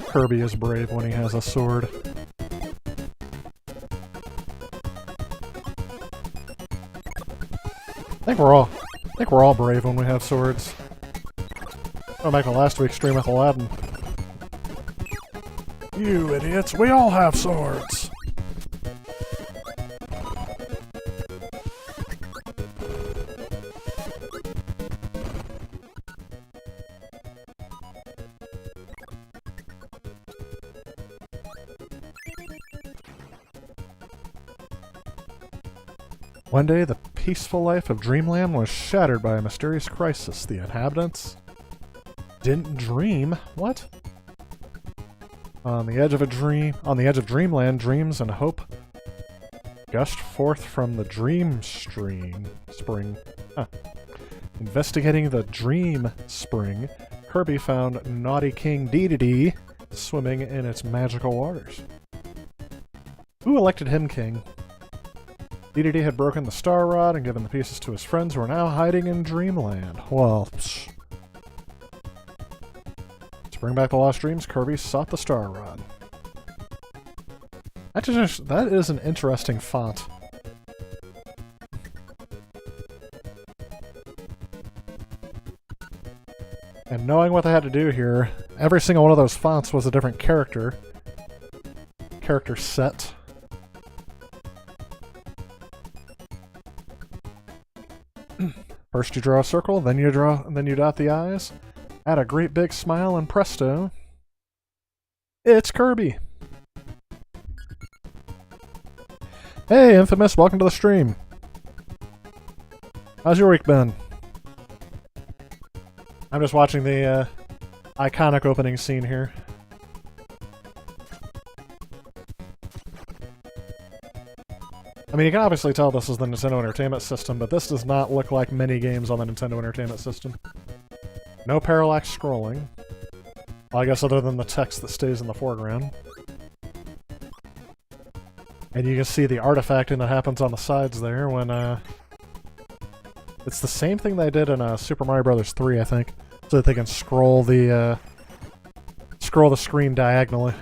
Kirby is brave when he has a sword. I think we're all brave when we have swords. Going back to last week's stream with Aladdin. You idiots, we all have swords! One day, the peaceful life of Dreamland was shattered by a mysterious crisis. The inhabitants didn't dream. What? On the edge of Dreamland, dreams and hope gushed forth from the dream spring. Huh. Investigating the dream spring, Kirby found naughty King Dedede swimming in its magical waters. Who elected him king? Dedede had broken the star rod and given the pieces to his friends who are now hiding in Dreamland. Well, psh. To bring back the lost dreams, Kirby sought the star rod. That is an interesting font. And knowing what they had to do here, every single one of those fonts was a different character set. First you draw a circle, then you dot the eyes, add a great big smile, and presto, it's Kirby! Hey, Infamous, welcome to the stream. How's your week been? I'm just watching the iconic opening scene here. I mean, you can obviously tell this is the Nintendo Entertainment System, but this does not look like many games on the Nintendo Entertainment System. No parallax scrolling. Well, I guess other than the text that stays in the foreground. And you can see the artifacting that happens on the sides there when, it's the same thing they did in Super Mario Bros. 3, I think, so that they can scroll the screen diagonally.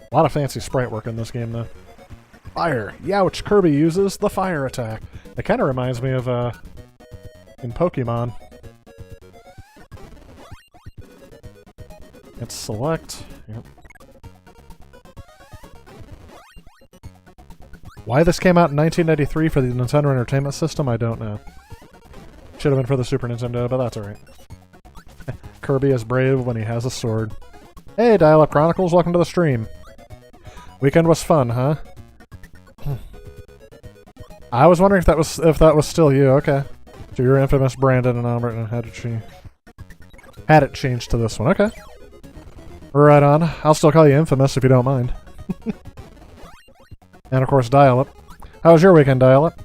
A lot of fancy sprite work in this game, though. Fire! Youch! Kirby uses the fire attack. It kind of reminds me of, in Pokemon. Let's select. Yep. Why this came out in 1993 for the Nintendo Entertainment System, I don't know. Should have been for the Super Nintendo, but that's alright. Kirby is brave when he has a sword. Hey, Dial-Up Chronicles, welcome to the stream. Weekend was fun, huh? I was wondering if that was still you. Okay, so you're Infamous Brandon and Albert, and had it changed to this one. Okay, right on. I'll still call you Infamous if you don't mind. And of course, Dial-Up. How was your weekend, Dial-Up?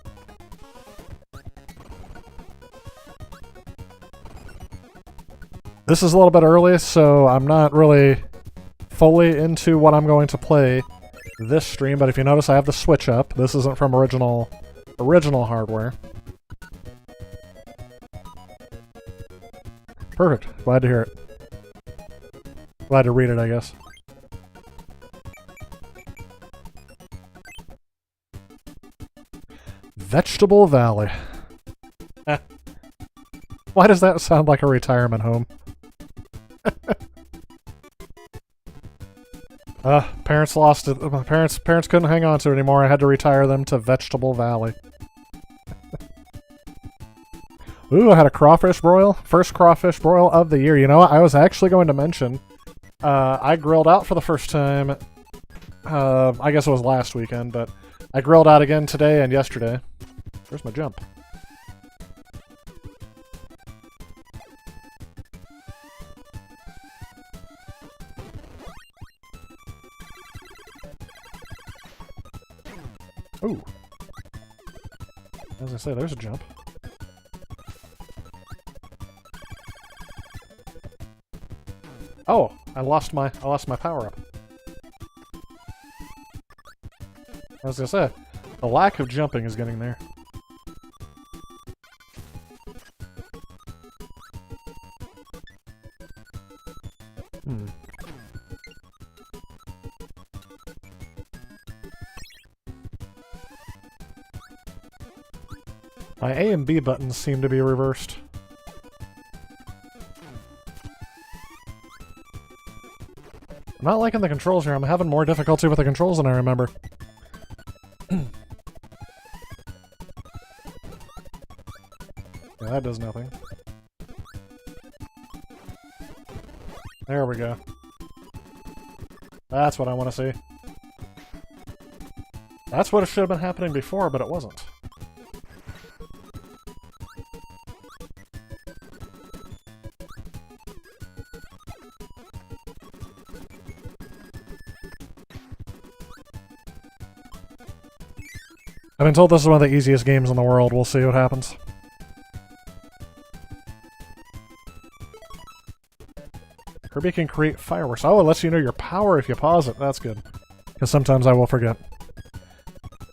This is a little bit early, so I'm not really fully into what I'm going to play this stream, but if you notice I have the Switch up. This isn't from original hardware. Perfect. Glad to hear it. Glad to read it, I guess. Vegetable Valley. Why does that sound like a retirement home? Parents lost it. My parents couldn't hang on to it anymore. I had to retire them to Vegetable Valley. Ooh, I had a crawfish broil. First crawfish broil of the year. You know what? I was actually going to mention, I grilled out for the first time, I guess it was last weekend, but I grilled out again today and yesterday. Where's my jump? Ooh. As I say, there's a jump. Oh, I lost my power up. I was gonna say, the lack of jumping is getting there. My A and B buttons seem to be reversed. I'm not liking the controls here. I'm having more difficulty with the controls than I remember. Yeah, that does nothing. There we go. That's what I want to see. That's what should have been happening before, but it wasn't. I've been told this is one of the easiest games in the world. We'll see what happens. Kirby can create fireworks. Oh, it lets you know your power if you pause it. That's good. Because sometimes I will forget.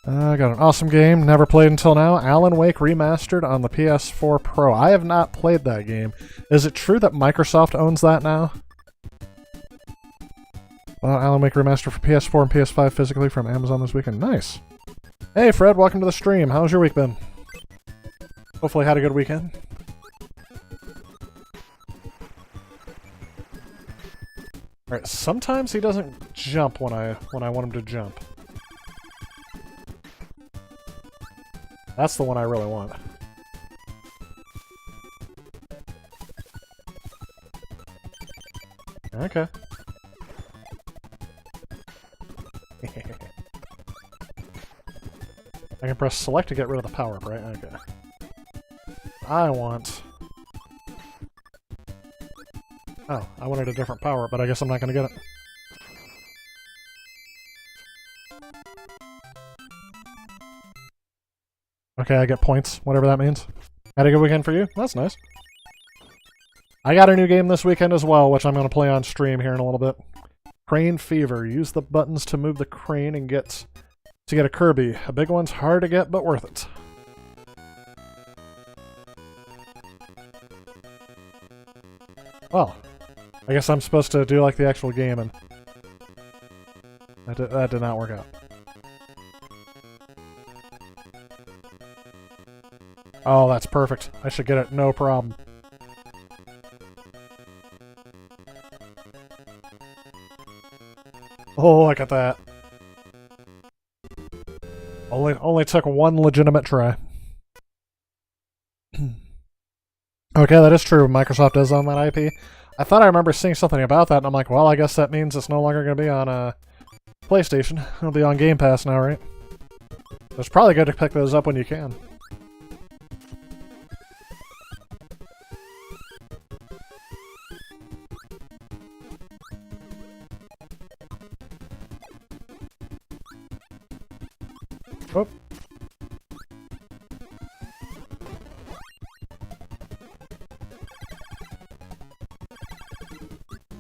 I got an awesome game. Never played until now. Alan Wake Remastered on the PS4 Pro. I have not played that game. Is it true that Microsoft owns that now? Alan Wake Remastered for PS4 and PS5 physically from Amazon this weekend. Nice. Hey Fred, welcome to the stream. How's your week been? Hopefully had a good weekend. Alright, sometimes he doesn't jump when I want him to jump. That's the one I really want. Okay. I can press select to get rid of the power-up, right? Okay. I want... Oh, I wanted a different power-up, but I guess I'm not gonna get it. Okay, I get points, whatever that means. Had a good weekend for you? That's nice. I got a new game this weekend as well, which I'm gonna play on stream here in a little bit. Crane Fever. Use the buttons to move the crane and get a Kirby. A big one's hard to get, but worth it. Well, I guess I'm supposed to do like the actual game, and that did not work out. Oh, that's perfect. I should get it, no problem. Oh, look at that. Only took one legitimate try. Okay, that is true. Microsoft does own that IP. I thought I remember seeing something about that, and I'm like, well, I guess that means it's no longer going to be on PlayStation. It'll be on Game Pass now, right? It's probably good to pick those up when you can. Oh.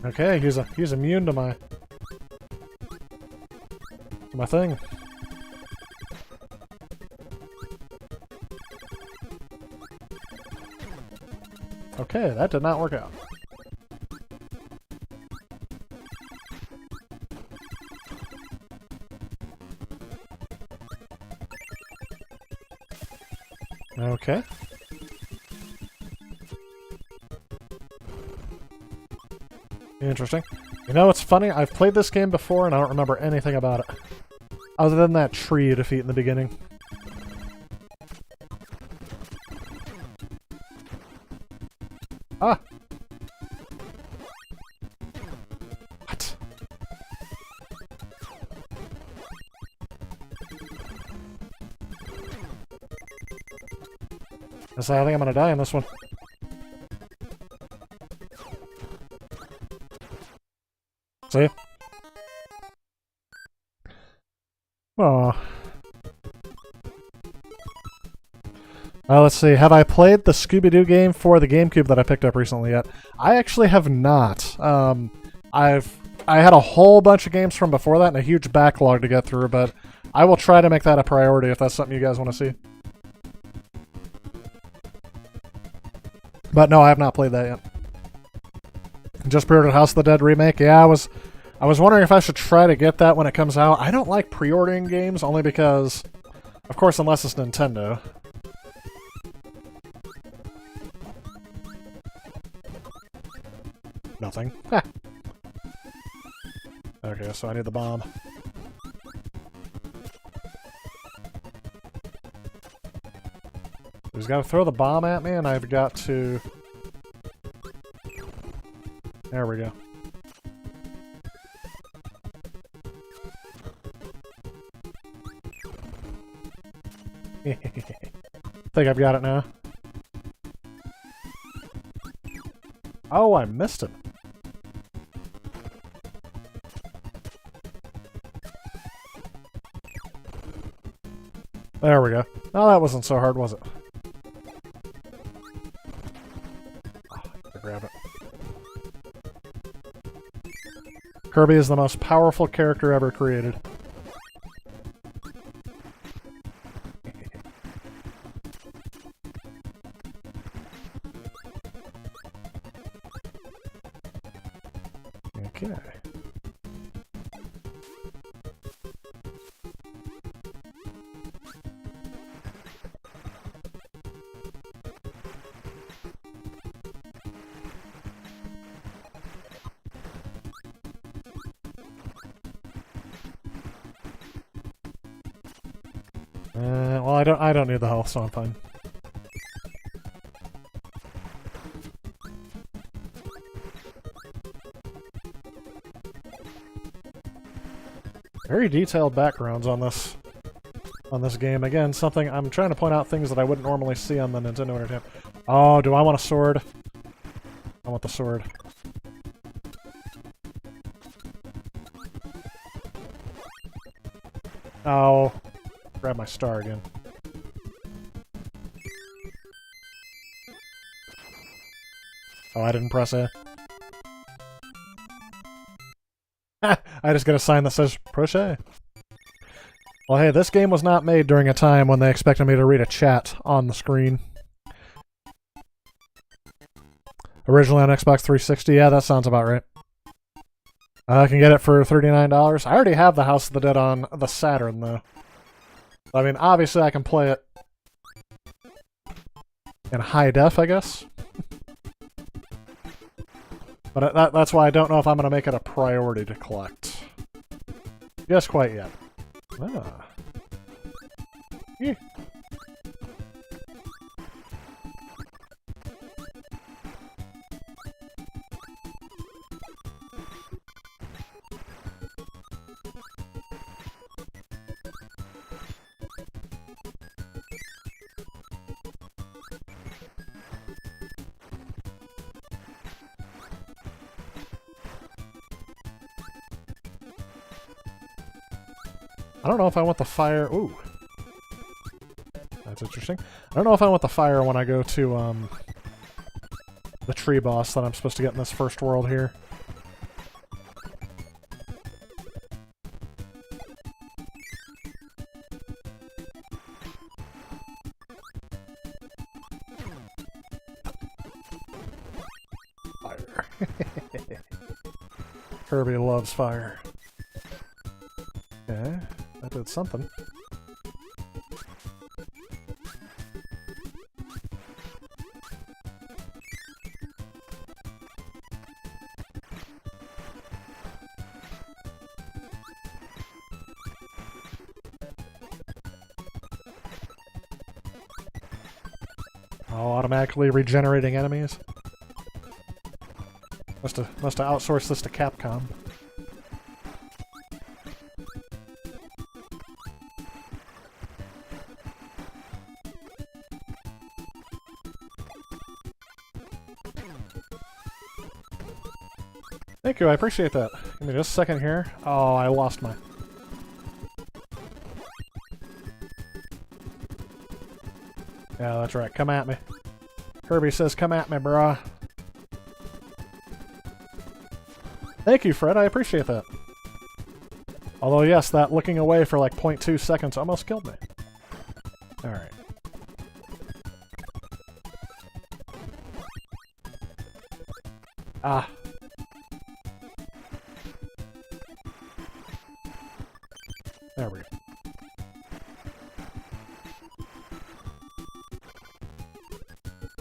Okay, he's immune to my thing. Okay, that did not work out. Okay. Interesting. You know what's funny? I've played this game before and I don't remember anything about it. Other than that tree you defeat in the beginning. Ah! What? I think I'm gonna die in this one. See? Oh. Let's see. Have I played the Scooby-Doo game for the GameCube that I picked up recently yet? I actually have not. I had a whole bunch of games from before that and a huge backlog to get through, but I will try to make that a priority if that's something you guys want to see. But no, I have not played that yet. Just pre-ordered House of the Dead remake. Yeah, I was wondering if I should try to get that when it comes out. I don't like pre-ordering games only because, of course, unless it's Nintendo. nothing. Ha! Okay, so I need the bomb. He's got to throw the bomb at me, and I've got to... There we go. Think I've got it now. Oh, I missed it. There we go. Oh, that wasn't so hard, was it? Oh, grab it. Kirby is the most powerful character ever created. Okay. Well, I don't need the health, so I'm fine. Very detailed backgrounds on this game. Again, something I'm trying to point out things that I wouldn't normally see on the Nintendo Entertainment. Oh, do I want a sword? I want the sword. Oh, grab my star again. Oh, I didn't press A. I just got a sign that says crochet. Well, hey, this game was not made during a time when they expected me to read a chat on the screen. Originally on Xbox 360, yeah, that sounds about right. I can get it for $39. I already have the House of the Dead on the Saturn, though. I mean, obviously I can play it in high def, I guess. But that's why I don't know if I'm going to make it a priority to collect. Just quite yet. Ah. Yeah. I don't know if I want the fire... Ooh. That's interesting. I don't know if I want the fire when I go to, the tree boss that I'm supposed to get in this first world here. Fire. Kirby loves fire. Okay. That did something. Oh, automatically regenerating enemies. Must have outsourced this to Capcom. Thank you, I appreciate that. Give me just a second here. Oh, I lost my... Yeah, that's right. Come at me. Kirby says, come at me, brah. Thank you, Fred. I appreciate that. Although, yes, that looking away for like 0.2 seconds almost killed me. Alright. Ah. There we go.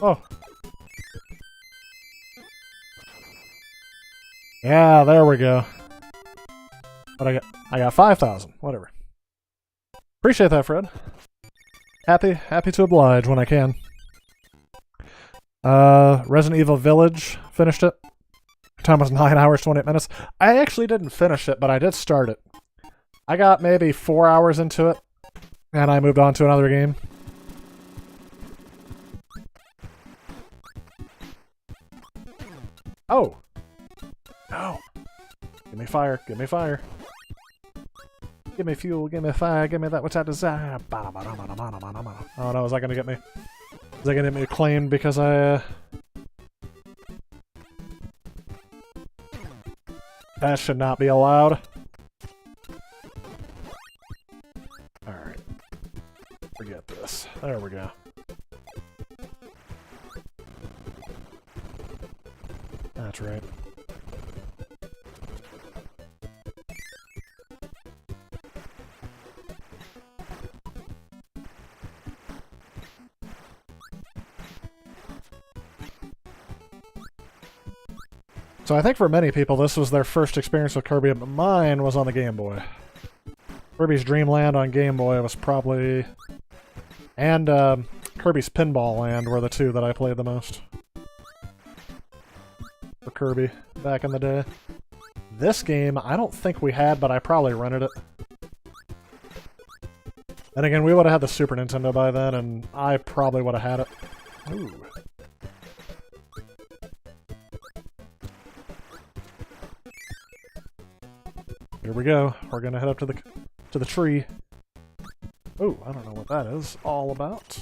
Oh. Yeah, there we go. But I got 5,000. Whatever. Appreciate that, Fred. Happy to oblige when I can. Resident Evil Village, finished it. Time was 9 hours, 28 minutes. I actually didn't finish it, but I did start it. I got maybe 4 hours into it, and I moved on to another game. Oh! No! Give me fire, give me fire. Give me fuel, give me fire, give me that which I desire. Oh no, is that gonna get me? Is that gonna get me claimed because I, That should not be allowed. Alright. Forget this. There we go. That's right. So I think for many people this was their first experience with Kirby, but mine was on the Game Boy. Kirby's Dream Land on Game Boy was probably... And Kirby's Pinball Land were the two that I played the most. For Kirby, back in the day. This game, I don't think we had, but I probably rented it. And again, we would have had the Super Nintendo by then, and I probably would have had it. Ooh. Here we go. We're gonna head up to the tree. Oh, I don't know what that is all about.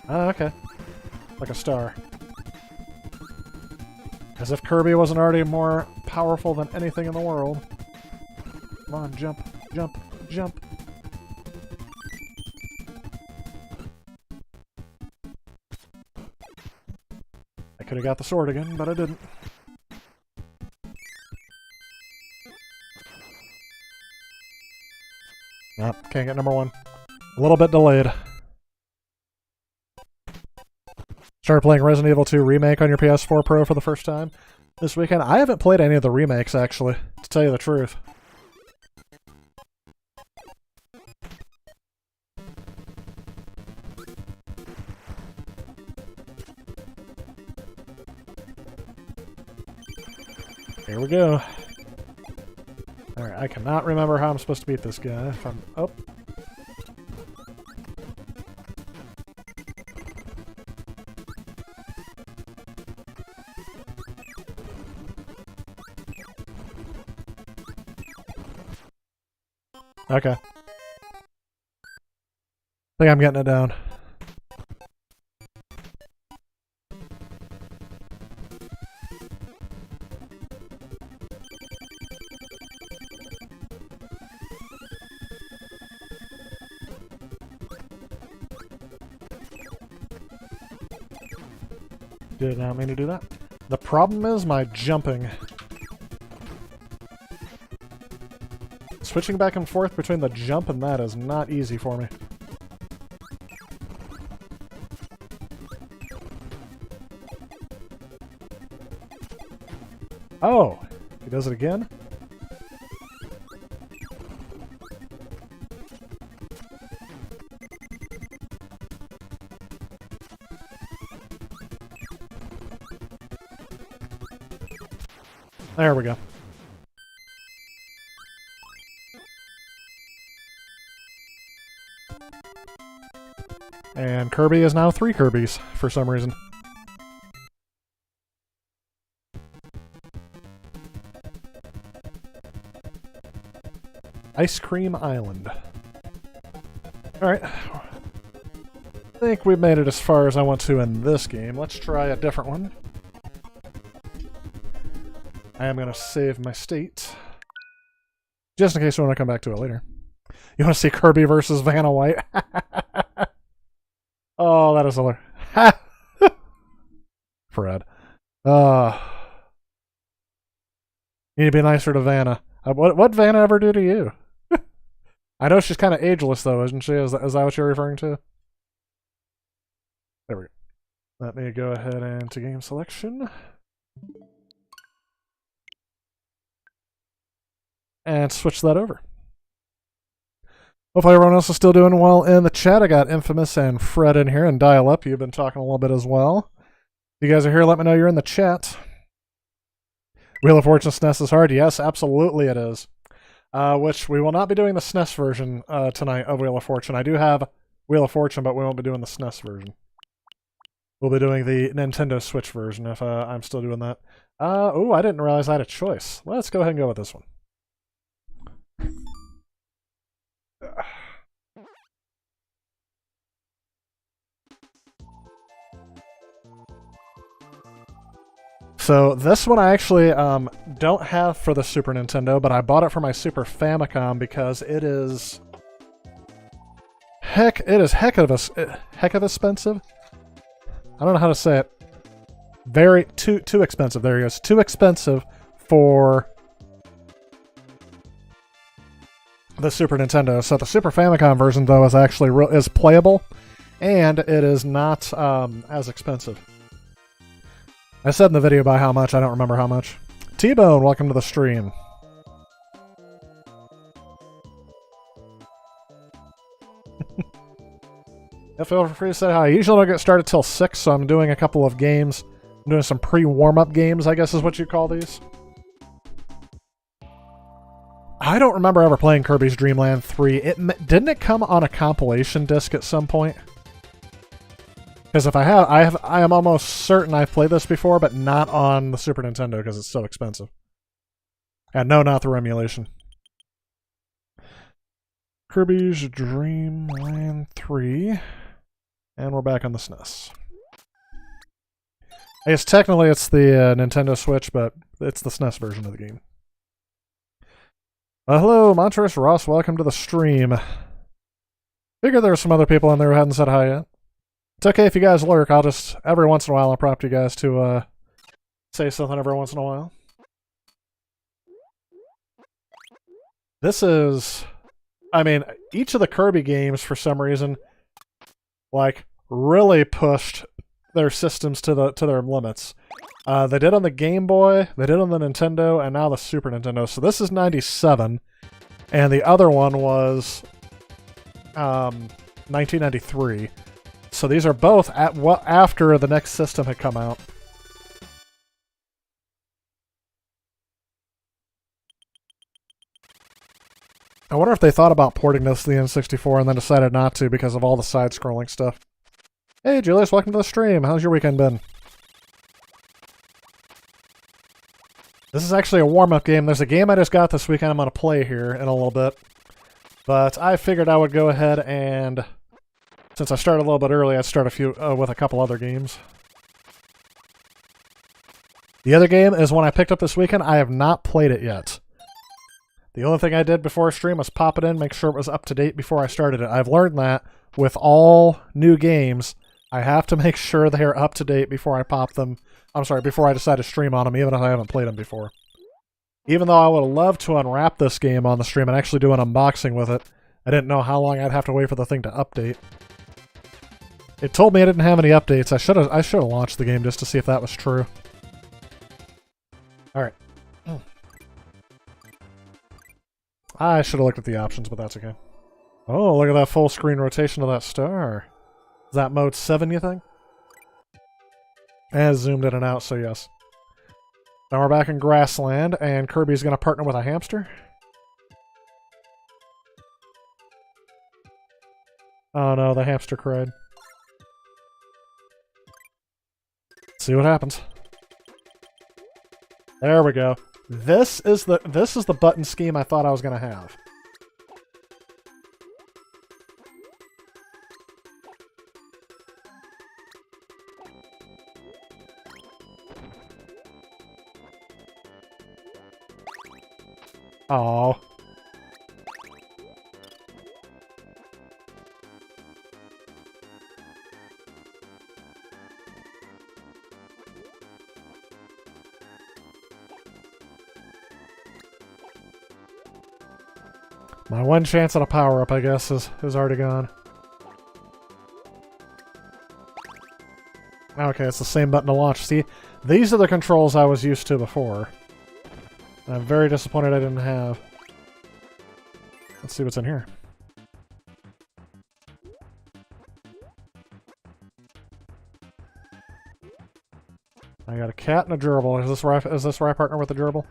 Ah, okay. Like a star. As if Kirby wasn't already more powerful than anything in the world. Come on, jump, jump, jump. I could have got the sword again, but I didn't. Nope, can't get number one. A little bit delayed. Started playing Resident Evil 2 Remake on your PS4 Pro for the first time this weekend. I haven't played any of the remakes, actually, to tell you the truth. Here we go. Alright, I cannot remember how I'm supposed to beat this guy if I'm... Oh. Okay. I think I'm getting it down. Did not mean to do that. The problem is my jumping. Switching back and forth between the jump and that is not easy for me. Oh! He does it again? There we go. And Kirby is now 3 Kirbys, for some reason. Ice Cream Island. Alright. I think we've made it as far as I want to in this game. Let's try a different one. I am going to save my state. Just in case we want to come back to it later. You want to see Kirby versus Vanna White? Oh, that is hilarious. Fred. You need to be nicer to Vanna. What Vanna ever do to you? I know she's kind of ageless, though, isn't she? Is that what you're referring to? There we go. Let me go ahead and to game selection. And switch that over. Hopefully everyone else is still doing well in the chat. I got Infamous and Fred in here, and Dial Up. You've been talking a little bit as well. If you guys are here, let me know you're in the chat. Wheel of Fortune SNES is hard. Yes, absolutely it is. Which we will not be doing the SNES version tonight of Wheel of Fortune. I do have Wheel of Fortune, but we won't be doing the SNES version. We'll be doing the Nintendo Switch version if I'm still doing that. Oh, I didn't realize I had a choice. Let's go ahead and go with this one. So this one I actually don't have for the Super Nintendo, but I bought it for my Super Famicom because it is heck of expensive. I don't know how to say it. Too expensive. There he is. Too expensive for the Super Nintendo. So the Super Famicom version though is actually is playable, and it is not as expensive. I said in the video by how much, I don't remember how much. T-Bone, welcome to the stream. Yeah, feel free to say hi. I usually don't get started till 6, so I'm doing a couple of games. I'm doing some pre-warm-up games, I guess is what you call these. I don't remember ever playing Kirby's Dream Land 3. Didn't it come on a compilation disc at some point? Because if I am almost certain I've played this before, but not on the Super Nintendo because it's so expensive. And no, not through emulation. Kirby's Dream Land 3. And we're back on the SNES. I guess technically it's the Nintendo Switch, but it's the SNES version of the game. Hello, Montrose Ross, welcome to the stream. Figured there were some other people in there who hadn't said hi yet. It's okay if you guys lurk. I'll just, every once in a while, I'll prompt you guys to say something every once in a while. This is, I mean, each of the Kirby games, for some reason, like, really pushed their systems to their limits. They did on the Game Boy, they did on the Nintendo, and now the Super Nintendo. So this is 97, and the other one was 1993. So these are both after the next system had come out. I wonder if they thought about porting this to the N64 and then decided not to because of all the side-scrolling stuff. Hey Julius, welcome to the stream. How's your weekend been? This is actually a warm-up game. There's a game I just got this weekend I'm going to play here in a little bit. But I figured I would go ahead and, since I started a little bit early, I'd start with a couple other games. The other game is one I picked up this weekend. I have not played it yet. The only thing I did before stream was pop it in, make sure it was up to date before I started it. I've learned that with all new games, I have to make sure they are up to date before I pop them. I'm sorry, before I decide to stream on them, even if I haven't played them before. Even though I would love to unwrap this game on the stream and actually do an unboxing with it, I didn't know how long I'd have to wait for the thing to update. It told me I didn't have any updates. I should have launched the game just to see if that was true. Alright. I should have looked at the options, but that's okay. Oh, look at that full screen rotation of that star. Is that mode 7, you think? And zoomed in and out, so yes. Now we're back in Grassland, and Kirby's going to partner with a hamster. Oh no, the hamster cried. Let's see what happens. There we go. This is the button scheme I thought I was going to have. Oh. My one chance at a power-up, I guess, is already gone. Okay, it's the same button to launch. See, these are the controls I was used to before. I'm very disappointed I didn't have. Let's see what's in here. I got a cat and a gerbil. Is this where I partner with the gerbil?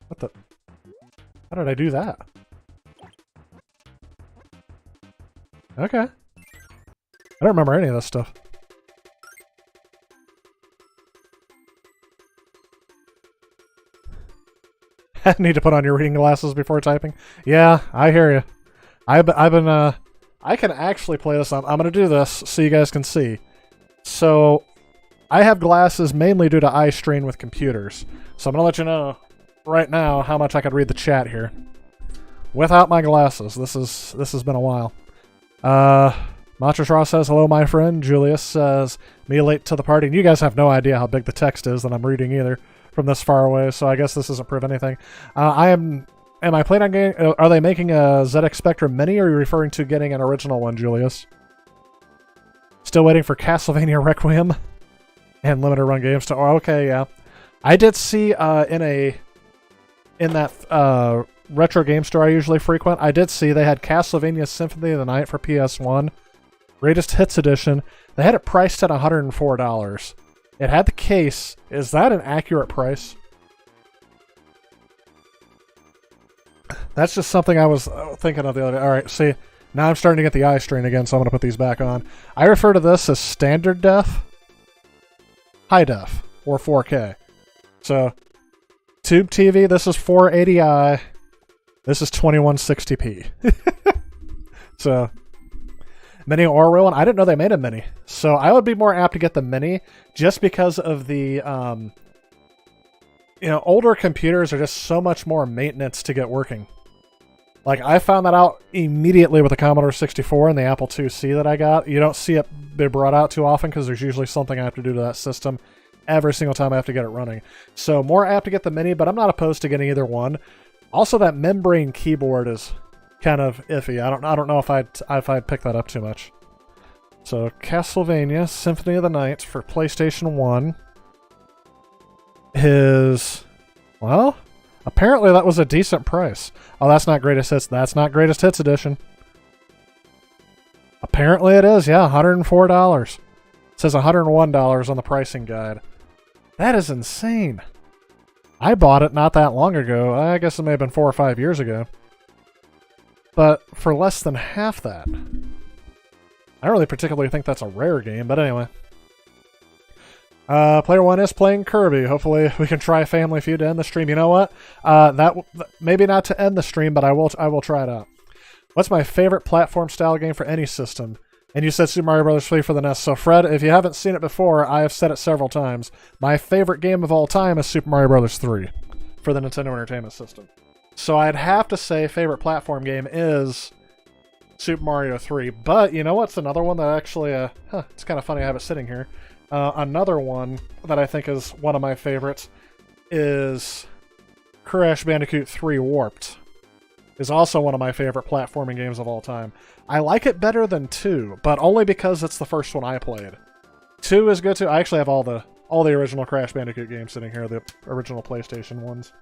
What the? How did I do that? Okay. I don't remember any of this stuff. Need to put on your reading glasses before typing? Yeah, I hear you. I've been, I can actually play this. I'm going to do this so you guys can see. So, I have glasses mainly due to eye strain with computers. So I'm going to let you know right now how much I could read the chat here. Without my glasses. This has been a while. Montrose says, hello, my friend. Julius says, me late to the party. And you guys have no idea how big the text is that I'm reading either from this far away, so I guess this doesn't prove anything. Am I playing on game? Are they making a ZX Spectrum Mini, or are you referring to getting an original one, Julius? Still waiting for Castlevania Requiem and limited run games to. Oh, okay, yeah. I did see in that retro game store I usually frequent, I did see they had Castlevania Symphony of the Night for PS1, Greatest Hits Edition. They had it priced at $104. It had the case. Is that an accurate price? That's just something I was thinking of the other day. Alright, see, now I'm starting to get the eye strain again, so I'm going to put these back on. I refer to this as standard def, high def, or 4K. So, Tube TV, this is 480i. This is 2160p. So, Mini or real one? I didn't know they made a Mini. So I would be more apt to get the Mini just because of the, older computers are just so much more maintenance to get working. Like, I found that out immediately with the Commodore 64 and the Apple IIc that I got. You don't see it be brought out too often because there's usually something I have to do to that system every single time I have to get it running. So more apt to get the Mini, but I'm not opposed to getting either one. Also, that membrane keyboard is kind of iffy. I don't know if I'd pick that up too much. So Castlevania Symphony of the Night for PlayStation 1 is, well, apparently that was a decent price. Oh, that's not Greatest Hits. That's not Greatest Hits Edition. Apparently it is, yeah, $104. It says $101 on the pricing guide. That is insane. I bought it not that long ago. I guess it may have been 4 or 5 years ago. But for less than half that. I don't really particularly think that's a rare game, but anyway. Player 1 is playing Kirby. Hopefully we can try Family Feud to end the stream. You know what? Maybe not to end the stream, but I will try it out. What's my favorite platform style game for any system? And you said Super Mario Bros. 3 for the NES. So Fred, if you haven't seen it before, I have said it several times. My favorite game of all time is Super Mario Bros. 3 for the Nintendo Entertainment System. So I'd have to say favorite platform game is Super Mario 3. But you know what's another one that actually, it's kind of funny I have it sitting here. Another one that I think is one of my favorites is Crash Bandicoot 3 Warped. Is also one of my favorite platforming games of all time. I like it better than 2, but only because it's the first one I played. 2 is good too. I actually have all the original Crash Bandicoot games sitting here, the original PlayStation ones.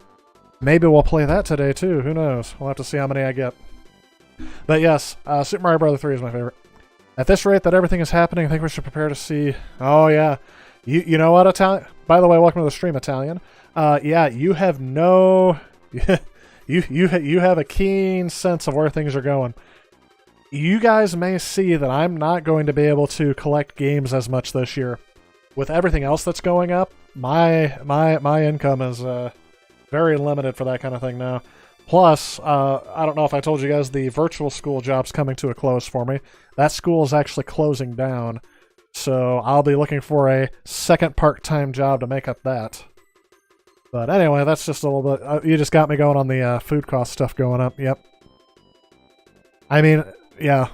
Maybe we'll play that today too. Who knows? We'll have to see how many I get. But yes, Super Mario Bros. 3 is my favorite. At this rate that everything is happening, I think we should prepare to see... Oh yeah. You know what, Italian? By the way, welcome to the stream, Italian. Yeah, you have no... You have a keen sense of where things are going. You guys may see that I'm not going to be able to collect games as much this year. With everything else that's going up, my income is very limited for that kind of thing now. Plus, I don't know if I told you guys, the virtual school job's coming to a close for me. That school is actually closing down, so I'll be looking for a second part-time job to make up that. But anyway, that's just a little bit... you just got me going on the food cost stuff going up. Yep. I mean, yeah.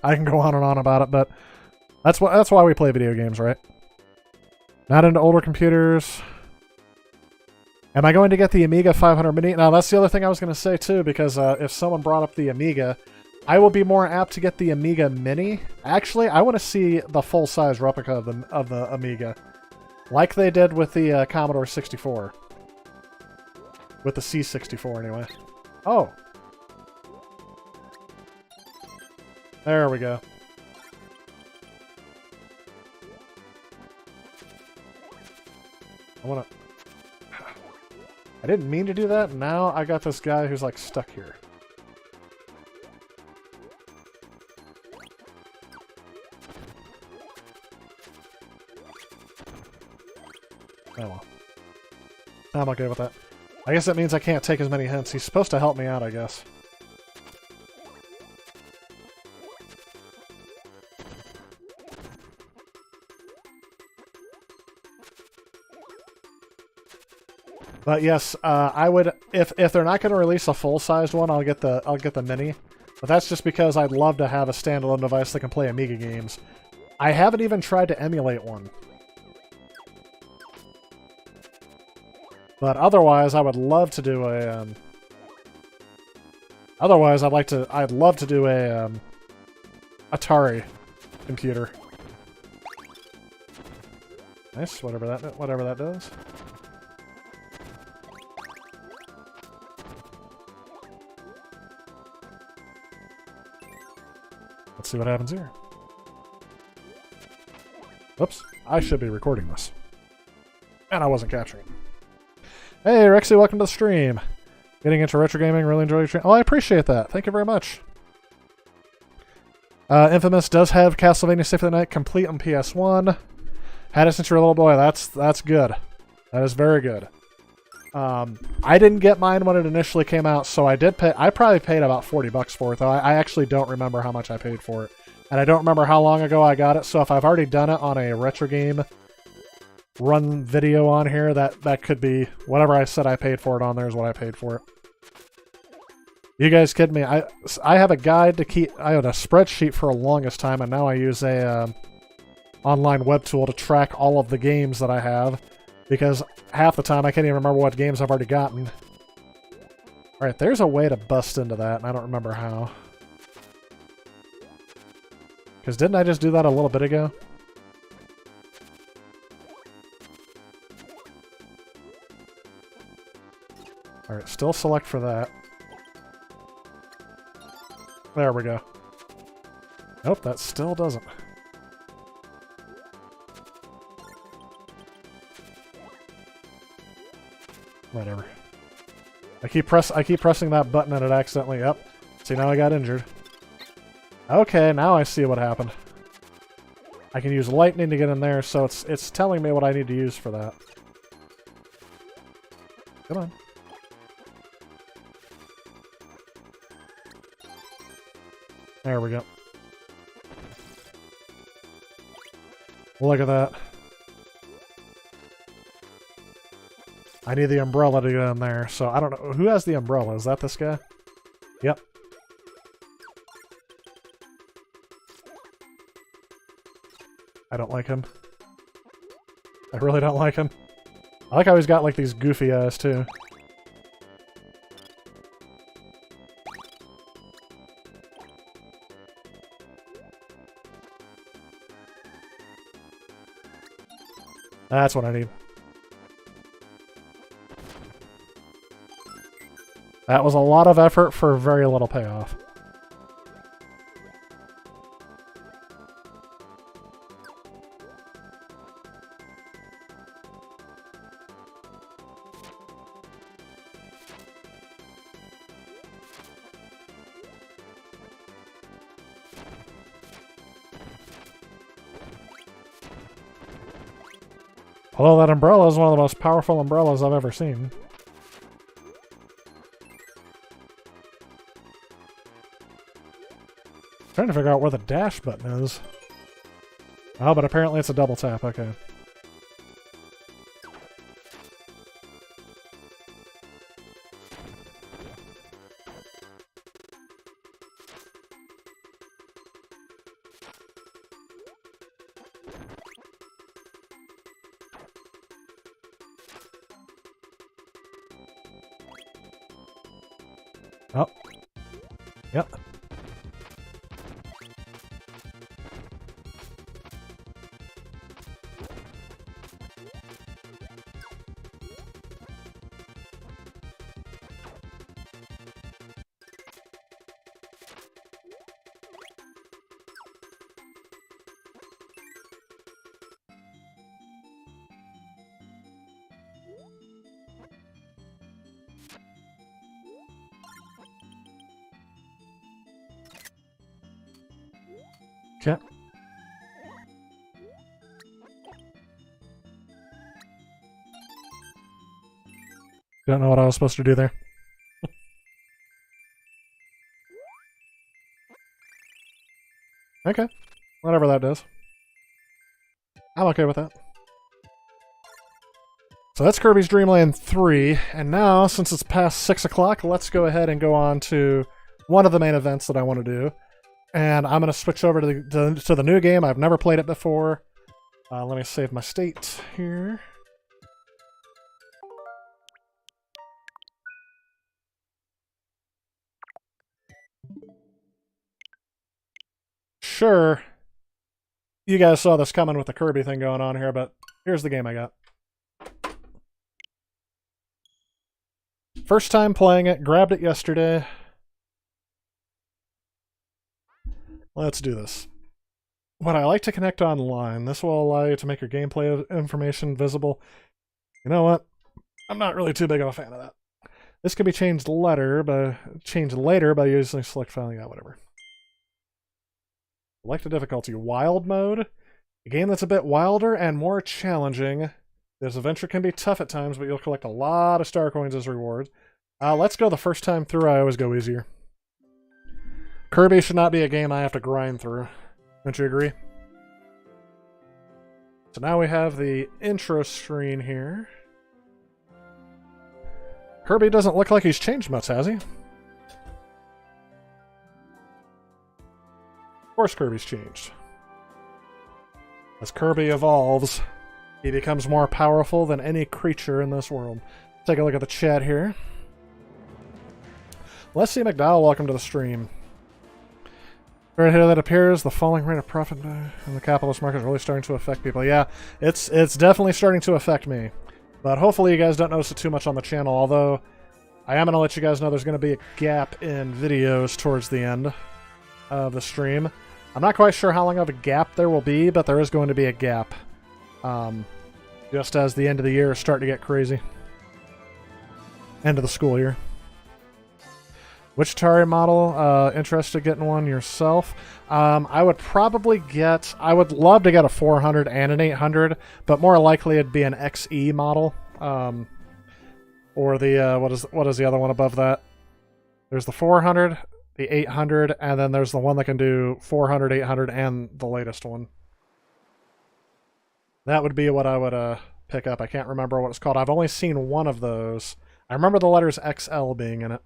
I can go on and on about it, but that's why we play video games, right? Not into older computers. Am I going to get the Amiga 500 Mini? Now, that's the other thing I was going to say, too, because if someone brought up the Amiga, I will be more apt to get the Amiga Mini. Actually, I want to see the full-size replica of the Amiga, like they did with the Commodore 64. With the C64, anyway. Oh! There we go. I didn't mean to do that, and now I got this guy who's, like, stuck here. Oh well. I'm okay with that. I guess that means I can't take as many hints. He's supposed to help me out, I guess. But yes, I would if they're not going to release a full-sized one, I'll get the mini. But that's just because I'd love to have a standalone device that can play Amiga games. I haven't even tried to emulate one. But otherwise, I would love to do a. Otherwise, I'd love to do a Atari computer. Nice, whatever that does. Let's see what happens here. Oops, I should be recording this. And I wasn't capturing. Hey, Rexy, welcome to the stream. Getting into retro gaming, really enjoy your stream. Oh, I appreciate that. Thank you very much. Infamous does have Castlevania Symphony of the Night complete on PS1. Had it since you were a little boy. That's good. That is very good. I didn't get mine when it initially came out, so I did pay. I probably paid about $40 for it, though. I actually don't remember how much I paid for it. And I don't remember how long ago I got it, so if I've already done it on a retro game run video on here, that could be whatever I said I paid for it on there is what I paid for it. You guys kidding me? I have a guide to keep. I had a spreadsheet for the longest time, and now I use a online web tool to track all of the games that I have, because half the time I can't even remember what games I've already gotten. Alright, there's a way to bust into that, and I don't remember how. Because didn't I just do that a little bit ago? Alright, still select for that. There we go. Nope, that still doesn't. Whatever. I keep pressing that button and it accidentally... Yep. See, now I got injured. Okay, now I see what happened. I can use lightning to get in there, so it's telling me what I need to use for that. Come on. There we go. Look at that. I need the umbrella to get in there, so I don't know. Who has the umbrella? Is that this guy? Yep. I don't like him. I really don't like him. I like how he's got like these goofy eyes too. That's what I need. That was a lot of effort for very little payoff. Although that umbrella is one of the most powerful umbrellas I've ever seen. Trying to figure out where the dash button is. Oh, but apparently it's a double tap, okay. Oh. Yep. Don't know what I was supposed to do there. Okay. Whatever that does. I'm okay with that. So that's Kirby's Dream Land 3, and now, since it's past 6 o'clock, let's go ahead and go on to one of the main events that I want to do. And I'm going to switch over to the new game. I've never played it before. Let me save my state here. Sure, you guys saw this coming with the Kirby thing going on here, but here's the game I got. First time playing it, grabbed it yesterday. Let's do this. When I like to connect online, this will allow you to make your gameplay information visible. You know what? I'm not really too big of a fan of that. This can be changed later by using select file, yeah, whatever. Select the difficulty. Wild mode. A game that's a bit wilder and more challenging. This adventure can be tough at times, but you'll collect a lot of star coins as rewards. Let's go the first time through. I always go easier. Kirby should not be a game I have to grind through. Don't you agree? So now we have the intro screen here. Kirby doesn't look like he's changed much, has he? Of course Kirby's changed. As Kirby evolves, he becomes more powerful than any creature in this world. Take a look at the chat here. Leslie McDowell, welcome to the stream. Right here that appears, the falling rate of profit in the capitalist market is really starting to affect people. Yeah, it's definitely starting to affect me. But hopefully you guys don't notice it too much on the channel, although I am going to let you guys know there's going to be a gap in videos towards the end of the stream. I'm not quite sure how long of a gap there will be, but there is going to be a gap. Just as the end of the year is starting to get crazy. End of the school year. Which Atari model? Interested in getting one yourself? I would love to get a 400 and an 800, but more likely it'd be an XE model. Or the, what is the other one above that? There's the 400, the 800, and then there's the one that can do 400, 800, and the latest one. That would be what I would pick up. I can't remember what it's called. I've only seen one of those. I remember the letters XL being in it.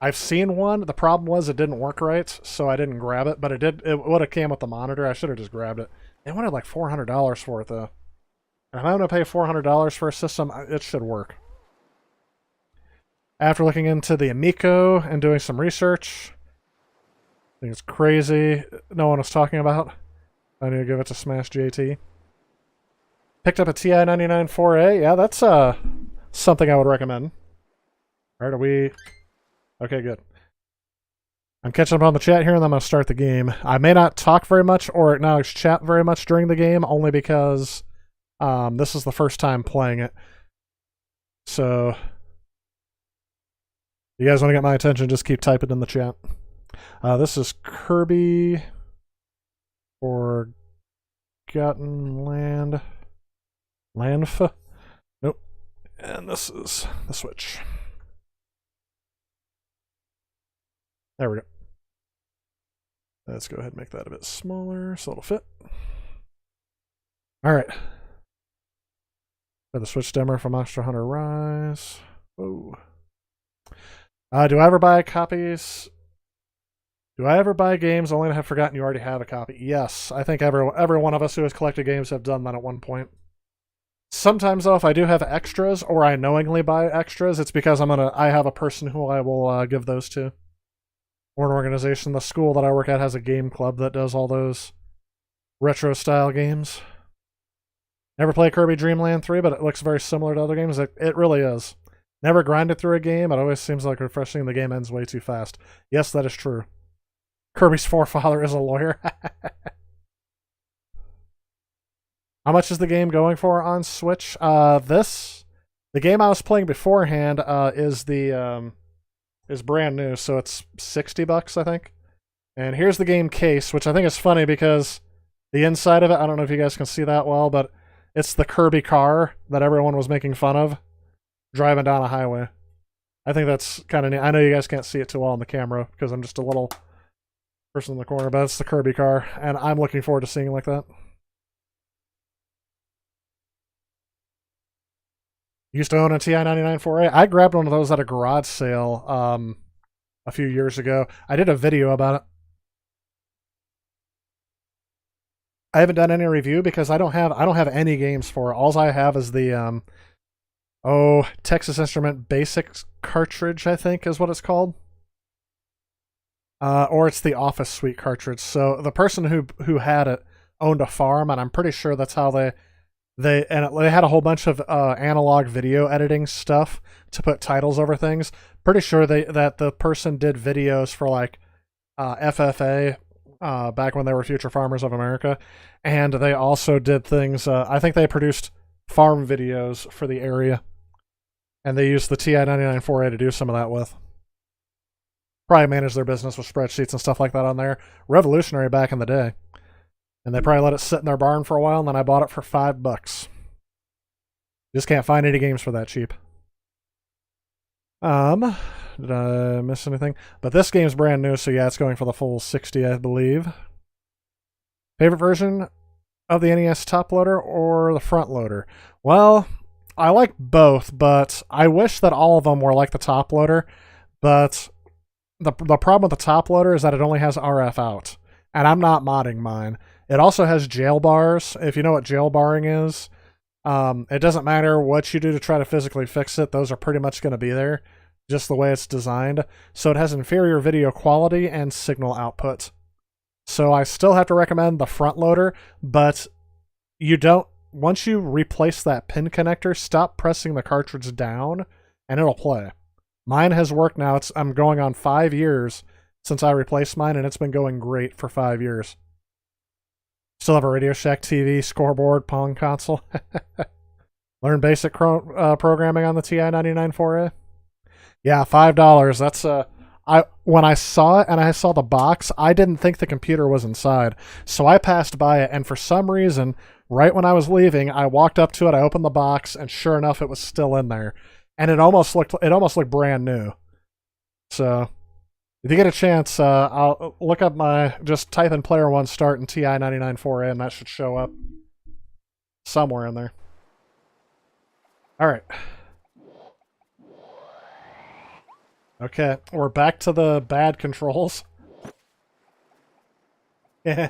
I've seen one. The problem was it didn't work right, so I didn't grab it. But it did. It would have came with the monitor. I should have just grabbed it. They wanted like $400 for it, though. And if I'm going to pay $400 for a system, it should work. After looking into the Amico and doing some research, I think it's crazy. No one was talking about. I need to give it to Smash JT. Picked up a TI 99 4A. Yeah, that's something I would recommend. All right, are we... Okay, good. I'm catching up on the chat here, and then I'm going to start the game. I may not talk very much or acknowledge chat very much during the game, only because this is the first time playing it. So, if you guys want to get my attention, just keep typing in the chat. This is Kirby Forgotten Land. Landf? Nope. And this is the Switch. There we go. Let's go ahead and make that a bit smaller so it'll fit. Alright. Got the Switch demo from Monster Hunter Rise. Whoa. Do I ever buy copies? Do I ever buy games only to have forgotten you already have a copy? Yes. I think every one of us who has collected games have done that at one point. Sometimes, though, if I do have extras or I knowingly buy extras, it's because I have a person who I will give those to. Or an organization. The school that I work at has a game club that does all those retro-style games. Never play Kirby Dream Land 3, but it looks very similar to other games. It really is. Never grinded through a game. It always seems like refreshing. The game ends way too fast. Yes, that is true. Kirby's forefather is a lawyer. How much is the game going for on Switch? The game I was playing beforehand is brand new, so it's $60, I think. And here's the game case, which I think is funny because the inside of it, I don't know if you guys can see that well, but it's the Kirby car that everyone was making fun of. driving down a highway. I think that's kind of neat. I know you guys can't see it too well on the camera because I'm just a little person in the corner, but it's the Kirby car, and I'm looking forward to seeing it like that. Used to own a TI-99 4A. I grabbed one of those at a garage sale a few years ago. I did a video about it. I haven't done any review because I don't have any games for it. All I have is the Texas Instrument Basics cartridge, I think is what it's called. Or it's the Office Suite cartridge. So the person who had it owned a farm, and I'm pretty sure that's how they had a whole bunch of analog video editing stuff to put titles over things. Pretty sure that the person did videos for like FFA back when they were Future Farmers of America, and they also did things. I think they produced farm videos for the area, and they used the TI-99 4A to do some of that with. Probably managed their business with spreadsheets and stuff like that on there. Revolutionary back in the day. And they probably let it sit in their barn for a while, and then I bought it for $5. Just can't find any games for that cheap. Did I miss anything? But this game's brand new, so yeah, it's going for the full 60, I believe. Favorite version of the NES top loader or the front loader? Well, I like both, but I wish that all of them were like the top loader. But the problem with the top loader is that it only has RF out, and I'm not modding mine. It also has jail bars. If you know what jail barring is, it doesn't matter what you do to try to physically fix it. Those are pretty much going to be there, just the way it's designed. So it has inferior video quality and signal output. So I still have to recommend the front loader, but once you replace that pin connector, stop pressing the cartridge down and it'll play. Mine has worked now. I'm going on 5 years since I replaced mine, and it's been going great for 5 years. Still have a Radio Shack TV, scoreboard, Pong console. Learn basic programming on the TI-99 4A. Yeah, $5. That's when I saw it and I saw the box, I didn't think the computer was inside. So I passed by it, and for some reason, right when I was leaving, I walked up to it, I opened the box, and sure enough, it was still in there. And it almost looked brand new. So if you get a chance, I'll look up just type in Player One Start and TI-99 4A, and that should show up somewhere in there. All right. Okay, we're back to the bad controls. Oh,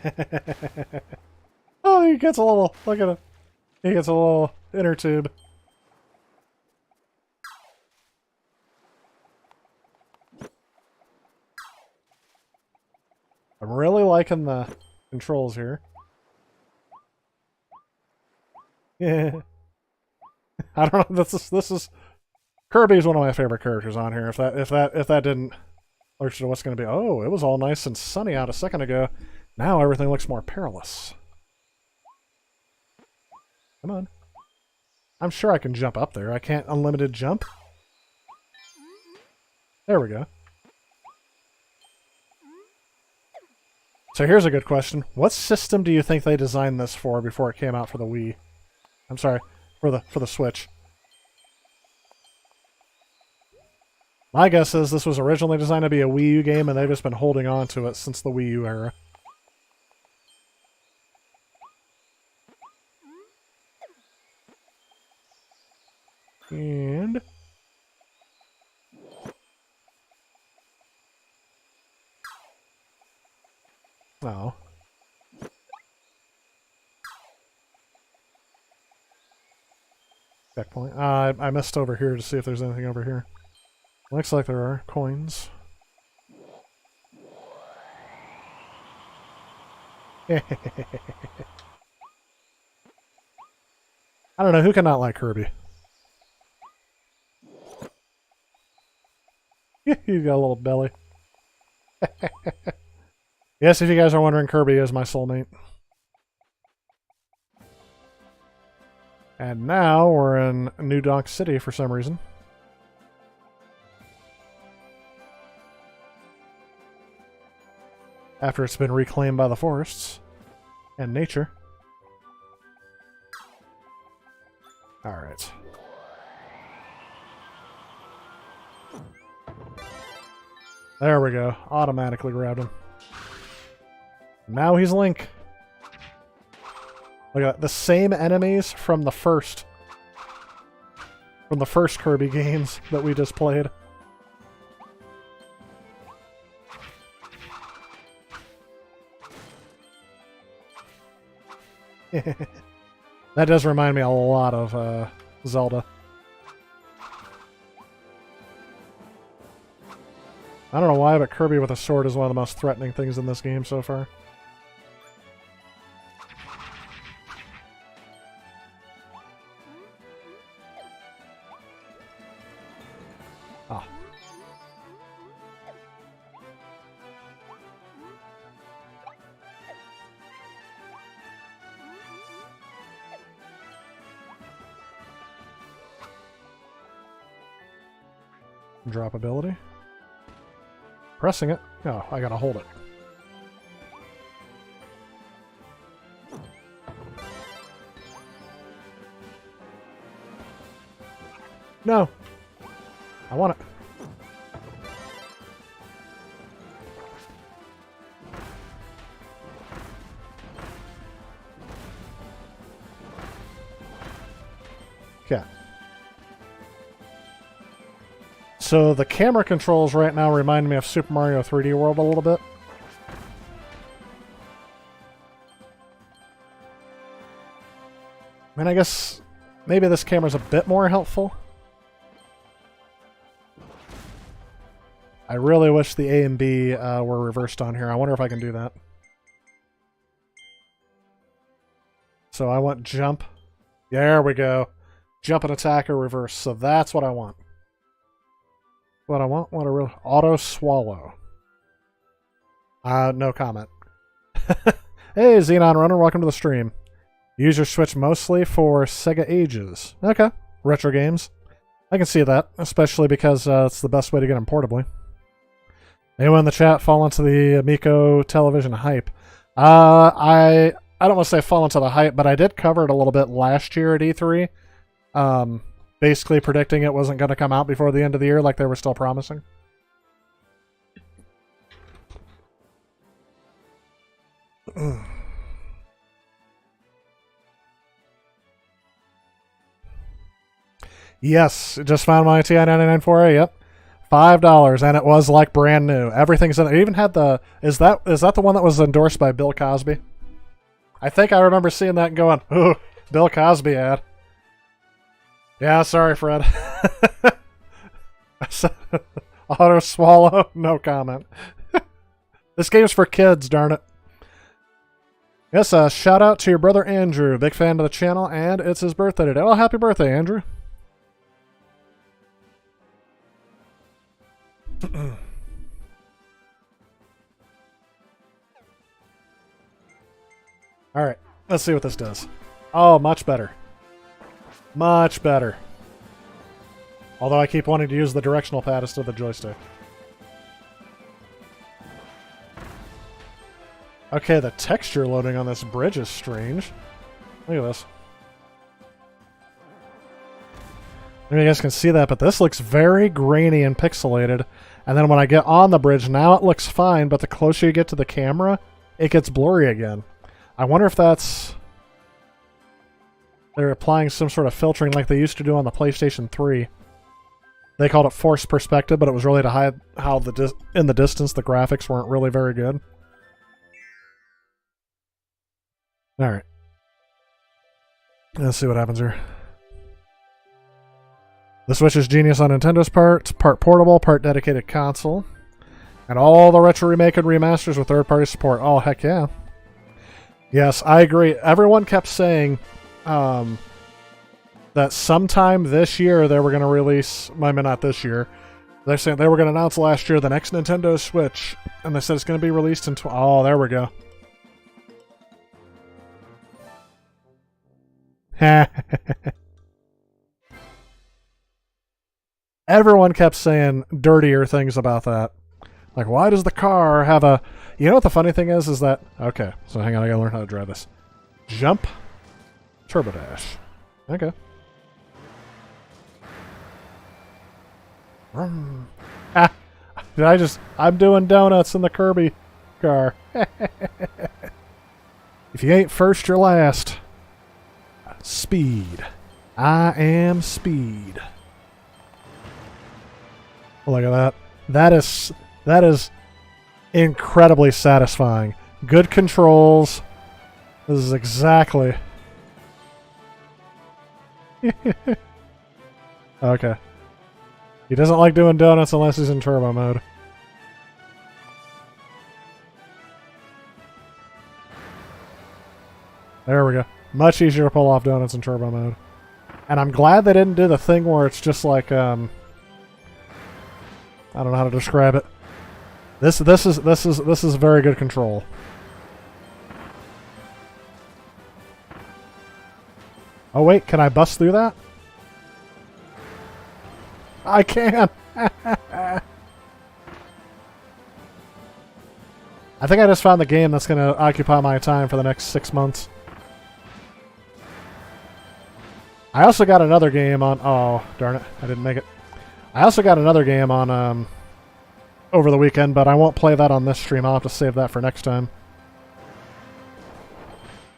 he gets a little, look at him. He gets a little inner tube. I'm really liking the controls here. Yeah. I don't know. This is Kirby is one of my favorite characters on here. If that didn't alert you to what's going to be. Oh, it was all nice and sunny out a second ago. Now everything looks more perilous. Come on. I'm sure I can jump up there. I can't unlimited jump. There we go. So here's a good question. What system do you think they designed this for before it came out for the Wii? I'm sorry, for the Switch. My guess is this was originally designed to be a Wii U game, and they've just been holding on to it since the Wii U era. And oh. Checkpoint. I missed over here to see if there's anything over here. Looks like there are coins. I don't know, who cannot like Kirby? He's got a little belly. Yes, if you guys are wondering, Kirby is my soulmate. And now we're in New Donk City for some reason. After it's been reclaimed by the forests and nature. Alright. There we go. Automatically grabbed him. Now he's Link. Look at that. The same enemies from the first Kirby games that we just played. That does remind me a lot of Zelda. I don't know why, but Kirby with a sword is one of the most threatening things in this game so far. Ah. Drop ability. Pressing it. Oh, I gotta hold it. No. I want it. Okay. So the camera controls right now remind me of Super Mario 3D World a little bit. I mean, I guess maybe this camera's a bit more helpful. I really wish the A and B were reversed on here. I wonder if I can do that. So I want jump. There we go. Jump and attack or reverse. So that's what I want. What I want? What a real auto swallow. No comment. Hey, Xenon Runner, welcome to the stream. User switch mostly for Sega Ages. Okay. Retro games. I can see that, especially because it's the best way to get them portably. Anyone in the chat fall into the Amico television hype? I don't want to say fall into the hype, but I did cover it a little bit last year at E3. Basically predicting it wasn't going to come out before the end of the year like they were still promising. Yes, just found my TI 994A, yep. $5, and it was like brand new. Everything's in there. It even had the... Is that the one that was endorsed by Bill Cosby? I think I remember seeing that and going, ooh, Bill Cosby ad. Yeah, sorry, Fred. Auto swallow, no comment. This game's for kids, darn it. Yes, shout out to your brother Andrew. Big fan of the channel, and it's his birthday today. Well, happy birthday, Andrew. Alright, let's see what this does. Oh, much better. Much better. Although I keep wanting to use the directional pad instead of the joystick. Okay, the texture loading on this bridge is strange. Look at this. Maybe you guys can see that, but this looks very grainy and pixelated. And then when I get on the bridge, now it looks fine, but the closer you get to the camera, it gets blurry again. I wonder if that's... They're applying some sort of filtering like they used to do on the PlayStation 3. They called it forced perspective, but it was really to hide how in the distance the graphics weren't really very good. Alright. Let's see what happens here. The Switch is genius on Nintendo's part. Part portable, part dedicated console. And all the retro remake and remasters with third-party support. Oh, heck yeah. Yes, I agree. Everyone kept saying that sometime this year they were going to release... I mean, not this year. They're saying they were going to announce last year the next Nintendo Switch. And they said it's going to be released in... Oh, there we go. Everyone kept saying dirtier things about that. Like, why does the car have a... You know what the funny thing is that... Okay, so hang on, I gotta learn how to drive this. Jump. Turbo dash. Okay. Vroom. Ah, I'm doing donuts in the Kirby car. If you ain't first, you're last. Speed. I am speed. Look at that. That is incredibly satisfying. Good controls. This is exactly... Okay. He doesn't like doing donuts unless he's in turbo mode. There we go. Much easier to pull off donuts in turbo mode. And I'm glad they didn't do the thing where it's just like, I don't know how to describe it. This is very good control. Oh wait, can I bust through that? I can! I think I just found the game that's going to occupy my time for the next 6 months. I also got another game on... Oh, darn it. I didn't make it. I also got another game on over the weekend, but I won't play that on this stream. I'll have to save that for next time.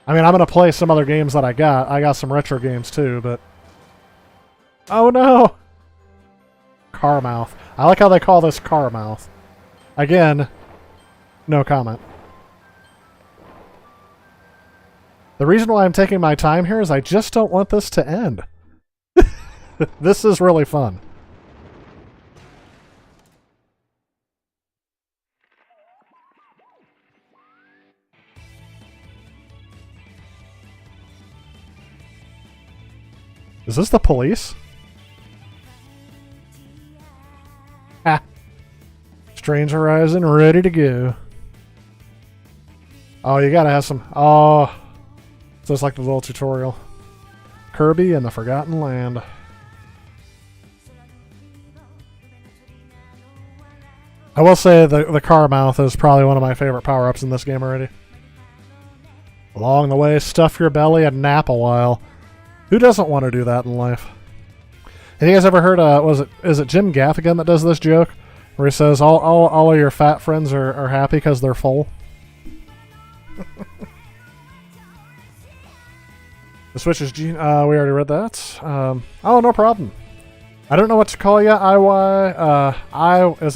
I mean, I'm going to play some other games that I got. I got some retro games too, but... Oh no! Carmouth. I like how they call this Carmouth. Again, no comment. The reason why I'm taking my time here is I just don't want this to end. This is really fun. Is this the police? Ah. Strange Horizon ready to go. Oh, you gotta have some... Oh... So it's like the little tutorial. Kirby and the Forgotten Land. I will say the car mouth is probably one of my favorite power-ups in this game already. Along the way, stuff your belly and nap a while. Who doesn't want to do that in life? Have you guys ever heard, is it Jim Gaffigan that does this joke? Where he says, all of your fat friends are happy because they're full? The Switch is Gene. We already read that. Oh, no problem. I don't know what to call you. Is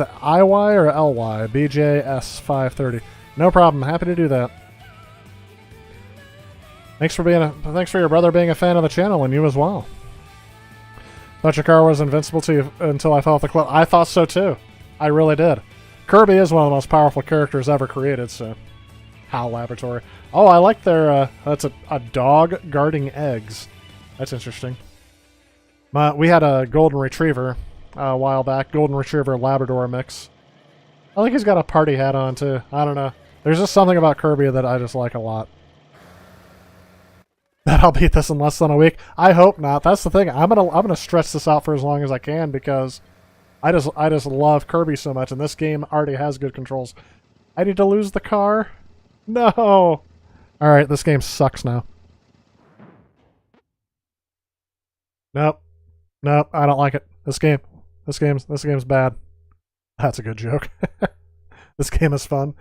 it IY or LY? BJS530. No problem. Happy to do that. Thanks for your brother being a fan of the channel, and you as well. Thought your car was invincible to you until I fell off the cliff. I thought so too. I really did. Kirby is one of the most powerful characters ever created, so... HAL Laboratory. Oh, I like their, that's a dog guarding eggs. That's interesting. We had a Golden Retriever a while back. Golden Retriever Labrador mix. I think he's got a party hat on, too. I don't know. There's just something about Kirby that I just like a lot. That I'll beat this in less than a week. I hope not. That's the thing. I'm gonna stretch this out for as long as I can because I just love Kirby so much, and this game already has good controls. I need to lose the car. No! Alright, this game sucks now. Nope. Nope, I don't like it. This game's bad. That's a good joke. This game is fun.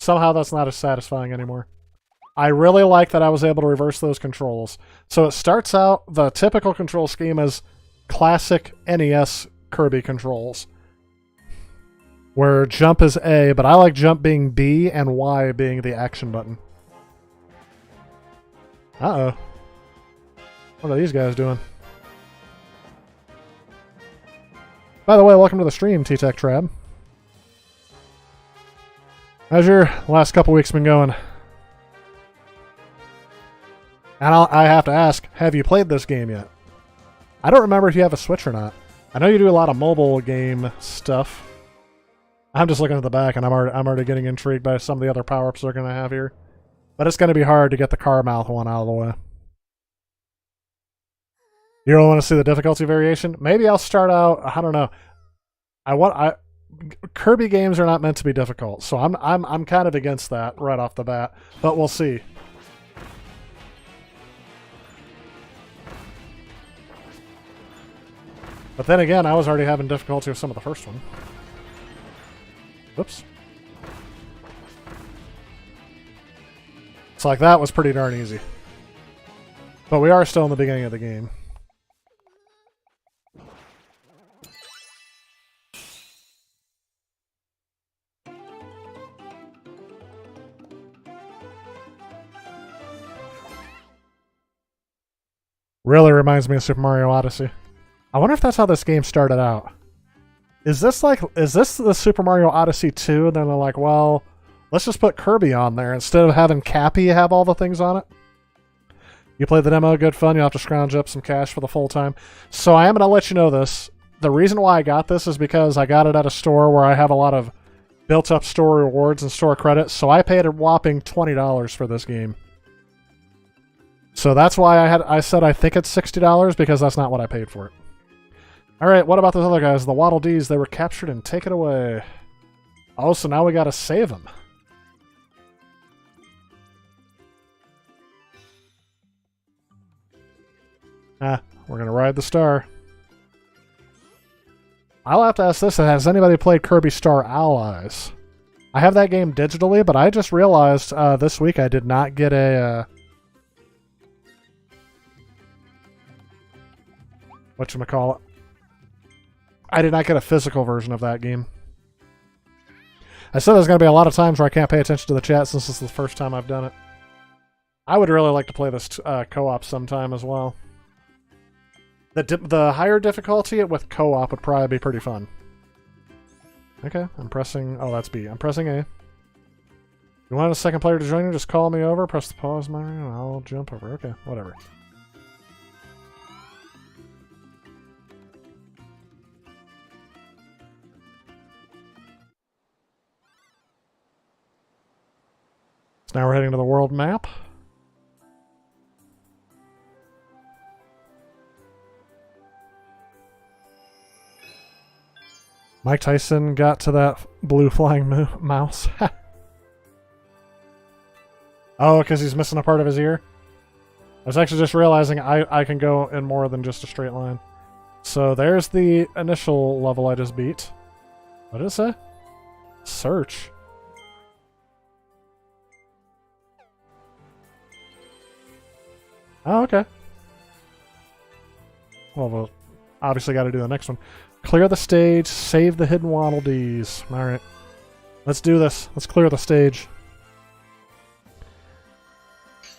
Somehow that's not as satisfying anymore. I really like that I was able to reverse those controls. So it starts out, the typical control scheme is classic NES Kirby controls, where jump is A, but I like jump being B and Y being the action button. Uh-oh. What are these guys doing? By the way, welcome to the stream, T-Tech Trab. How's your last couple weeks been going? And I have to ask, have you played this game yet? I don't remember if you have a Switch or not. I know you do a lot of mobile game stuff. I'm just looking at the back, and I'm already getting intrigued by some of the other power-ups they're going to have here. But it's going to be hard to get the car mouth one out of the way. You don't want to see the difficulty variation? Maybe I'll start out, I don't know. Kirby games are not meant to be difficult, so I'm kind of against that right off the bat, but we'll see. But then again, I was already having difficulty with some of the first one. Whoops. It's like that was pretty darn easy. But we are still in the beginning of the game. Really reminds me of Super Mario Odyssey. I wonder if that's how this game started out. Is this the Super Mario Odyssey 2? And then they're like, well, let's just put Kirby on there instead of having Cappy have all the things on it. You play the demo, good fun. You'll have to scrounge up some cash for the full time. So I am going to let you know this. The reason why I got this is because I got it at a store where I have a lot of built-up store rewards and store credits. So I paid a whopping $20 for this game. So that's why I said I think it's $60 because that's not what I paid for it. All right, what about those other guys? The Waddle Dees, they were captured and taken away. Oh, so now we got to save them. We're going to ride the star. I'll have to ask this. Has anybody played Kirby Star Allies? I have that game digitally, but I just realized this week I did not get a... whatchamacallit? I did not get a physical version of that game. I said there's going to be a lot of times where I can't pay attention to the chat since this is the first time I've done it. I would really like to play this co-op sometime as well. The higher difficulty with co-op would probably be pretty fun. Okay, I'm pressing... Oh, that's B. I'm pressing A. You want a second player to join you? Just call me over, press the pause button, and I'll jump over. Okay, whatever. So now we're heading to the world map. Mike Tyson got to that blue flying mouse. Oh, because he's missing a part of his ear? I was actually just realizing I can go in more than just a straight line. So there's the initial level I just beat. What did it say? Search. Oh, okay. Well, we'll obviously got to do the next one. Clear the stage, save the hidden Waddle Dees. Alright. Let's do this. Let's clear the stage.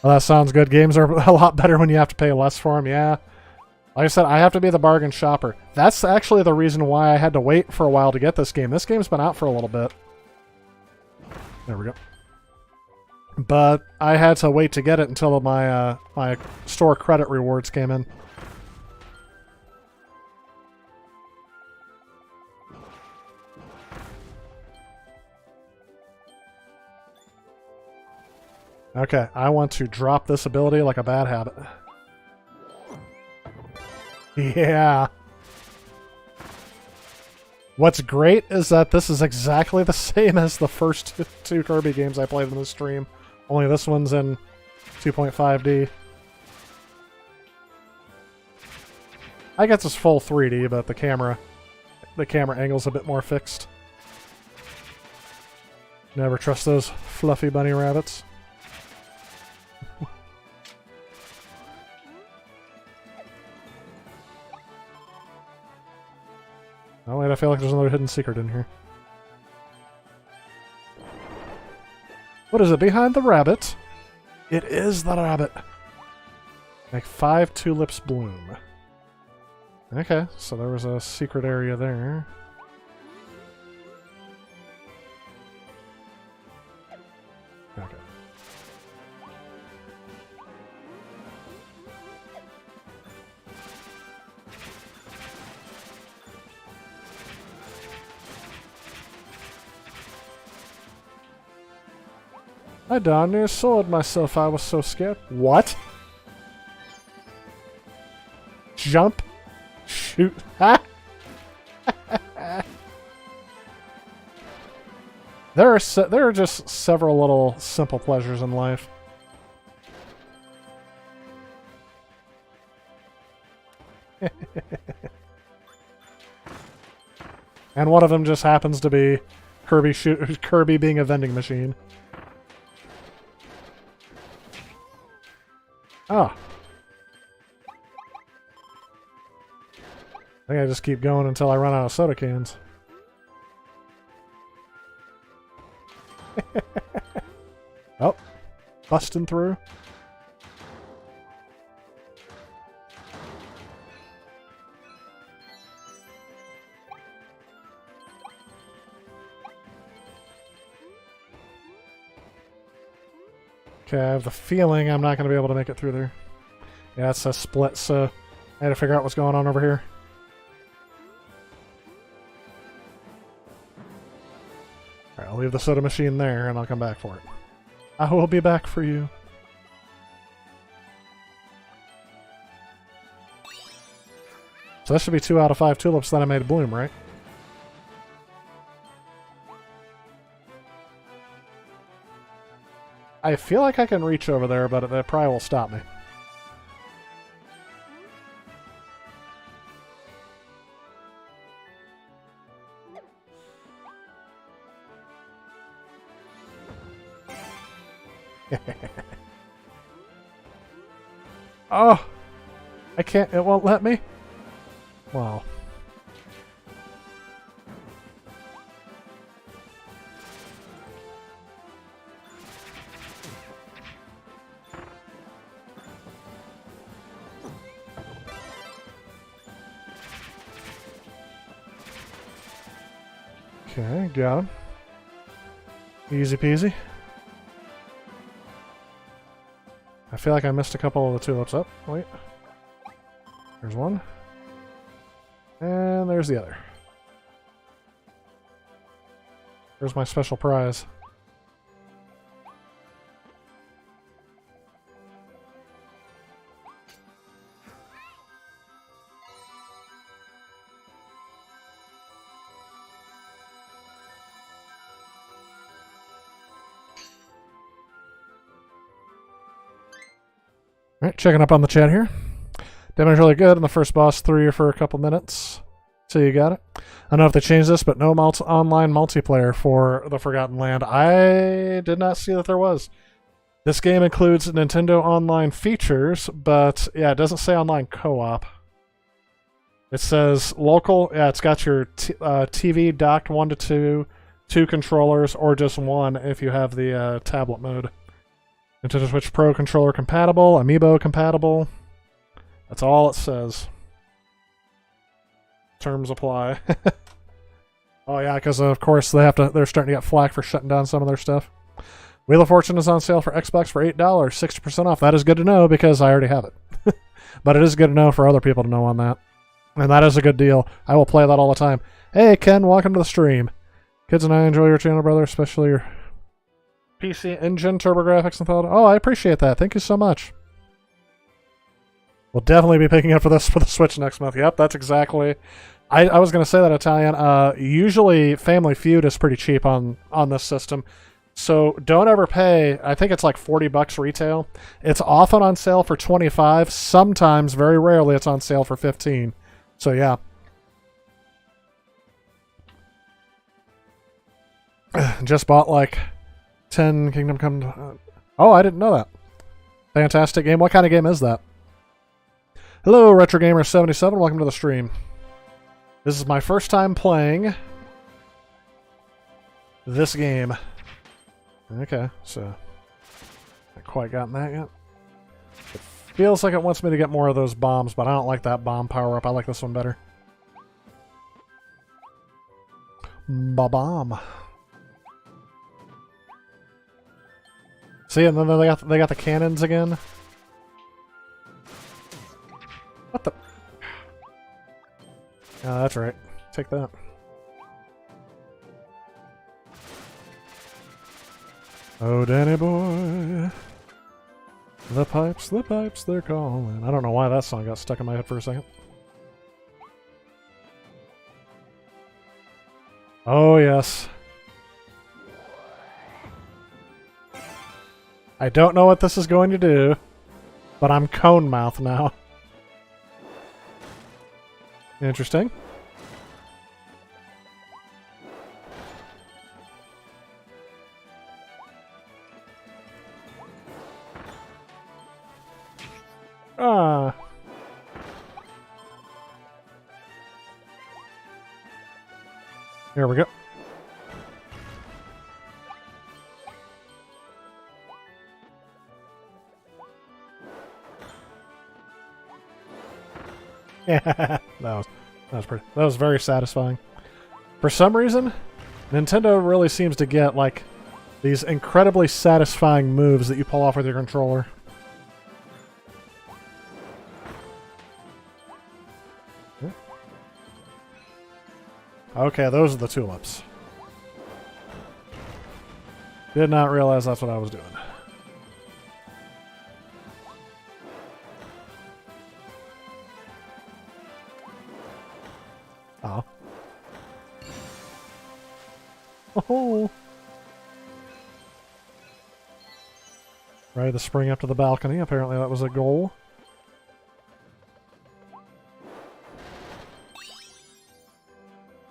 Well, that sounds good. Games are a lot better when you have to pay less for them, yeah. Like I said, I have to be the bargain shopper. That's actually the reason why I had to wait for a while to get this game. This game's been out for a little bit. There we go. But I had to wait to get it until my my store credit rewards came in. Okay, I want to drop this ability like a bad habit. Yeah. What's great is that this is exactly the same as the first two Kirby games I played in the stream. Only this one's in 2.5D. I guess it's full 3D, but the camera angle's a bit more fixed. Never trust those fluffy bunny rabbits. Oh wait, I feel like there's another hidden secret in here. What is it behind the rabbit? It is the rabbit. Make 5 tulips bloom. Okay, so there was a secret area there. Okay. I darn near sawed myself. I was so scared. What? Jump? Shoot. Ha! There are just several little simple pleasures in life. And one of them just happens to be Kirby being a vending machine. Ah. I think I just keep going until I run out of soda cans. Oh. Busting through. Okay, I have the feeling I'm not going to be able to make it through there. Yeah, it's a split, so I had to figure out what's going on over here. Alright, I'll leave the soda machine there, and I'll come back for it. I will be back for you. So that should be 2 out of 5 tulips that I made bloom, right? I feel like I can reach over there, but that probably will stop me. Oh! I can't, it won't let me? Wow. Okay, got him. Easy peasy. I feel like I missed a couple of the tulips up. Wait. There's one. And there's the other. Where's my special prize? Alright, checking up on the chat here. Demo's really good, and the first boss 3 for a couple minutes. So you got it. I don't know if they changed this, but no online multiplayer for the Forgotten Land. I did not see that there was. This game includes Nintendo Online features, but yeah, it doesn't say online co-op. It says local. Yeah, it's got your TV docked 1 to 2 controllers, or just 1 if you have the tablet mode. Nintendo Switch Pro controller compatible, Amiibo compatible. That's all it says. Terms apply. Oh yeah, because of course they're starting to get flack for shutting down some of their stuff. Wheel of Fortune is on sale for Xbox for $8, 60% off. That is good to know because I already have it. But it is good to know for other people to know on that. And that is a good deal. I will play that all the time. Hey Ken, welcome to the stream. Kids and I enjoy your channel, brother, especially your PC Engine, TurboGrafx, and thought. Oh, I appreciate that. Thank you so much. We'll definitely be picking up for the Switch next month. Yep, that's exactly. I was going to say that, Italian. Usually, Family Feud is pretty cheap on this system, so don't ever pay. I think it's like $40 retail. It's often on sale for $25. Sometimes, very rarely, it's on sale for $15. So yeah. Just bought like 10 Kingdom Come. Oh, I didn't know that. Fantastic game. What kind of game is that? Hello, RetroGamer77. Welcome to the stream. This is my first time playing this game. Okay, so not quite gotten that yet. It feels like it wants me to get more of those bombs, but I don't like that bomb power-up. I like this one better. Ba-bomb. See, and then they got the cannons again. What the? Oh, that's right. Take that. Oh, Danny boy. The pipes, they're calling. I don't know why that song got stuck in my head for a second. Oh, yes. I don't know what this is going to do, but I'm cone mouth now. Ah. Here we go. Yeah, that was very satisfying. For some reason, Nintendo really seems to get like these incredibly satisfying moves that you pull off with your controller. Okay, those are the tulips. Did not realize that's what I was doing. Oh. Oh. Right, the spring up to the balcony. Apparently that was a goal.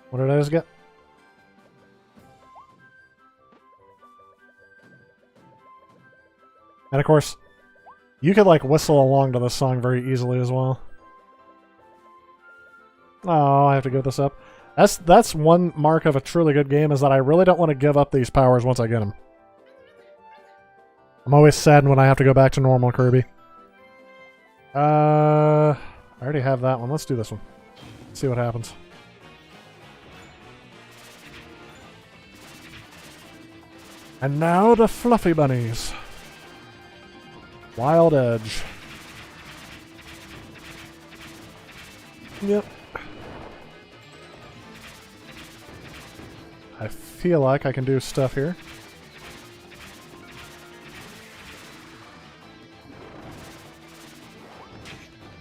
What did I just get? And of course, you could like whistle along to this song very easily as well. Oh, I have to give this up. That's one mark of a truly good game, is that I really don't want to give up these powers once I get them. I'm always saddened when I have to go back to normal Kirby. I already have that one. Let's do this one. Let's see what happens. And now the fluffy bunnies. Wild Edge. Yep. I feel like I can do stuff here.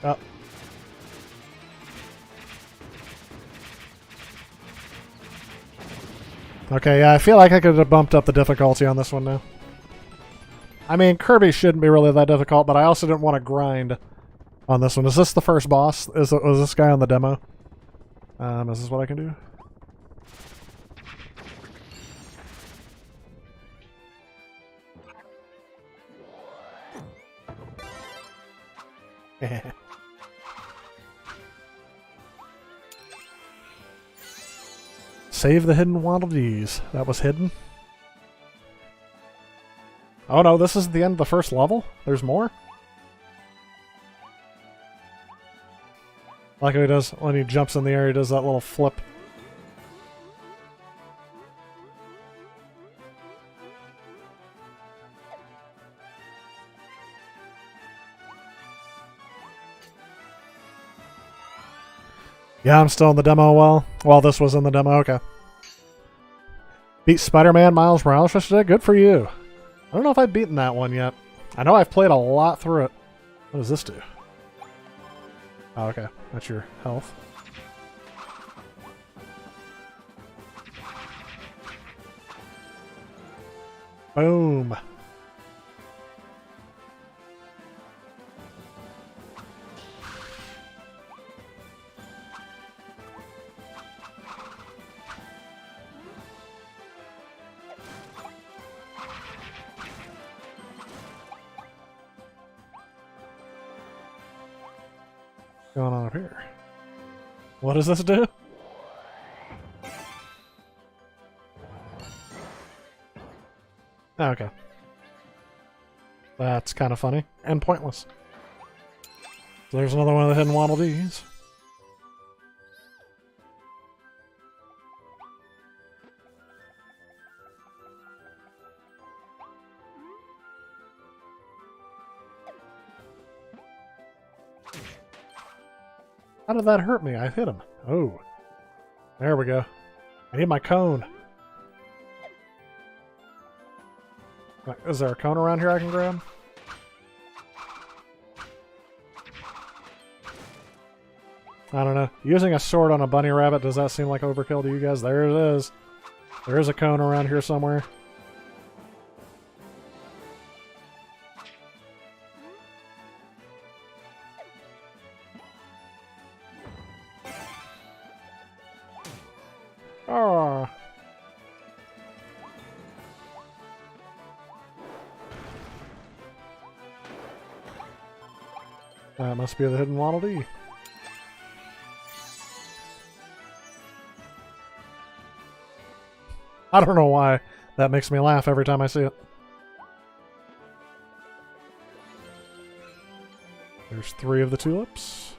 Oh. Okay, yeah, I feel like I could have bumped up the difficulty on this one now. I mean, Kirby shouldn't be really that difficult, but I also didn't want to grind on this one. Is this the first boss? Was this guy on the demo? Is this what I can do? Save the hidden Waddle Dees. That was hidden. Oh no, this is the end of the first level? There's more? Like how he does when he jumps in the air, he does that little flip. Yeah, I'm still in the demo while this was in the demo, okay. Beat Spider-Man Miles Morales yesterday? Good for you. I don't know if I've beaten that one yet. I know I've played a lot through it. What does this do? Oh, okay. That's your health. Boom. Going on up here? What does this do? Oh, okay. That's kind of funny and pointless. So there's another one of the hidden Waddle Dees. How did that hurt me? I hit him. Oh. There we go. I need my cone. Is there a cone around here I can grab? I don't know. Using a sword on a bunny rabbit, does that seem like overkill to you guys? There it is. There is a cone around here somewhere. Oh. That must be the hidden Waddle Dee. I don't know why that makes me laugh every time I see it. There's 3 of the tulips.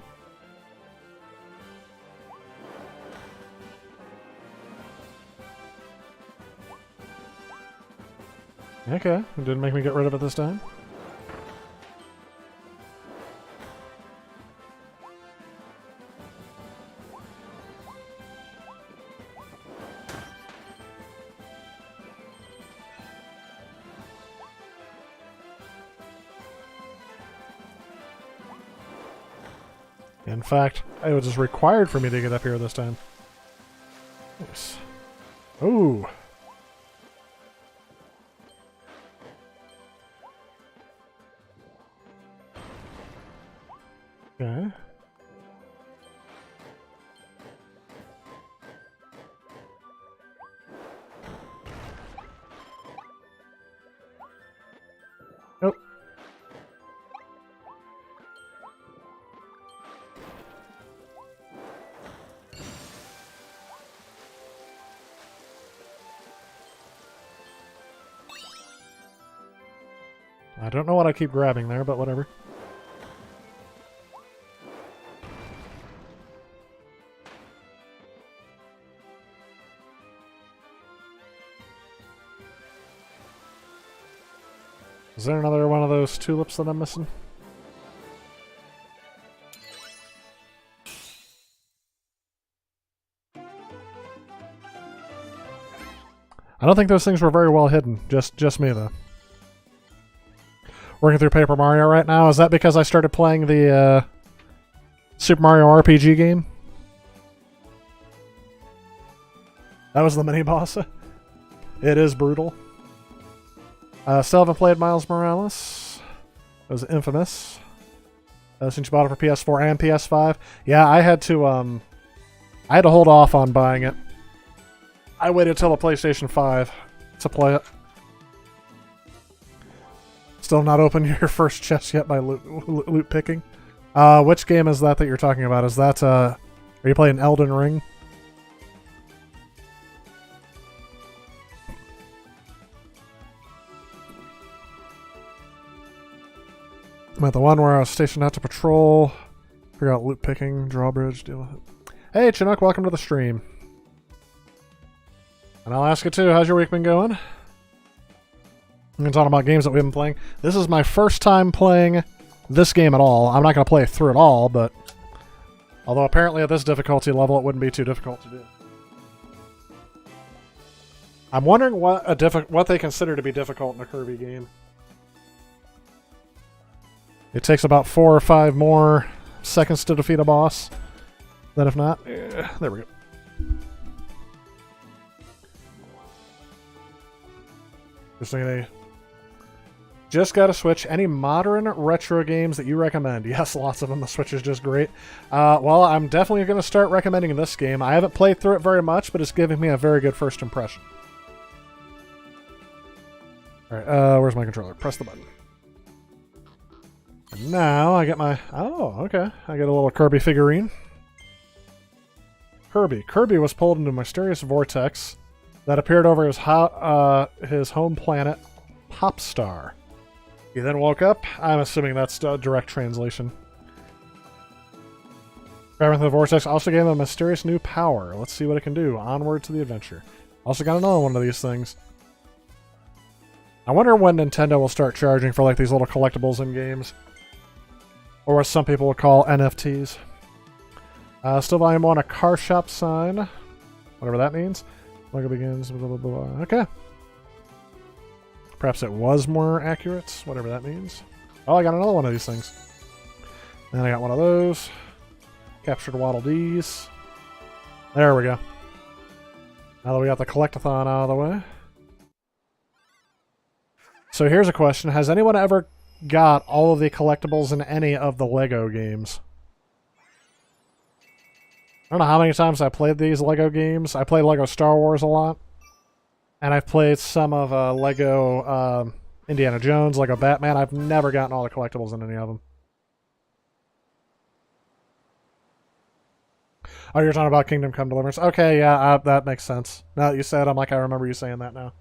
Okay, it didn't make me get rid of it this time. In fact, it was just required for me to get up here this time. Nice. Ooh. Okay. Nope. I don't know what I keep grabbing there, but whatever. Is there another one of those tulips that I'm missing? I don't think those things were very well hidden. Just me, though. Working through Paper Mario right now. Is that because I started playing the Super Mario RPG game? That was the mini-boss. It is brutal. Still haven't played Miles Morales. It was infamous. Since you bought it for PS4 and PS5. Yeah, I had to hold off on buying it. I waited till the PlayStation 5 to play it. Still not opened your first chest yet by loot picking. Which game is that you're talking about? Is that, are you playing Elden Ring? I'm at the one where I was stationed out to patrol. Figure out loot picking, drawbridge, deal with it. Hey, Chinook, welcome to the stream. And I'll ask you too, how's your week been going? I'm talking about games that we've been playing. This is my first time playing this game at all. I'm not going to play through it all, but... Although apparently at this difficulty level it wouldn't be too difficult to do. I'm wondering what they consider to be difficult in a Kirby game. It takes about 4 or 5 more seconds to defeat a boss. Then if not, there we go. Just got a Switch. Any modern retro games that you recommend? Yes, lots of them. The Switch is just great. Well, I'm definitely going to start recommending this game. I haven't played through it very much, but it's giving me a very good first impression. Alright, where's my controller? Press the button. And now I get my... Oh, okay. I get a little Kirby figurine. Kirby. Kirby was pulled into a mysterious vortex that appeared over his home planet, Popstar. He then woke up. I'm assuming that's a direct translation. Grabbing the vortex also gave him a mysterious new power. Let's see what it can do. Onward to the adventure. Also got another one of these things. I wonder when Nintendo will start charging for like these little collectibles in games. Or what some people would call NFTs. Still volume 1, a car shop sign. Whatever that means. Logo begins, blah, blah, blah, blah. Okay. Perhaps it was more accurate, whatever that means. Oh, I got another one of these things. And I got one of those. Captured Waddle Dees. There we go. Now that we got the collectathon out of the way. So here's a question. Has anyone ever got all of the collectibles in any of the Lego games? I don't know how many times I played these Lego games. I played Lego Star Wars a lot. And I've played some of Lego Indiana Jones, Lego Batman. I've never gotten all the collectibles in any of them. Oh, you're talking about Kingdom Come Deliverance. Okay, yeah, that makes sense. Now that you said it, I'm like, I remember you saying that now.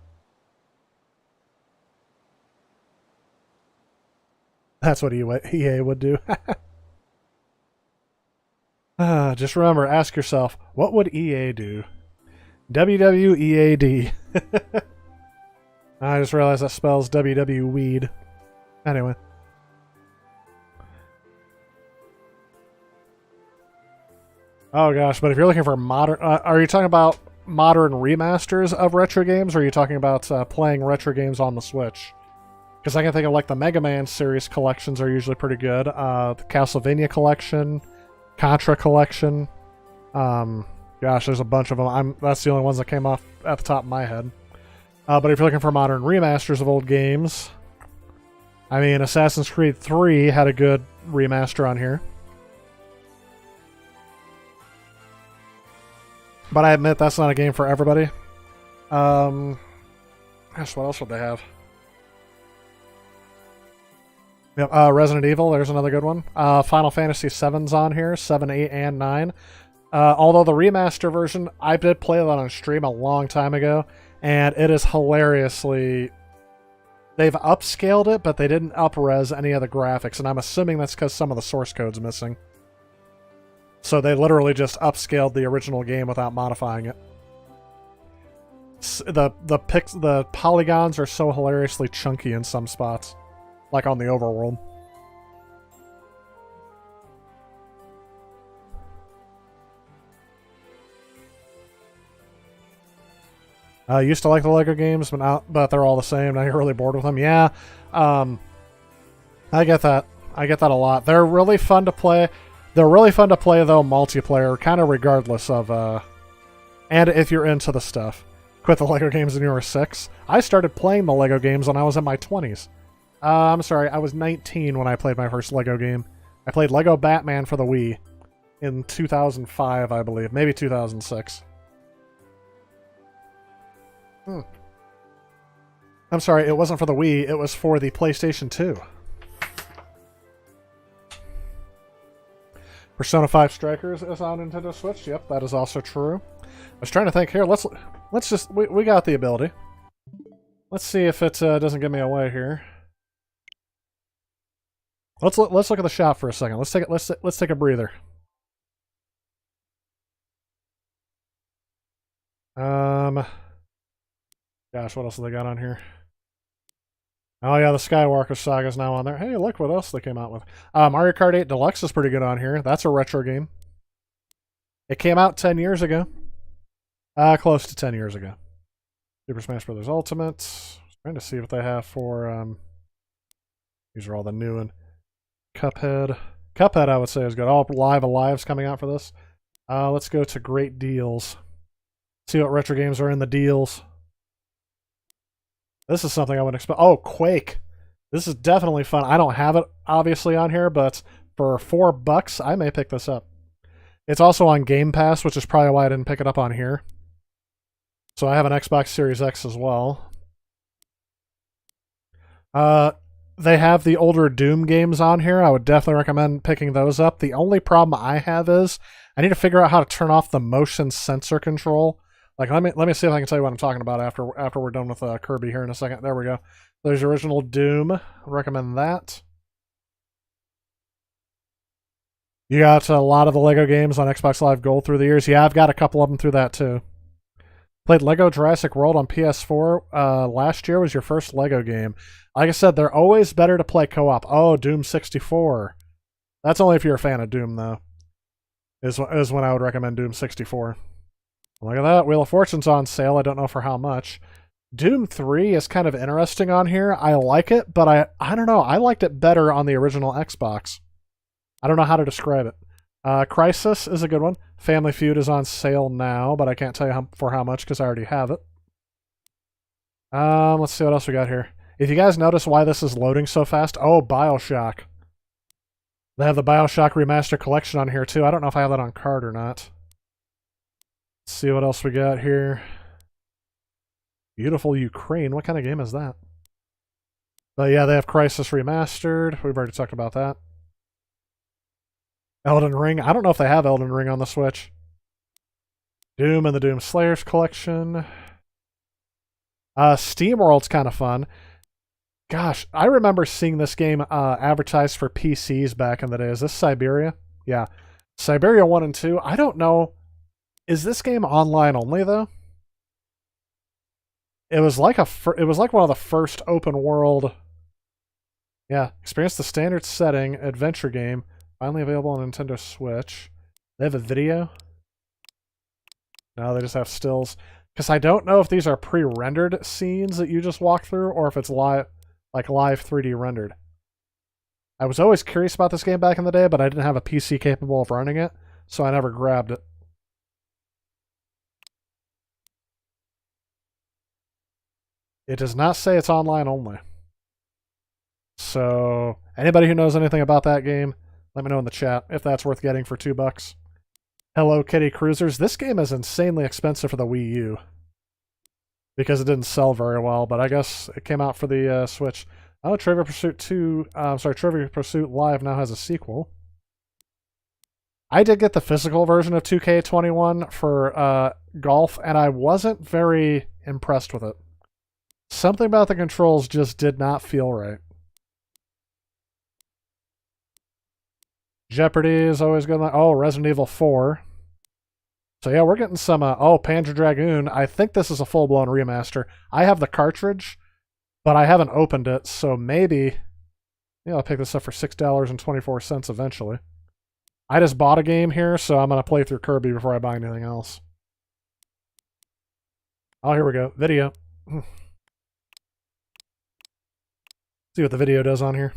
That's what EA would do. Just remember, ask yourself, what would EA do? WWEAD. I just realized that spells WW weed. Anyway. Oh gosh, but if you're looking for modern... are you talking about modern remasters of retro games, or are you talking about playing retro games on the Switch? Because I can think of like the Mega Man series collections are usually pretty good. The Castlevania collection, Contra collection. Gosh, there's a bunch of them. That's the only ones that came off at the top of my head. But if you're looking for modern remasters of old games, I mean, Assassin's Creed 3 had a good remaster on here. But I admit that's not a game for everybody. Gosh, what else would they have? Yep, Resident Evil, there's another good one. Final Fantasy VII's on here, 7, 8, and 9. Although the remaster version, I did play that on stream a long time ago, and it is hilariously... They've upscaled it, but they didn't up-res any of the graphics, and I'm assuming that's because some of the source code's missing. So they literally just upscaled the original game without modifying it. The polygons are so hilariously chunky in some spots, like on the overworld. I used to like the Lego games, but they're all the same. Now you're really bored with them. Yeah, I get that. I get that a lot. They're really fun to play. They're really fun to play, though, multiplayer, kind of regardless of... and if you're into the stuff. Quit the Lego games when you were 6. I started playing the Lego games when I was in my 20s. I'm sorry, I was 19 when I played my first Lego game. I played Lego Batman for the Wii in 2005, I believe. Maybe 2006. I'm sorry, it wasn't for the Wii, it was for the PlayStation 2. Persona 5 Strikers is on Nintendo Switch. Yep, that is also true. I was trying to think here. Let's just we got the ability. Let's see if it doesn't give me away here. Let's look at the shop for a second. Let's take a breather. Gosh, what else have they got on here? Oh yeah, the Skywalker Saga is now on there. Hey, look what else they came out with. Mario Kart 8 Deluxe is pretty good on here. That's a retro game. It came out 10 years ago. Close to 10 years ago. Super Smash Bros. Ultimate. Trying to see what they have for... these are all the new and Cuphead. Cuphead, I would say, is good. All Live Alive's coming out for this. Let's go to Great Deals. See what retro games are in the deals. This is something I wouldn't expect. Oh, Quake. This is definitely fun. I don't have it, obviously, on here, but for $4, I may pick this up. It's also on Game Pass, which is probably why I didn't pick it up on here. So I have an Xbox Series X as well. They have the older Doom games on here. I would definitely recommend picking those up. The only problem I have is I need to figure out how to turn off the motion sensor control. Like, let me see if I can tell you what I'm talking about after we're done with Kirby here in a second. There we go. There's the original Doom. I recommend that. You got a lot of the Lego games on Xbox Live Gold through the years. Yeah, I've got a couple of them through that too. Played Lego Jurassic World on PS4 last year. Was your first Lego game. Like I said, they're always better to play co-op. Oh, Doom 64. That's only if you're a fan of Doom, though. Is when I would recommend Doom 64. Look at that. Wheel of Fortune's on sale. I don't know for how much. Doom 3 is kind of interesting on here. I like it, but I don't know. I liked it better on the original Xbox. I don't know how to describe it. Crisis is a good one. Family Feud is on sale now, but I can't tell you for how much because I already have it. Let's see what else we got here. If you guys notice why this is loading so fast, oh, BioShock. They have the BioShock Remaster Collection on here too. I don't know if I have that on card or not. Let's see what else we got here. Beautiful Ukraine. What kind of game is that? But yeah, they have Crisis Remastered. We've already talked about that. Elden Ring. I don't know if they have Elden Ring on the Switch. Doom and the Doom Slayers collection. SteamWorld's kind of fun. Gosh, I remember seeing this game advertised for PCs back in the day. Is this Siberia? Yeah. Siberia 1 and 2. I don't know. Is this game online only, though? It was like one of the first open world. Yeah, experience the standard setting adventure game, finally available on Nintendo Switch. They have a video. No, they just have stills. Because I don't know if these are pre-rendered scenes that you just walk through, or if it's live 3D rendered. I was always curious about this game back in the day, but I didn't have a PC capable of running it, so I never grabbed it. It does not say it's online only. So, anybody who knows anything about that game, let me know in the chat if that's worth getting for $2. Hello Kitty Cruisers. This game is insanely expensive for the Wii U. Because it didn't sell very well, but I guess it came out for the Switch. Oh, Trivial Pursuit 2, Trivial Pursuit Live now has a sequel. I did get the physical version of 2K21 for golf, and I wasn't very impressed with it. Something about the controls just did not feel right. Jeopardy is always good. Oh, Resident Evil 4. So yeah, we're getting some, Panzer Dragoon. I think this is a full-blown remaster. I have the cartridge, but I haven't opened it, so maybe I'll pick this up for $6.24 eventually. I just bought a game here, so I'm going to play through Kirby before I buy anything else. Oh, here we go. Video. See what the video does on here.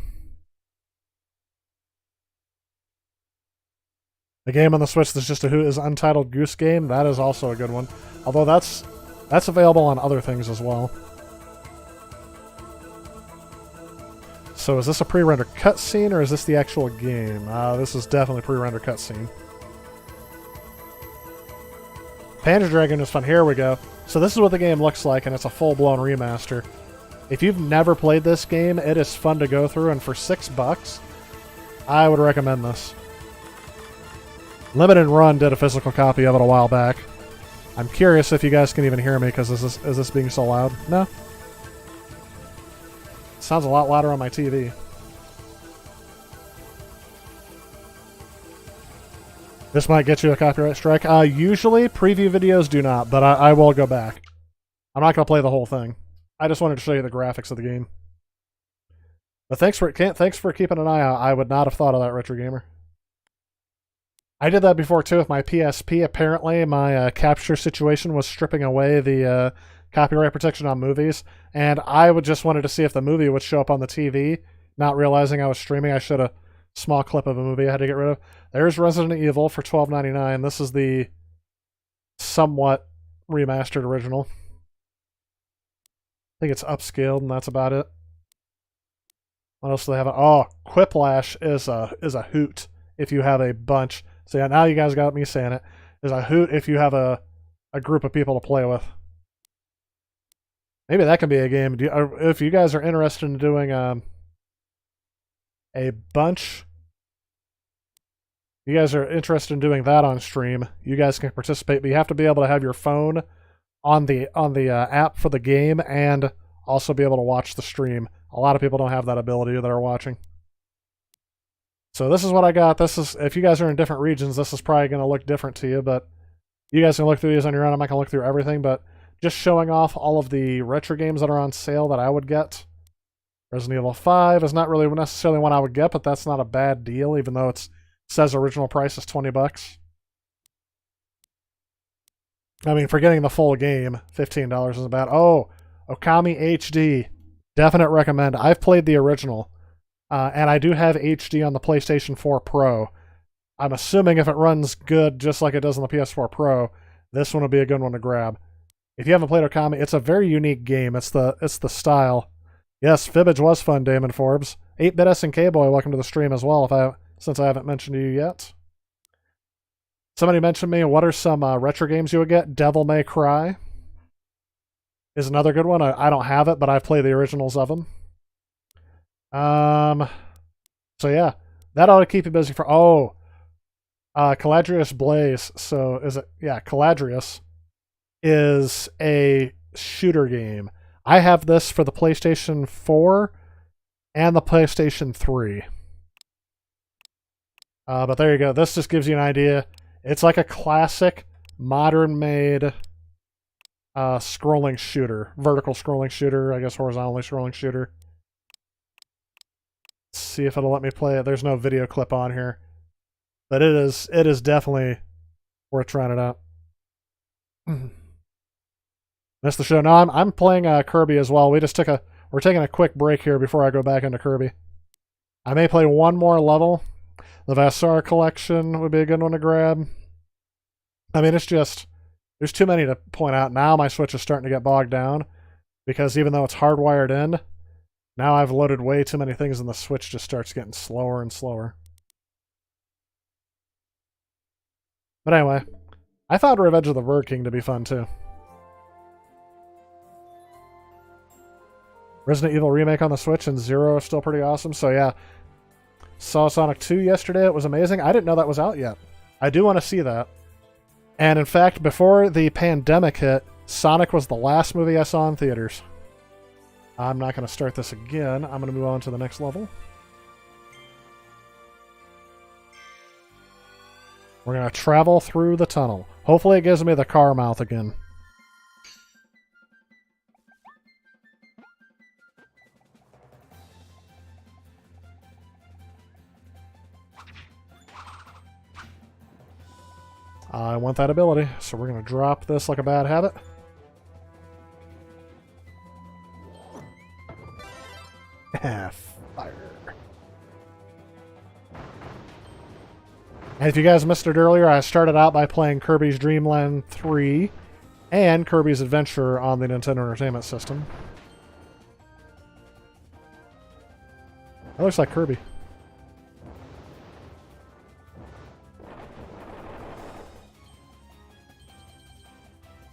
The game on the Switch that's just a Who is Untitled Goose Game. That is also a good one. Although that's available on other things as well. So is this a pre-rendered cutscene or is this the actual game? This is definitely pre-rendered cutscene. Panzer Dragoon is fun. Here we go. So this is what the game looks like, and it's a full-blown remaster. If you've never played this game, it is fun to go through, and for $6, I would recommend this. Limited Run did a physical copy of it a while back. I'm curious if you guys can even hear me, because is this being so loud? No? It sounds a lot louder on my TV. This might get you a copyright strike. Usually, preview videos do not, but I will go back. I'm not going to play the whole thing. I just wanted to show you the graphics of the game. But thanks for keeping an eye out. I would not have thought of that, Retro Gamer. I did that before too with my PSP. Apparently, my capture situation was stripping away the copyright protection on movies, and I would just wanted to see if the movie would show up on the TV, not realizing I was streaming. I showed a small clip of a movie I had to get rid of. There's Resident Evil for $12.99. This is the somewhat remastered original. I think it's upscaled, and that's about it. What else do they have? Oh, Quiplash is a hoot if you have a bunch. So yeah, now you guys got me saying it. Is a hoot if you have a group of people to play with. Maybe that can be a game. If you guys are interested in doing a bunch, you guys are interested in doing that on stream, you guys can participate, but you have to be able to have your phone on the app for the game and also be able to watch the stream. A lot of people don't have that ability that are watching. So this is what I got. This is, if you guys are in different regions, this is probably going to look different to you, but you guys can look through these on your own. I'm not going to look through everything, but just showing off all of the retro games that are on sale that I would get. Resident Evil 5 is not really necessarily one I would get, but that's not a bad deal, even though it says original price is $20. I mean, for getting the full game, $15 isn't bad. Oh, Okami HD. Definite recommend. I've played the original, and I do have HD on the PlayStation 4 Pro. I'm assuming if it runs good, just like it does on the PS4 Pro, this one will be a good one to grab. If you haven't played Okami, it's a very unique game. It's the style. Yes, Fibbage was fun, Damon Forbes. 8-Bit SNK Boy, welcome to the stream as well, since I haven't mentioned you yet. Somebody mentioned me, what are some retro games you would get? Devil May Cry is another good one. I don't have it, but I've played the originals of them. So yeah, that ought to keep you busy for... Oh, Caladrius Blaze. So is it? Yeah, Caladrius is a shooter game. I have this for the PlayStation 4 and the PlayStation 3. But there you go. This just gives you an idea. It's like a classic, modern-made scrolling shooter. Vertical scrolling shooter, I guess horizontally scrolling shooter. Let's see if it'll let me play it. There's no video clip on here. But it is definitely worth trying it out. That's the show. No, I'm playing Kirby as well. We're taking a quick break here before I go back into Kirby. I may play one more level. The Vassar collection would be a good one to grab. I mean, it's just, there's too many to point out. Now my Switch is starting to get bogged down because even though it's hardwired in, now I've loaded way too many things and the Switch just starts getting slower and slower. But anyway, I thought Revenge of the Bird King to be fun too. Resident Evil Remake on the Switch and Zero is still pretty awesome. So yeah, saw Sonic 2 yesterday. It was amazing. I didn't know that was out yet. I do want to see that. And in fact, before the pandemic hit, Sonic was the last movie I saw in theaters. I'm not going to start this again. I'm going to move on to the next level. We're going to travel through the tunnel. Hopefully it gives me the car mouth again. I want that ability, so we're going to drop this like a bad habit. Fire. And if you guys missed it earlier, I started out by playing Kirby's Dream Land 3 and Kirby's Adventure on the Nintendo Entertainment System. That looks like Kirby.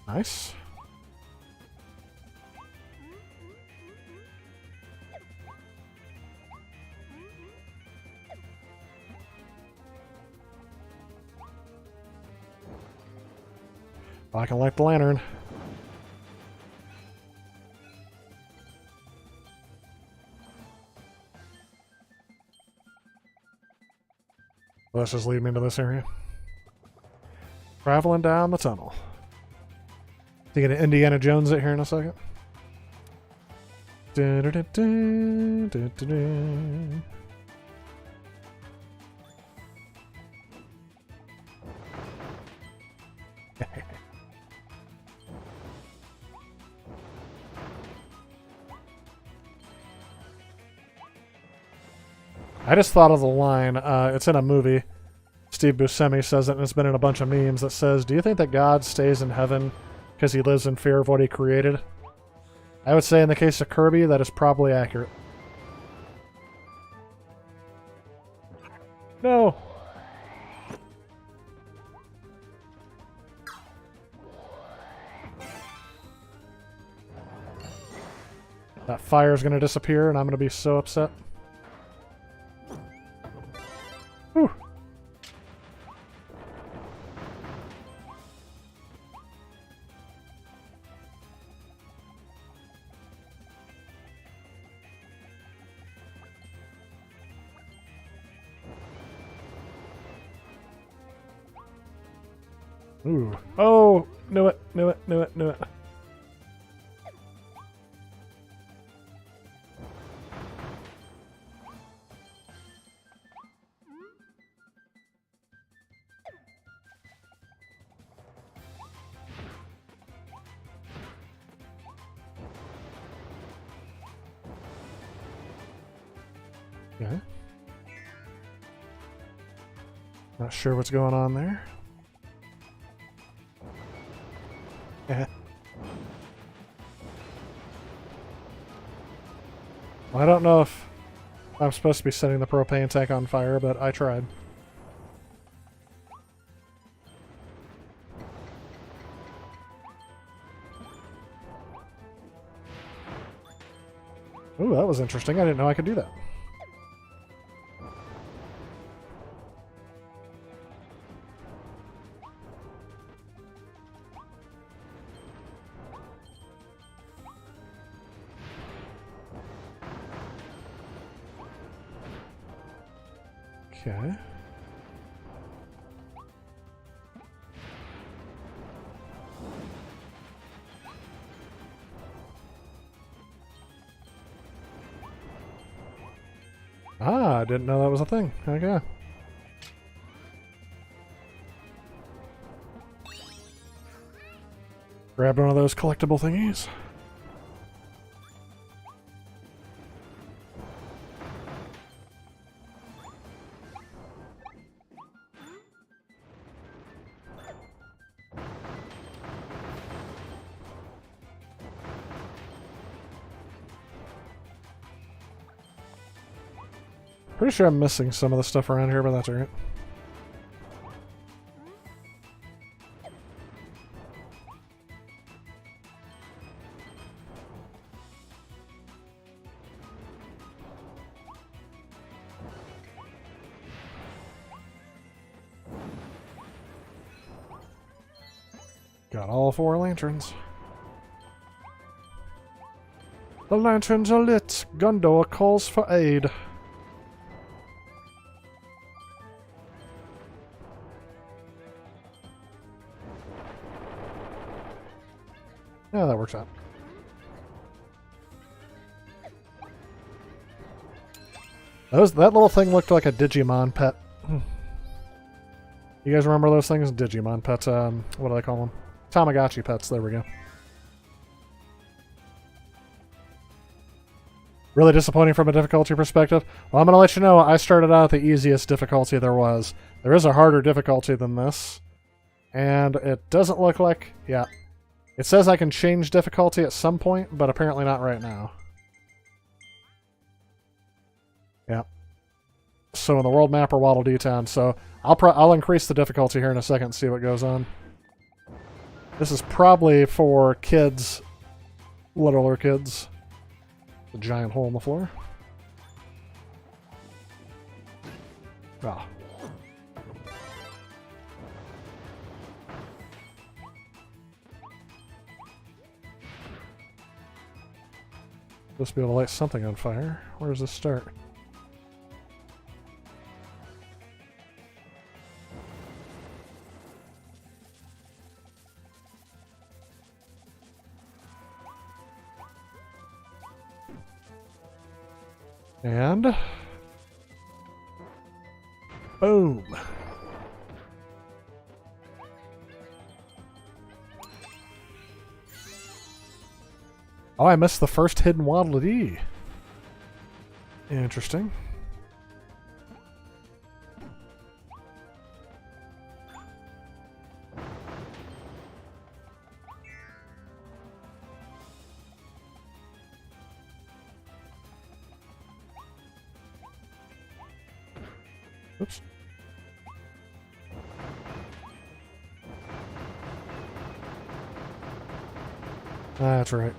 Nice. I can light the lantern. Let's just lead me to this area. Traveling down the tunnel. You get an Indiana Jones it here in a second. I just thought of the line, it's in a movie. Steve Buscemi says it, and it's been in a bunch of memes that says, "Do you think that God stays in heaven because he lives in fear of what he created?" I would say in the case of Kirby, that is probably accurate. No! That fire is going to disappear, and I'm going to be so upset. Whew. Ooh. Oh! Knew it, knew it, knew it, knew it. Okay. Not sure what's going on there. Yeah. Well, I don't know if I'm supposed to be setting the propane tank on fire, but I tried. Ooh, that was interesting. I didn't know I could do that. Okay. Ah, I didn't know that was a thing. Okay. Grabbed one of those collectible thingies. Pretty sure I'm missing some of the stuff around here, but that's alright. Got all 4 lanterns. The lanterns are lit. Gundor calls for aid. Yeah, that works out. That little thing looked like a Digimon pet. You guys remember those things? Digimon pets, what do I call them? Tamagotchi pets, there we go. Really disappointing from a difficulty perspective? Well, I'm going to let you know, I started out at the easiest difficulty there was. There is a harder difficulty than this. And it doesn't look like... Yeah. It says I can change difficulty at some point, but apparently not right now. Yeah. So in the world map or Waddle Dee Town. So I'll increase the difficulty here in a second and see what goes on. This is probably for kids, littler kids. The giant hole in the floor. Ah. Supposed to be able to light something on fire. Where does this start? And... boom! Oh, I missed the first hidden Waddle Dee. Interesting. Oops. That's right.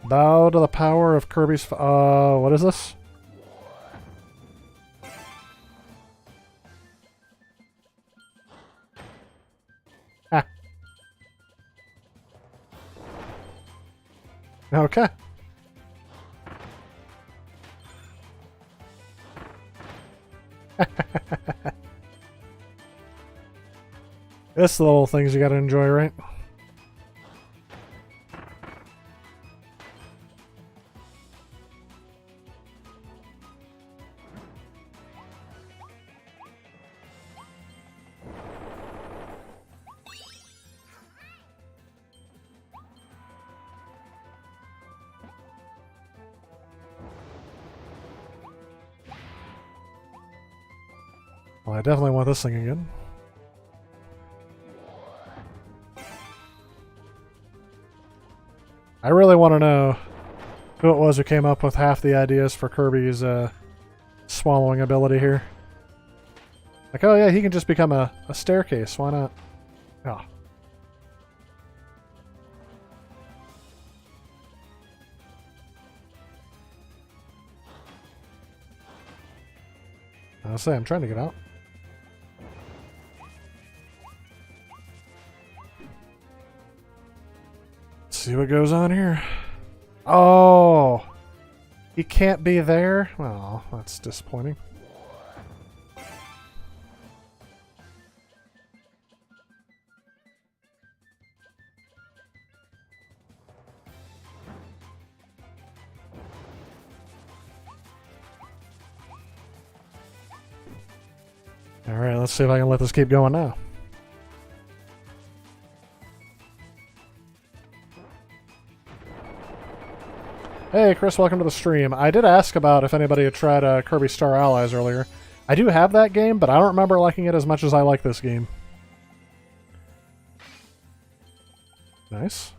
Bow to the power of Kirby's... what is this? Ah. Okay. It's the little things you gotta enjoy, right? Well, I definitely want this thing again. I really want to know who it was who came up with half the ideas for Kirby's swallowing ability here. Like, oh yeah, he can just become a staircase. Why not? Oh. I'll say, I'm trying to get out. See what goes on here. Oh! He can't be there? Oh, that's disappointing. Alright, let's see if I can let this keep going now. Hey Chris, welcome to the stream. I did ask about if anybody had tried Kirby Star Allies earlier. I do have that game, but I don't remember liking it as much as I like this game. Nice.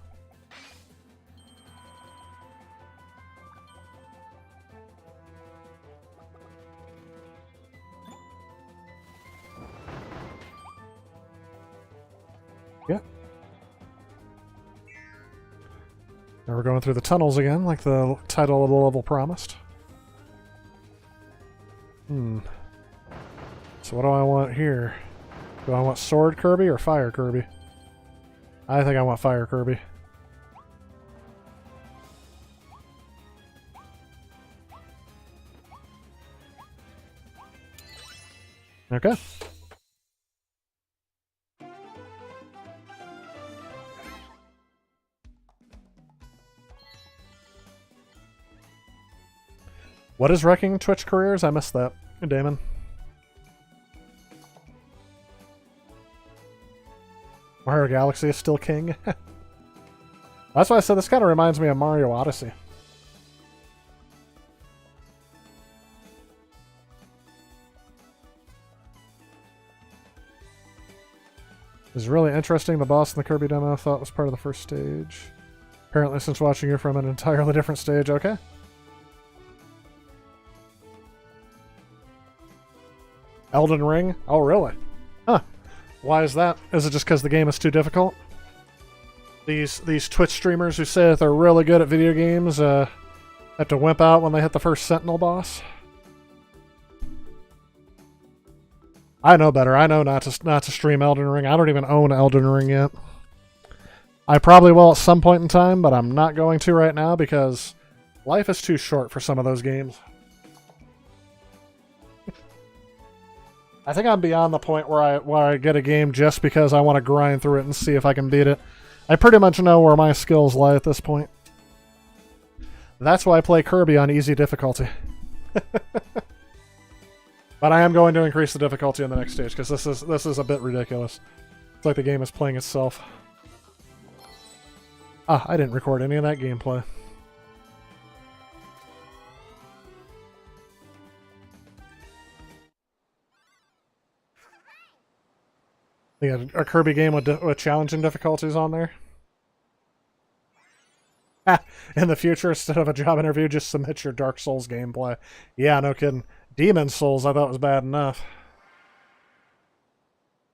Yeah. Now we're going through the tunnels again, like the title of the level promised. So what do I want here? Do I want Sword Kirby or Fire Kirby? I think I want Fire Kirby. Okay. What is wrecking Twitch careers? I missed that. Damon. Mario Galaxy is still king. That's why I said this kind of reminds me of Mario Odyssey. It was really interesting. The boss in the Kirby demo I thought was part of the first stage. Apparently since watching you from an entirely different stage. Okay. Elden Ring? Oh, really? Huh. Why is that? Is it just because the game is too difficult? These Twitch streamers who say that they're really good at video games have to wimp out when they hit the first Sentinel boss? I know better. I know not to stream Elden Ring. I don't even own Elden Ring yet. I probably will at some point in time, but I'm not going to right now because life is too short for some of those games. I think I'm beyond the point where I get a game just because I want to grind through it and see if I can beat it. I pretty much know where my skills lie at this point. That's why I play Kirby on easy difficulty. But I am going to increase the difficulty on the next stage because this is a bit ridiculous. It's like the game is playing itself. Ah, I didn't record any of that gameplay. A Kirby game with challenging difficulties on there. In the future, instead of a job interview, just submit your Dark Souls gameplay. Yeah, no kidding. Demon Souls I thought was bad enough.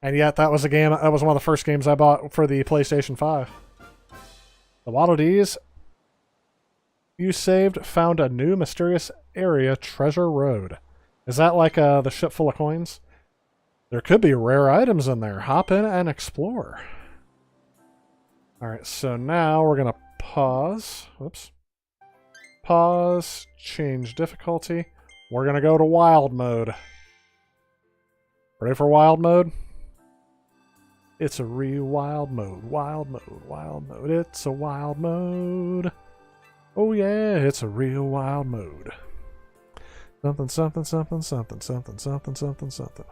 And yet that was a game, that was one of the first games I bought for the PlayStation 5. The Waddle Dees. You saved, found a new mysterious area, Treasure Road. Is that like the ship full of coins? There could be rare items in there. Hop in and explore. Alright, so now we're going to pause. Whoops. Pause. Change difficulty. We're going to go to wild mode. Ready for wild mode? It's a real wild mode. Wild mode. Wild mode. It's a wild mode. Oh yeah, it's a real wild mode. Something, something, something, something, something, something, something, something.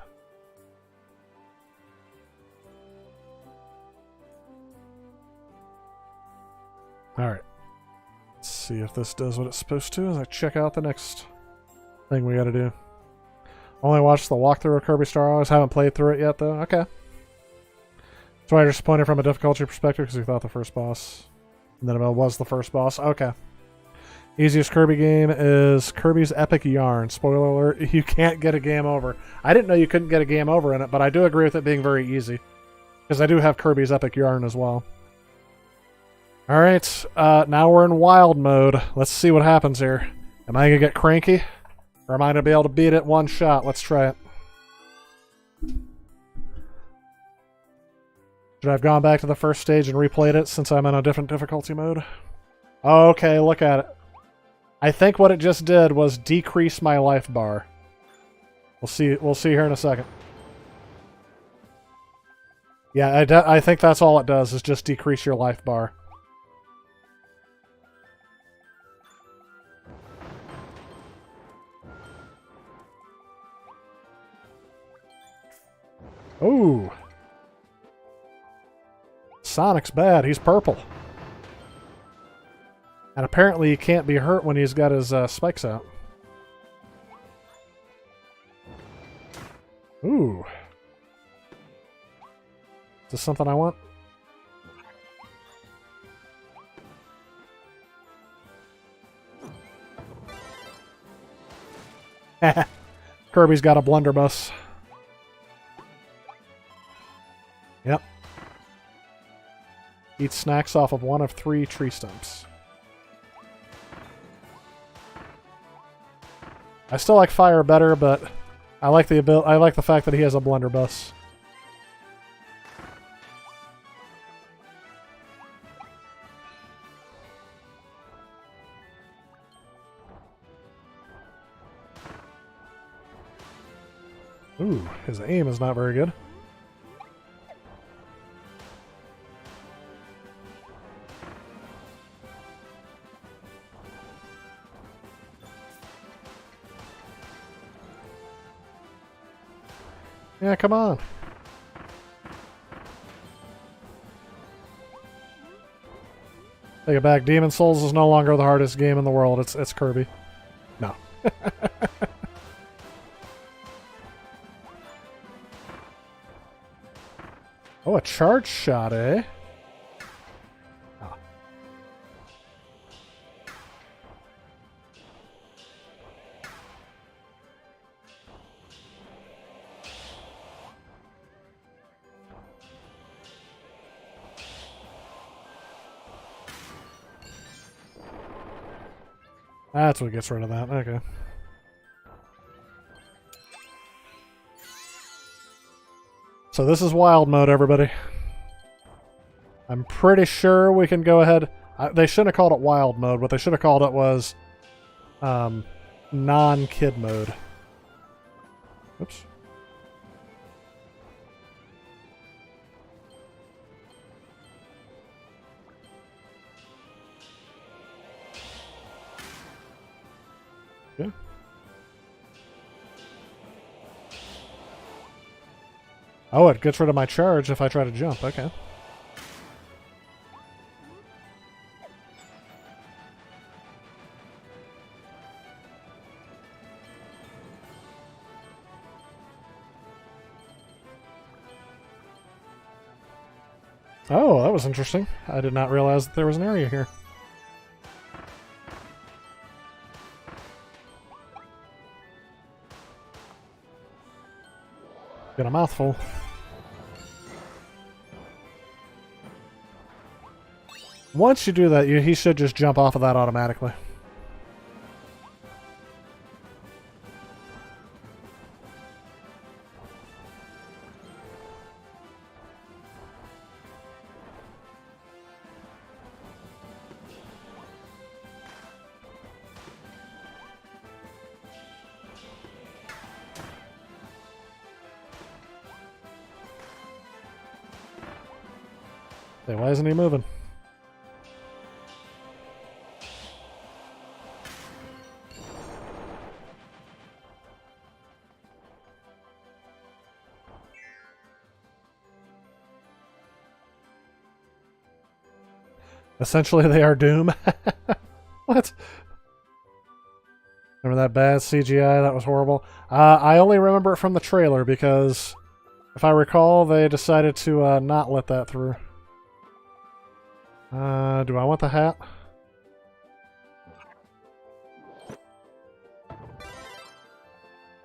Alright. Let's see if this does what it's supposed to as I check out the next thing we gotta do. Only watched the walkthrough of Kirby Star Allies. Haven't played through it yet, though. Okay. So I just disappointed from a difficulty perspective because we thought the first boss and then it was the first boss. Okay. Easiest Kirby game is Kirby's Epic Yarn. Spoiler alert, you can't get a game over. I didn't know you couldn't get a game over in it, but I do agree with it being very easy. Because I do have Kirby's Epic Yarn as well. Alright, now we're in wild mode. Let's see what happens here. Am I going to get cranky? Or am I going to be able to beat it one shot? Let's try it. Should I have gone back to the first stage and replayed it since I'm in a different difficulty mode? Okay, look at it. I think what it just did was decrease my life bar. We'll see. We'll see here in a second. Yeah, I think that's all it does is just decrease your life bar. Ooh. Sonic's bad. He's purple. And apparently he can't be hurt when he's got his spikes out. Ooh. Is this something I want? Kirby's got a blunderbuss. Yep. Eats snacks off of one of 3 tree stumps. I still like fire better, but I like the fact that he has a blunderbuss. Ooh, his aim is not very good. Yeah, come on. Take it back. Demon Souls is no longer the hardest game in the world. It's Kirby. No. Oh, a charge shot, eh? Ah. That's what gets rid of that. Okay. So this is wild mode, everybody. I'm pretty sure we can go ahead. They shouldn't have called it wild mode. What they should have called it was non-kid mode. Oops. Yeah. Oh, it gets rid of my charge if I try to jump. Okay. Oh, that was interesting. I did not realize that there was an area here. Get a mouthful. Once you do that, he should just jump off of that automatically. Hey, why isn't he moving? Essentially, they are Doom. What? Remember that bad CGI? That was horrible. I only remember it from the trailer because, if I recall, they decided to not let that through. Do I want the hat?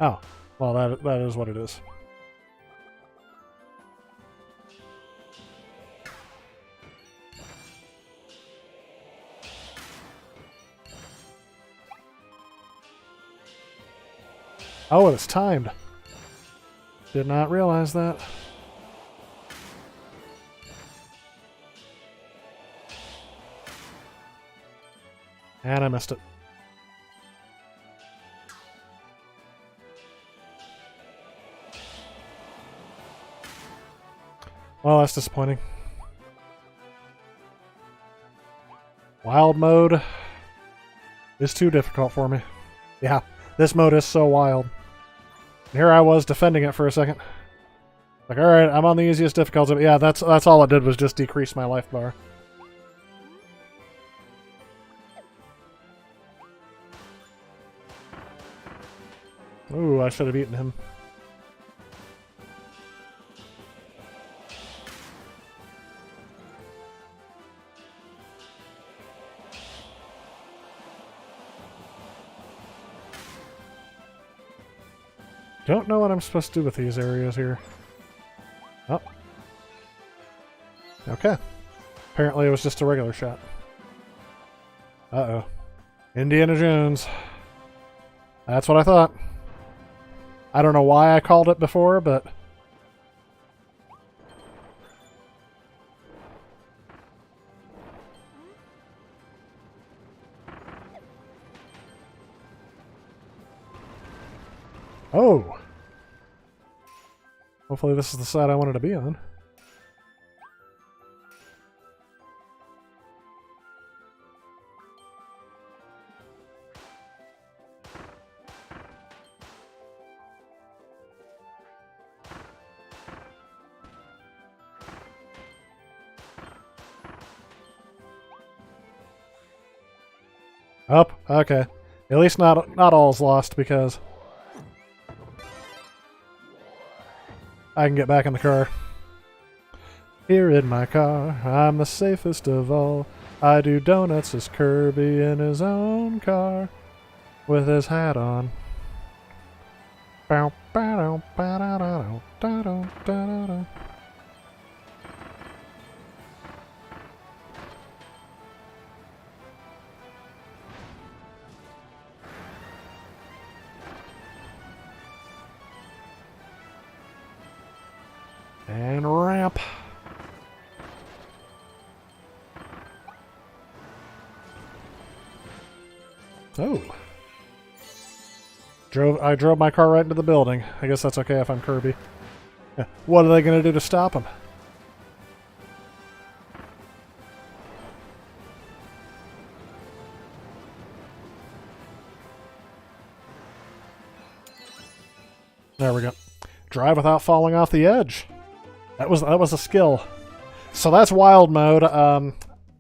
Oh, well, that is what it is. Oh, it's timed. Did not realize that. And I missed it. Well, that's disappointing. Wild mode is too difficult for me. Yeah, this mode is so wild. And here I was defending it for a second. Like, alright, I'm on the easiest difficulty. But yeah, that's all it did was just decrease my life bar. Ooh, I should have eaten him. Don't know what I'm supposed to do with these areas here. Oh. Okay. Apparently it was just a regular shot. Uh-oh. Indiana Jones. That's what I thought. I don't know why I called it before, but... Oh! Hopefully this is the side I wanted to be on. Up? Okay. At least not all's lost, because I can get back in the car. Here in my car, I'm the safest of all. I do donuts as Kirby in his own car, with his hat on. And ramp. Oh. I drove my car right into the building. I guess that's okay if I'm Kirby. What are they going to do to stop him? There we go. Drive without falling off the edge. That was a skill. So that's wild mode.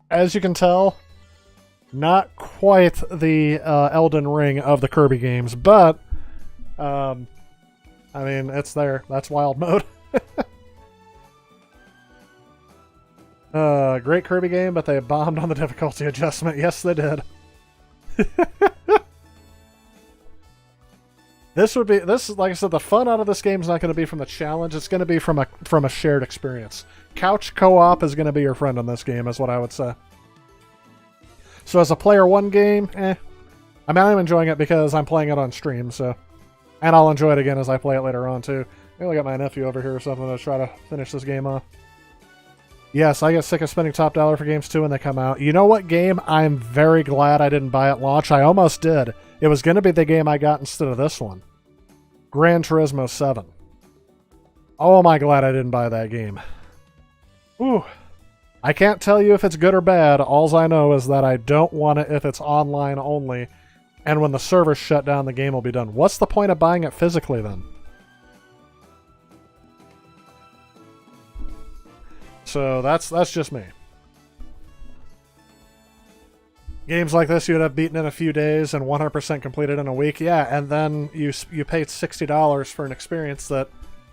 As you can tell, not quite the Elden Ring of the Kirby games, but I mean, it's there. That's wild mode. Great Kirby game, but they bombed on the difficulty adjustment. Yes, they did. This, like I said, the fun out of this game is not going to be from the challenge. It's going to be from a shared experience. Couch co-op is going to be your friend in this game, is what I would say. So as a player one game, I mean, I'm enjoying it because I'm playing it on stream, so. And I'll enjoy it again as I play it later on, too. Maybe I'll get my nephew over here or something to try to finish this game off. Yes, I get sick of spending top dollar for games, too, when they come out. You know what game I'm very glad I didn't buy at launch? I almost did. It was going to be the game I got instead of this one. Gran Turismo 7. Oh, am I glad I didn't buy that game. Ooh. I can't tell you if it's good or bad. All I know is that I don't want it if it's online only. And when the servers shut down, the game will be done. What's the point of buying it physically, then? So that's just me. Games like this you'd have beaten in a few days and 100% completed in a week. Yeah, and then you paid $60 for an experience that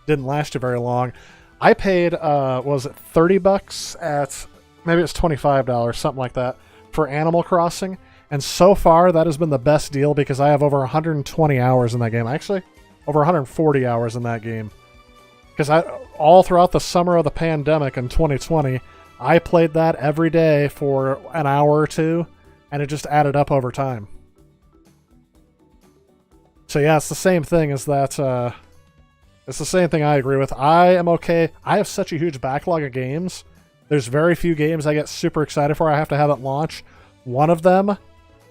didn't last you very long. I paid, was it $30 at, maybe it's $25, something like that, for Animal Crossing. And so far, that has been the best deal because I have over 120 hours in that game. Actually, over 140 hours in that game. Because all throughout the summer of the pandemic in 2020, I played that every day for an hour or two. And it just added up over time. So yeah, it's the same thing as that. It's the same thing I agree with. I am okay. I have such a huge backlog of games. There's very few games I get super excited for. I have to have at launch. One of them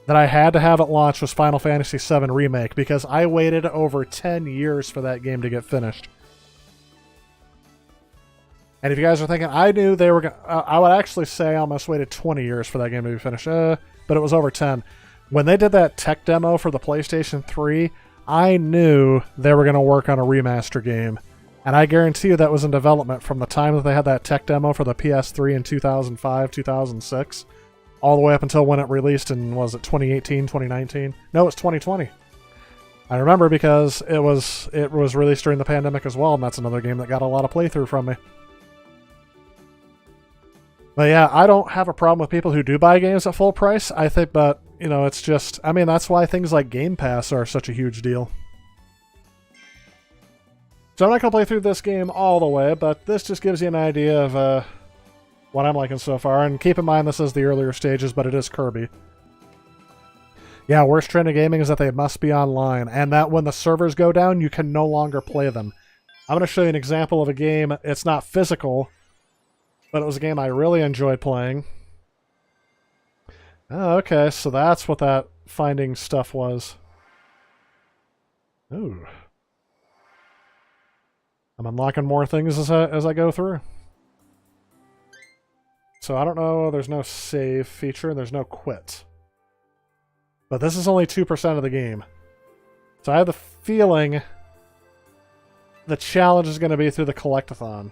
that I had to have at launch was Final Fantasy VII Remake because I waited over 10 years for that game to get finished. And if you guys are thinking, I knew they were going to... I would actually say I almost waited 20 years for that game to be finished. But it was over 10. When they did that tech demo for the PlayStation 3, I knew they were going to work on a remaster game. And I guarantee you that was in development from the time that they had that tech demo for the PS3 in 2005, 2006, all the way up until when it released in, was it 2018, 2019? No, it's 2020. I remember because it was released during the pandemic as well, and that's another game that got a lot of playthrough from me. But yeah, I don't have a problem with people who do buy games at full price. I think, but, you know, it's just, I mean, that's why things like Game Pass are such a huge deal. So I'm not going to play through this game all the way, but this just gives you an idea of what I'm liking so far. And keep in mind, this is the earlier stages, but it is Kirby. Yeah, worst trend of gaming is that they must be online, and that when the servers go down, you can no longer play them. I'm going to show you an example of a game. It's not physical, but it was a game I really enjoyed playing. Oh, okay, so that's what that finding stuff was. Ooh. I'm unlocking more things as I go through. So I don't know, there's no save feature, there's no quit. But this is only 2% of the game. So I have the feeling the challenge is going to be through the collectathon.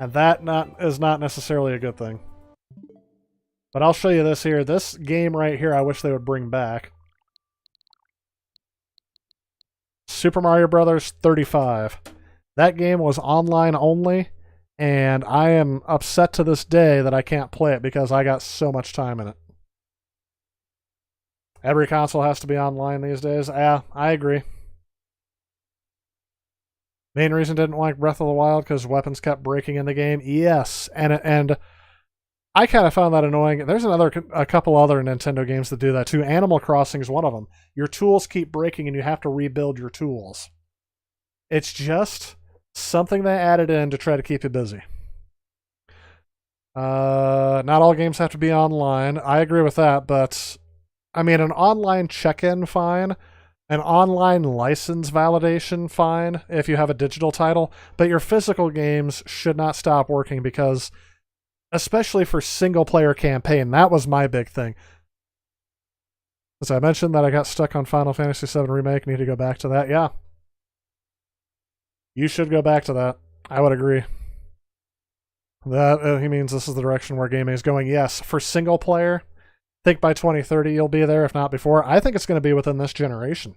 And that is not necessarily a good thing. But I'll show you this here. This game right here I wish they would bring back. Super Mario Brothers 35. That game was online only, and I am upset to this day that I can't play it because I got so much time in it. Every console has to be online these days. Yeah, I agree. Main reason didn't like Breath of the Wild because weapons kept breaking in the game. Yes, and I kind of found that annoying. There's a couple other Nintendo games that do that too. Animal Crossing is one of them. Your tools keep breaking and you have to rebuild your tools. It's just something they added in to try to keep you busy. Not all games have to be online. I agree with that, but I mean, an online check-in, fine. An online license validation, fine, if you have a digital title. But your physical games should not stop working because, especially for single-player campaign, that was my big thing. As I mentioned that I got stuck on Final Fantasy VII Remake, need to go back to that. Yeah. You should go back to that. I would agree. That he means this is the direction where gaming is going. Yes, for single-player, I think by 2030 you'll be there, if not before. I think it's going to be within this generation.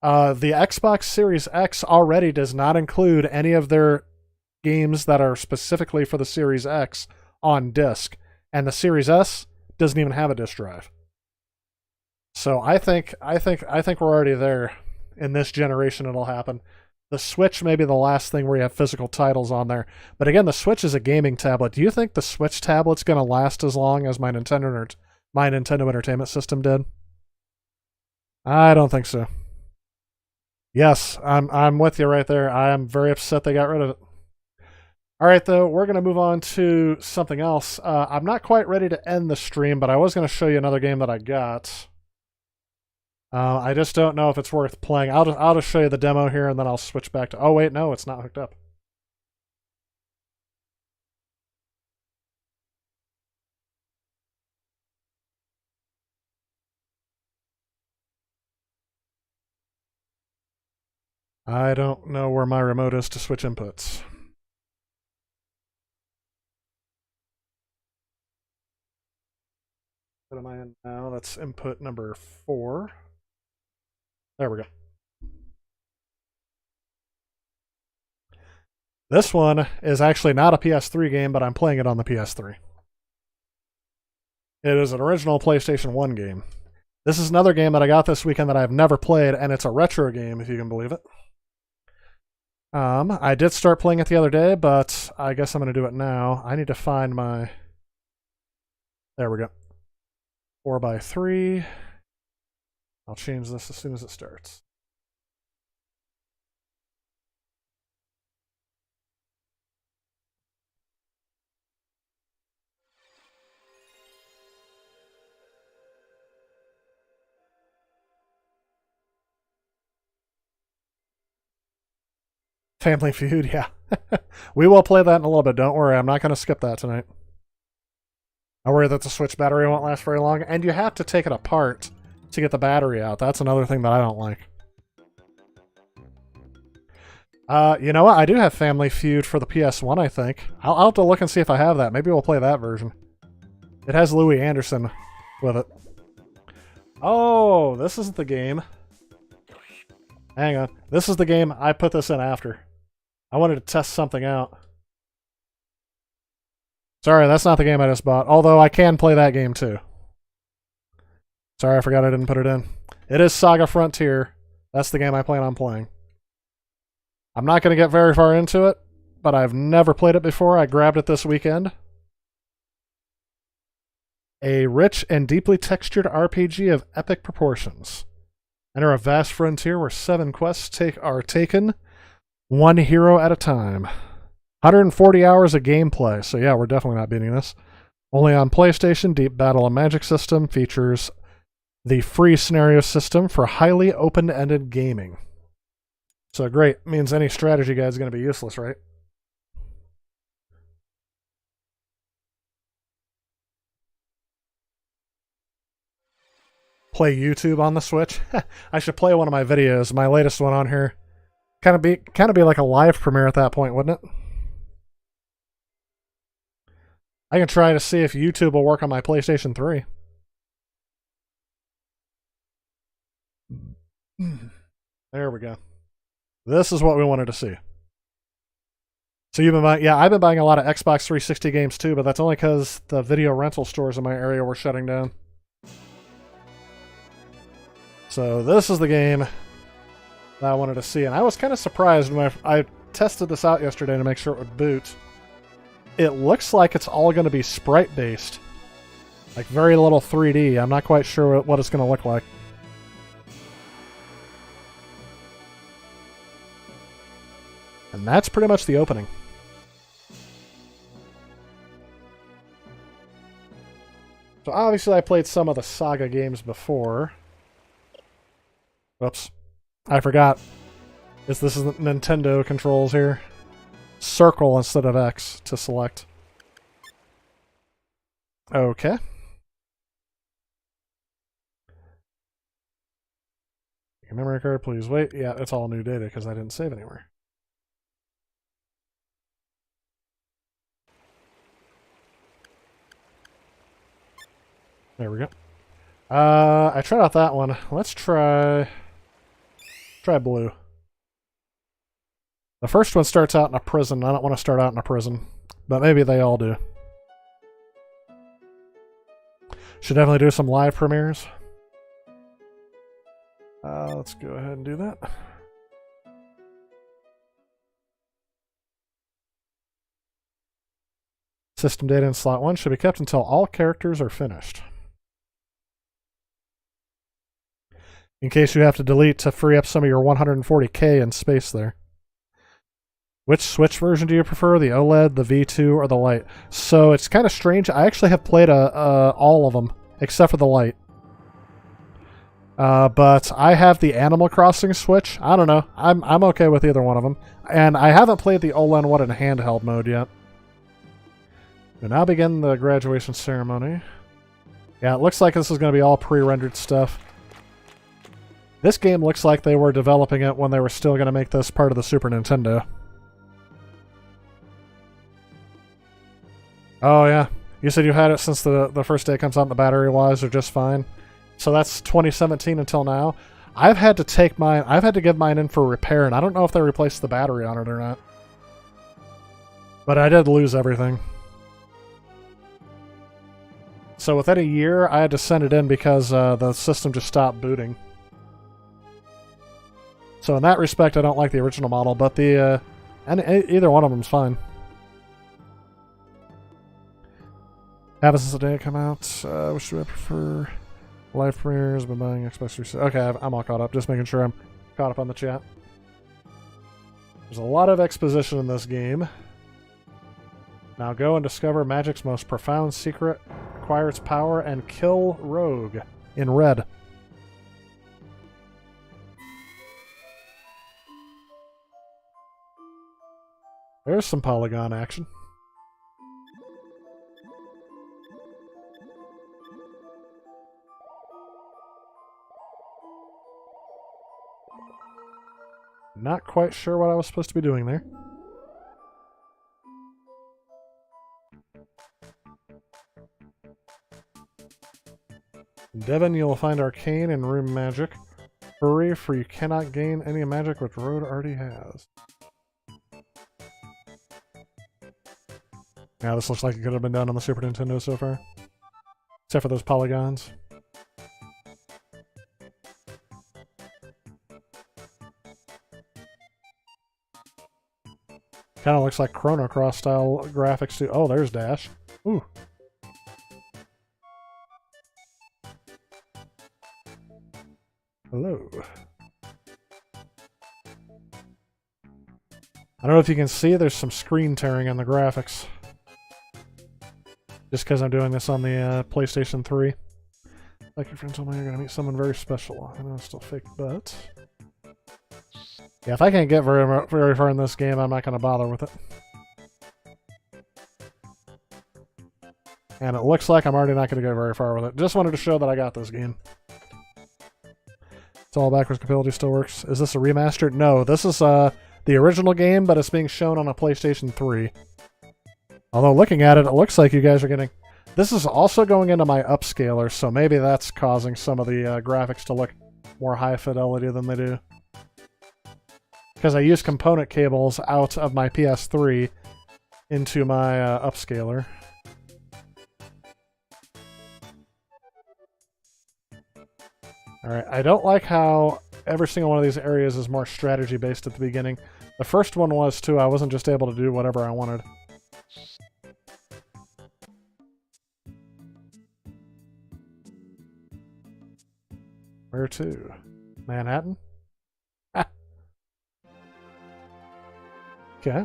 The Xbox Series X already does not include any of their games that are specifically for the Series X on disc, and the Series S doesn't even have a disc drive. So I think we're already there. In this generation, it'll happen. The Switch may be the last thing where you have physical titles on there. But again, the Switch is a gaming tablet. Do you think the Switch tablet's going to last as long as my Nintendo Entertainment System did? I don't think so. Yes, I'm with you right there. I am very upset they got rid of it. All right, though, we're going to move on to something else. I'm not quite ready to end the stream, but I was going to show you another game that I got. I just don't know if it's worth playing. I'll just show you the demo here, and then I'll switch back to... Oh, wait, no, it's not hooked up. I don't know where my remote is to switch inputs. What am I in now? That's input number 4. There we go. This one is actually not a PS3 game, but I'm playing it on the PS3. It is an original PlayStation 1 game. This is another game that I got this weekend that I've never played, and it's a retro game, if you can believe it. I did start playing it the other day, but I guess I'm going to do it now. I need to find my... There we go. 4x3. I'll change this as soon as it starts. Family Feud, yeah. We will play that in a little bit. Don't worry. I'm not going to skip that tonight. I worry that the Switch battery won't last very long. And you have to take it apart to get the battery out. That's another thing that I don't like. You know what? I do have Family Feud for the PS1, I think. I'll have to look and see if I have that. Maybe we'll play that version. It has Louis Anderson with it. Oh, this isn't the game. Hang on. This is the game I put this in after. I wanted to test something out. Sorry, that's not the game I just bought. Although I can play that game too. Sorry, I forgot I didn't put it in. It is Saga Frontier. That's the game I plan on playing. I'm not going to get very far into it, but I've never played it before. I grabbed it this weekend. A rich and deeply textured RPG of epic proportions. Enter a vast frontier where 7 quests are taken, one hero at a time. 140 hours of gameplay, so yeah, we're definitely not beating this. Only on PlayStation, Deep Battle and Magic System features the free scenario system for highly open-ended gaming. So great, means any strategy guide is going to be useless, right? Play YouTube on the Switch? I should play one of my videos, my latest one on here. Kind of be like a live premiere at that point, wouldn't it? I can try to see if YouTube will work on my PlayStation 3. There we go. This is what we wanted to see. So you've been buying... Yeah, I've been buying a lot of Xbox 360 games too, but that's only because the video rental stores in my area were shutting down. So this is the game that I wanted to see, and I was kind of surprised when I tested this out yesterday to make sure it would boot. It looks like it's all going to be sprite-based. Like very little 3D. I'm not quite sure what it's going to look like. And that's pretty much the opening. So obviously I played some of the Saga games before. Whoops. I forgot. This is the Nintendo controls here. Circle instead of X to select. Okay. Memory card, please wait. Yeah, it's all new data because I didn't save anywhere. There we go. I tried out that one. Let's try blue. The first one starts out in a prison. I don't want to start out in a prison, but maybe they all do. Should definitely do some live premieres. Let's go ahead and do that. System data in slot 1 should be kept until all characters are finished. In case you have to delete to free up some of your 140K in space there. Which Switch version do you prefer? The OLED, the V2, or the Lite? So it's kind of strange. I actually have played all of them, except for the Lite. But I have the Animal Crossing Switch. I don't know. I'm okay with either one of them. And I haven't played the OLED one in handheld mode yet. We now begin the graduation ceremony. Yeah, it looks like this is going to be all pre-rendered stuff. This game looks like they were developing it when they were still going to make this part of the Super Nintendo. Oh, yeah. You said you had it since the first day it comes out and the battery-wise are just fine. So that's 2017 until now. I've had to give mine in for repair, and I don't know if they replaced the battery on it or not. But I did lose everything. So within a year, I had to send it in because the system just stopped booting. So in that respect, I don't like the original model, but the either one of them's fine. Haven't since the day it come out. Which do I prefer? Live premieres, been buying Xbox 360. Okay, I'm all caught up. Just making sure I'm caught up on the chat. There's a lot of exposition in this game. Now go and discover magic's most profound secret, acquire its power, and kill Rogue in red. There's some polygon action. Not quite sure what I was supposed to be doing there. Devon, you'll find arcane and room magic. Hurry, for you cannot gain any magic which Road already has. Yeah, this looks like it could have been done on the Super Nintendo so far. Except for those polygons. Kind of looks like Chrono Cross style graphics too. Oh, there's Dash. Ooh. Hello. I don't know if you can see, there's some screen tearing in the graphics. Just because I'm doing this on the PlayStation 3. Like your friend told me you're going to meet someone very special. I know it's still fake, but... yeah, if I can't get very far in this game, I'm not going to bother with it. And it looks like I'm already not going to go very far with it. Just wanted to show that I got this game. It's all backwards compatibility still works. Is this a remaster? No, this is the original game, but it's being shown on a PlayStation 3. Although looking at it, it looks like you guys are getting... this is also going into my upscaler, so maybe that's causing some of the graphics to look more high fidelity than they do. Because I use component cables out of my PS3 into my upscaler. Alright, I don't like how every single one of these areas is more strategy-based at the beginning. The first one was, too. I wasn't just able to do whatever I wanted. Where to? Manhattan? Ah. Okay.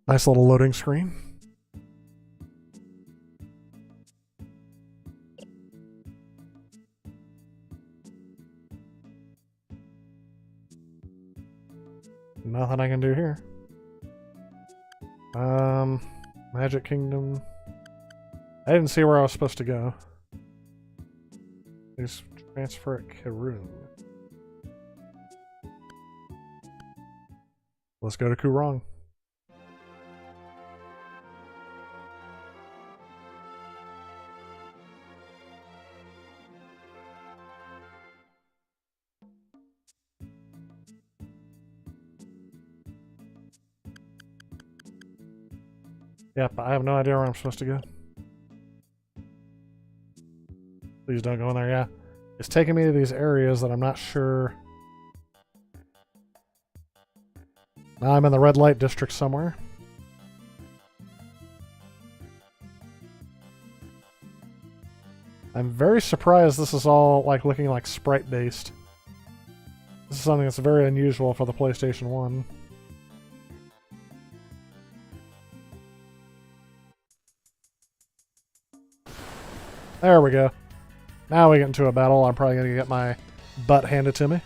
Nice little loading screen. Nothing I can do here. Magic Kingdom. I didn't see where I was supposed to go. Please transfer at Karun. Let's go to Kurong. Yep, I have no idea where I'm supposed to go. Please don't go in there, yeah. It's taking me to these areas that I'm not sure... now I'm in the red light district somewhere. I'm very surprised this is all like looking like sprite-based. This is something that's very unusual for the PlayStation 1. There we go. Now we get into a battle. I'm probably going to get my butt handed to me.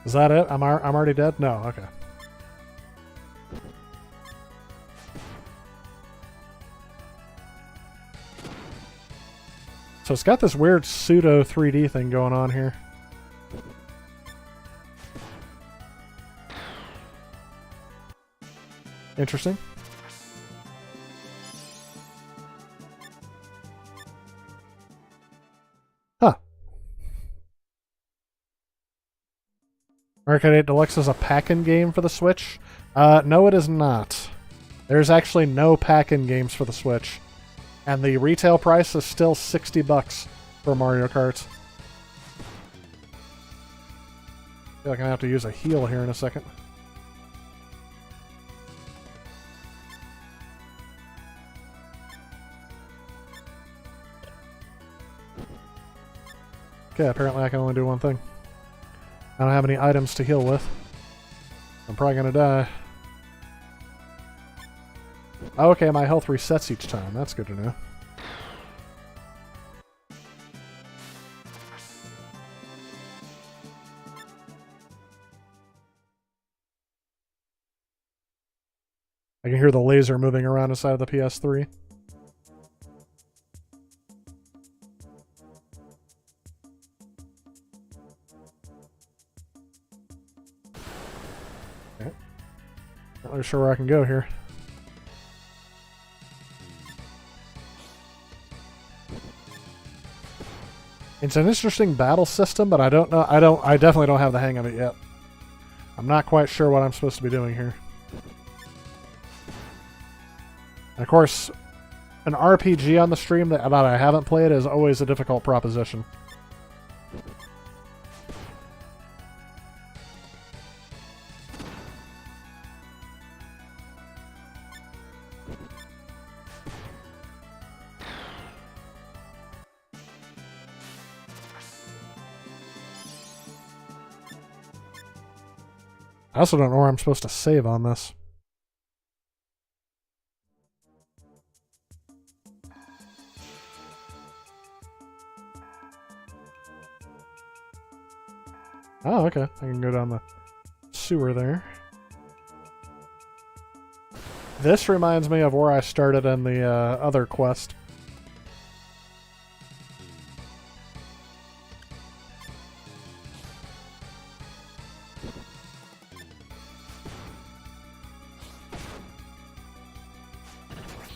Is that it? I'm already dead? No, okay. So it's got this weird pseudo 3D thing going on here. Interesting. Huh. Arcade 8 Deluxe is a pack-in game for the Switch? No, it is not. There's actually no pack-in games for the Switch. And the retail price is still $60 for Mario Kart. I feel like I'm going to have to use a heal here in a second. Okay, apparently I can only do one thing. I don't have any items to heal with. I'm probably gonna die. Okay, my health resets each time. That's good to know. I can hear the laser moving around inside of the PS3. Okay. Not really sure where I can go here. It's an interesting battle system, but I don't know. I definitely don't have the hang of it yet. I'm not quite sure what I'm supposed to be doing here. And of course, an RPG on the stream that I haven't played is always a difficult proposition. I also don't know where I'm supposed to save on this. Oh, okay. I can go down the sewer there. This reminds me of where I started in the other quest.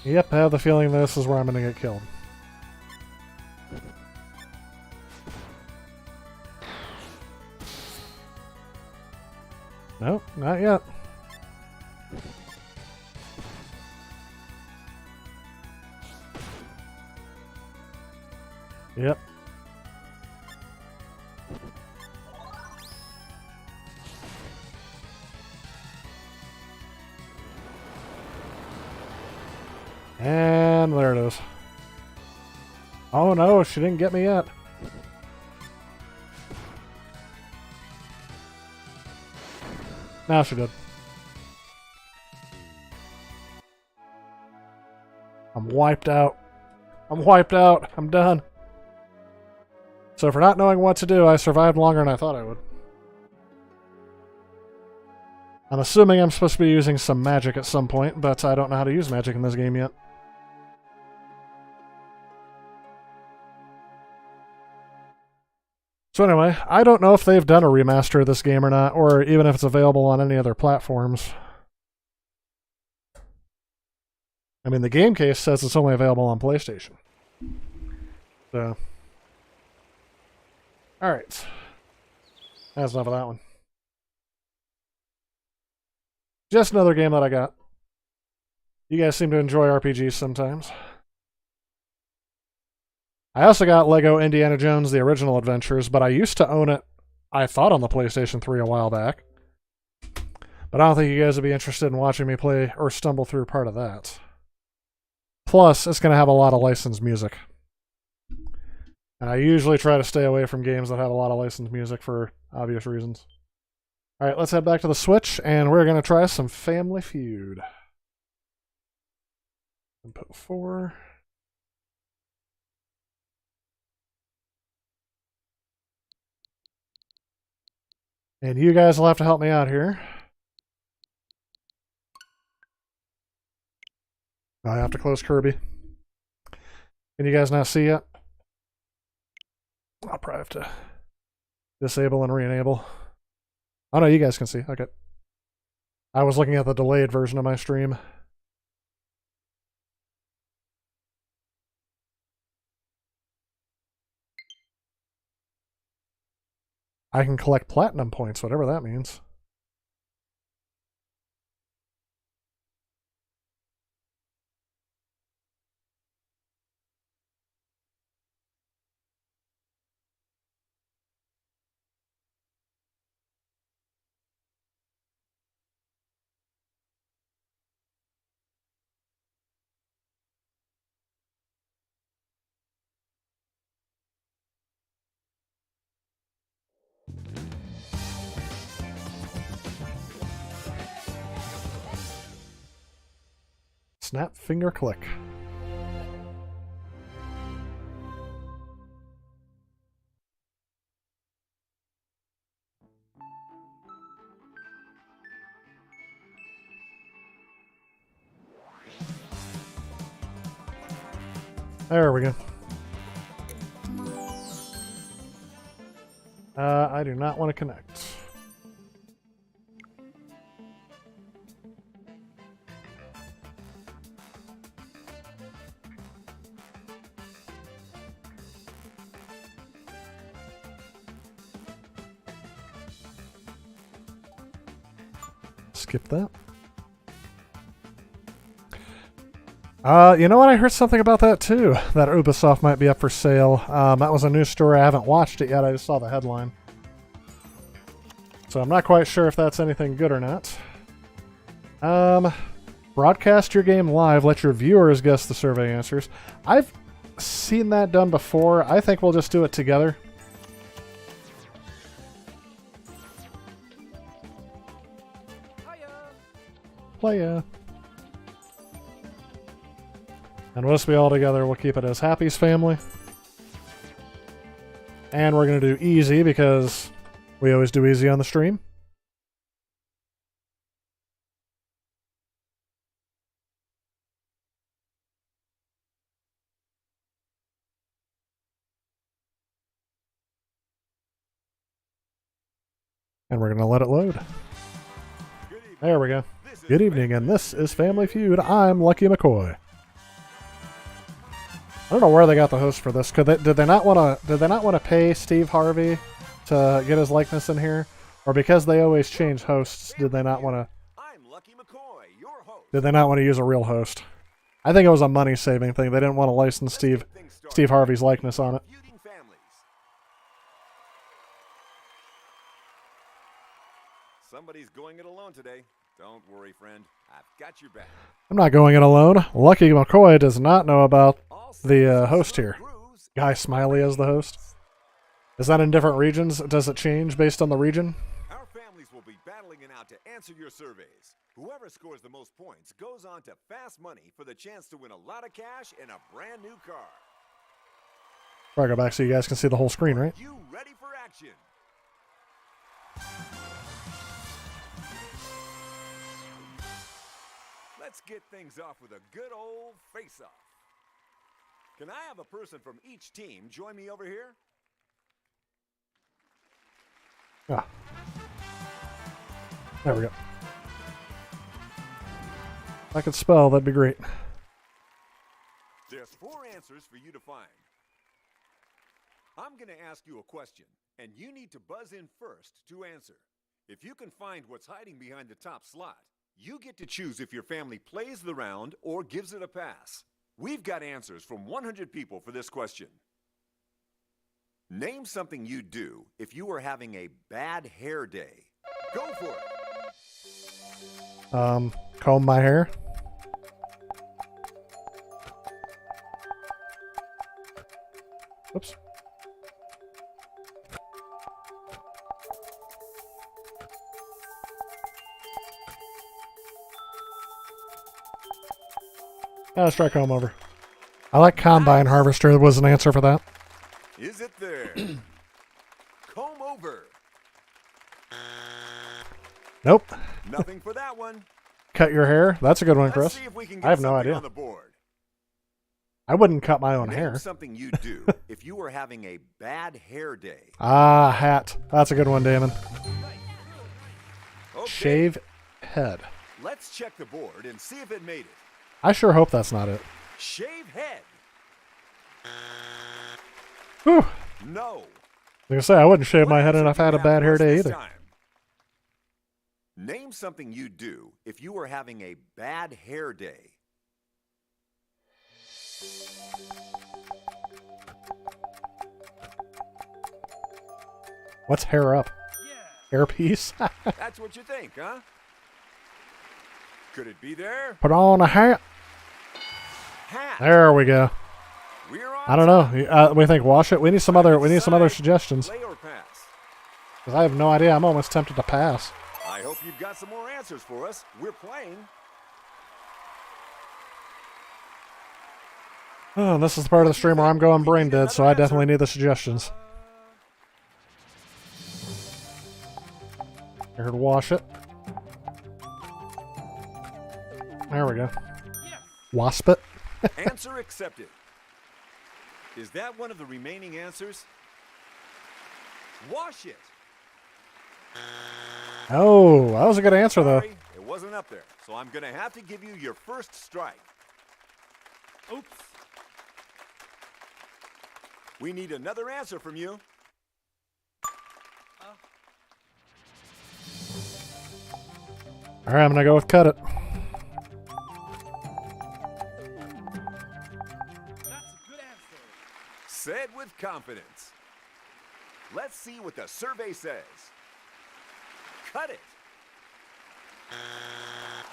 Yep, I have the feeling this is where I'm going to get killed. Nope, not yet. Yep. And there it is. Oh no, she didn't get me yet. Now she did. I'm wiped out. I'm wiped out. I'm done. So for not knowing what to do, I survived longer than I thought I would. I'm assuming I'm supposed to be using some magic at some point, but I don't know how to use magic in this game yet. So anyway, I don't know if they've done a remaster of this game or not, or even if it's available on any other platforms. I mean, the game case says it's only available on PlayStation. So, alright. That's enough of that one. Just another game that I got. You guys seem to enjoy RPGs sometimes. I also got Lego Indiana Jones The Original Adventures, but I used to own it, I thought, on the PlayStation 3 a while back. But I don't think you guys would be interested in watching me play or stumble through part of that. Plus, it's going to have a lot of licensed music. And I usually try to stay away from games that have a lot of licensed music for obvious reasons. Alright, let's head back to the Switch, and we're going to try some Family Feud. Input 4. And you guys will have to help me out here. I have to close Kirby. Can you guys not see yet? I'll probably have to disable and re-enable. Oh no, you guys can see. Okay. I was looking at the delayed version of my stream. I can collect platinum points, whatever that means. Snap, finger, click. There we go. I do not want to connect. Skip that. You know what? I heard something about that too. That Ubisoft might be up for sale. That was a news story. I haven't watched it yet. I just saw the headline. So I'm not quite sure if that's anything good or not. Broadcast your game live. Let your viewers guess the survey answers. I've seen that done before. I think we'll just do it together. Playa. And we'll just be all together. We'll keep it as Happy's family. And we're going to do easy because we always do easy on the stream. And we're going to let it load. There we go. Good evening, and this is Family Feud. I'm Lucky McCoy. I don't know where they got the host for this. Did they not want to pay Steve Harvey to get his likeness in here, or because they always change hosts, did they not want to? Did they not want to use a real host? I think it was a money-saving thing. They didn't want to license Steve Harvey's likeness on it. Somebody's going it alone today. Don't worry, friend. I've got your back. I'm not going it alone. Lucky McCoy does not know about the host here. Guy Smiley as the host. Is that in different regions? Does it change based on the region? Our families will be battling it out to answer your surveys. Whoever scores the most points goes on to fast money for the chance to win a lot of cash and a brand new car. Before I go back so you guys can see the whole screen, right? You ready for action? Let's get things off with a good old face-off. Can I have a person from each team join me over here? Ah. There we go. If I could spell, that'd be great. There's 4 answers for you to find. I'm going to ask you a question, and you need to buzz in first to answer. If you can find what's hiding behind the top slot, you get to choose if your family plays the round or gives it a pass. We've got answers from 100 people for this question. Name something you'd do if you were having a bad hair day. Go for it. Comb my hair. Oops. Let's try comb over. I like combine harvester was an answer for that. Is it there? Comb over. Nope. Nothing for that one. Cut your hair. That's a good one, Chris. See if we can I get have no something idea. on the board. I wouldn't cut my own Name hair. something you'd do if you were having a bad hair day. Ah, hat. That's a good one, Damon. Okay, Shave head. let's check the board and see if it made it. I sure hope that's not it. Shave head. Whew. No. I was gonna say, I wouldn't shave my head What and I've answer had do a you bad have hair for us day this either. time? Name something you'd do if you were having a bad hair day. What's hair up? Hair piece? That's what you think, huh? Could it be there? Put on a hat. Hat. There we go. We're on I don't know. We think wash it. We need some other. We need some other Decide, suggestions. Play or pass. Because I have no idea. I'm almost tempted to pass. I hope you've got some more answers for us. We're playing. Oh, and this is the part of the stream where I'm going brain dead, so I definitely need the suggestions. Here to wash it. There we go. Wasp it. Answer accepted. Is that one of the remaining answers? Wash it. Oh, that was a good answer, though. Sorry, it wasn't up there, so I'm gonna have to give you your first strike. Oops. We need another answer from you. All right, I'm gonna go with cut it. That's a good answer. Said with confidence. Let's see what the survey says. Cut it.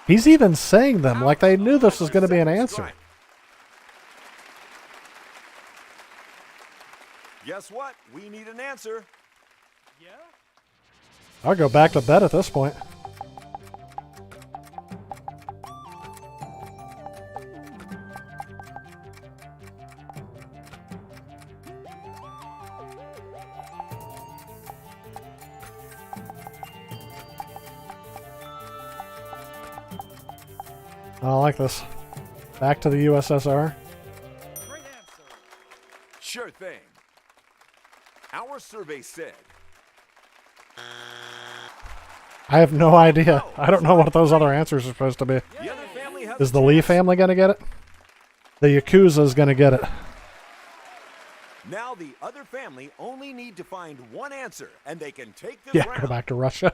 He's even saying them like they knew this was going to be an answer. Guess what? We need an answer. Yeah? I'll go back to bed at this point. I like this. Back to the USSR. Great answer. Sure thing. Our survey said. I have no idea. I don't know what those other answers are supposed to be. Is the Lee family going to get it? The Yakuza's going to get it. Now the other family only need to find one answer, and they can take this Yeah, round. go back to Russia.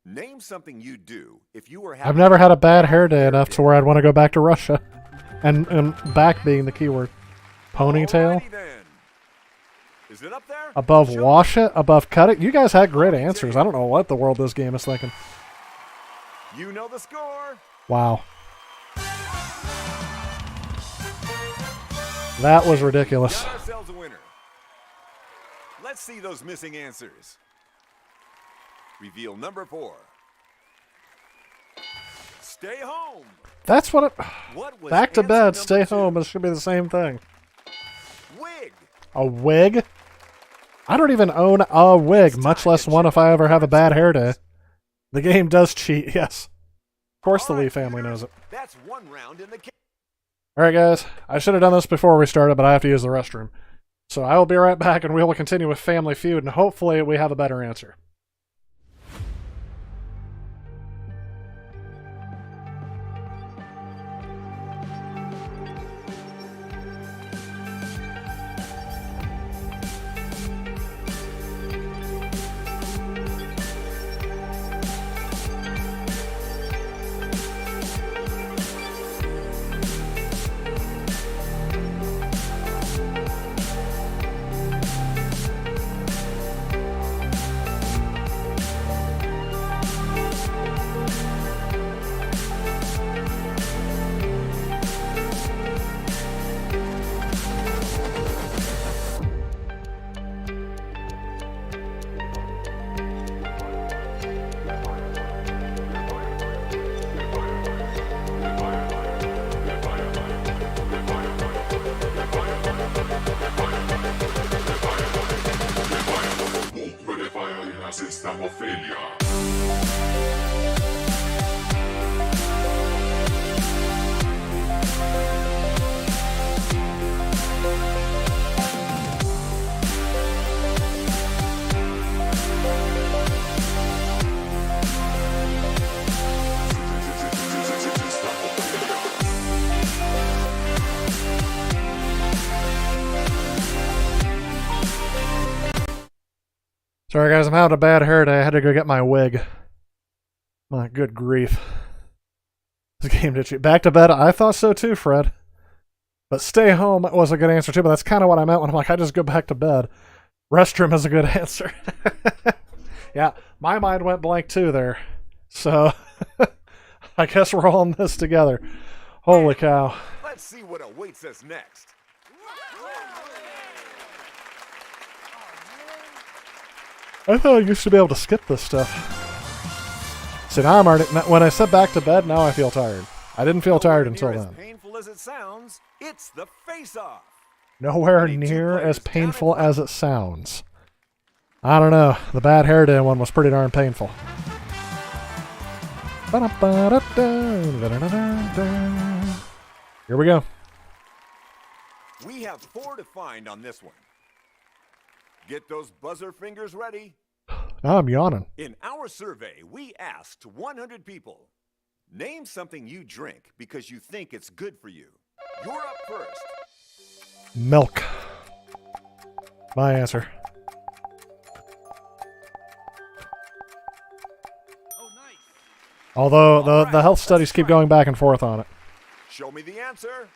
Name something you'd do if you were. I've never had a bad hair day enough to where I'd want to go back to Russia. And back being the keyword. Ponytail. Alrighty then. Is it up there? Above Show wash it, above cut it. You guys had great answers. I don't know what the world this game is thinking. You know the score. Wow. That was ridiculous. Got ourselves a winner. Let's see those missing answers. Reveal number 4. Stay home. That's what it... What was Back to answer bed, number stay 2? home. It should be the same thing. Wig. A wig? I don't even own a wig, much less one if I ever have a bad hair day. The game does cheat, yes. Of course the Lee family knows it. That's one round in the game. Alright guys, I should have done this before we started, but I have to use the restroom. So I will be right back and we will continue with Family Feud, and hopefully we have a better answer. System of failure. Sorry guys, I'm having a bad hair day. I had to go get my wig. My good grief. This game did cheat. Back to bed, I thought so too, Fred. But stay home was a good answer too, but that's kind of what I meant when I'm like, I just go back to bed. Restroom is a good answer. Yeah, my mind went blank too there. So, I guess we're all in this together. Holy cow. Let's see what awaits us next. I thought I used to be able to skip this stuff. See, now I'm already... When I said back to bed, now I feel tired. I didn't feel tired until As then. painful as it sounds, it It's the face-off. Nowhere Any two near as players down in painful front. as it sounds. I don't know. The bad hair day one was pretty darn painful. Here we go. We have 4 to find on this one. Get those buzzer fingers ready. Now I'm yawning. In our survey, we asked 100 people, name something you drink because you think it's good for you. You're up first. Milk. My answer. Oh, nice. Although All right, the health let's studies keep try. going back and forth on it. Show me the answer.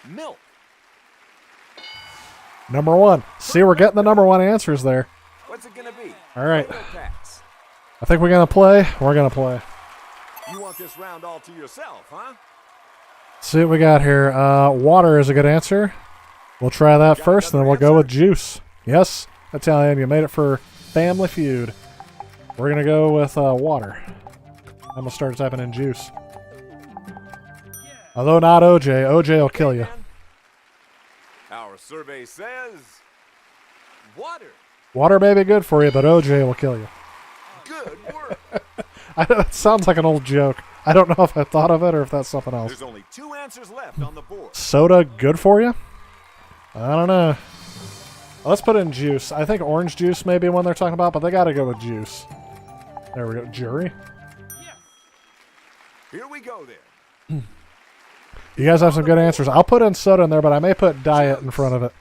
Milk. Number one. See, we're getting the number one answers there. What's it gonna be? All right. Total pass. I think we're going to play. We're going to play. You want this round all to yourself, huh? See what we got here. Water is a good answer. We'll try that Got first, and then another we'll go with answer? juice. Yes, Italian, you made it for Family Feud. We're going to go with water. I'm going to start typing in juice. Although not OJ. OJ will kill you. Man. Our survey says water. Water may be good for you, but OJ will kill you. Good work. It sounds like an old joke. I don't know if I thought of it or if that's something else. There's only 2 answers left on the board. Soda good for you? I don't know. Let's put in juice. I think orange juice may be one they're talking about, but they got to go with juice. There we go. Jury. Here we go then. You guys have some good answers. I'll put in soda in there, but I may put diet in front of it.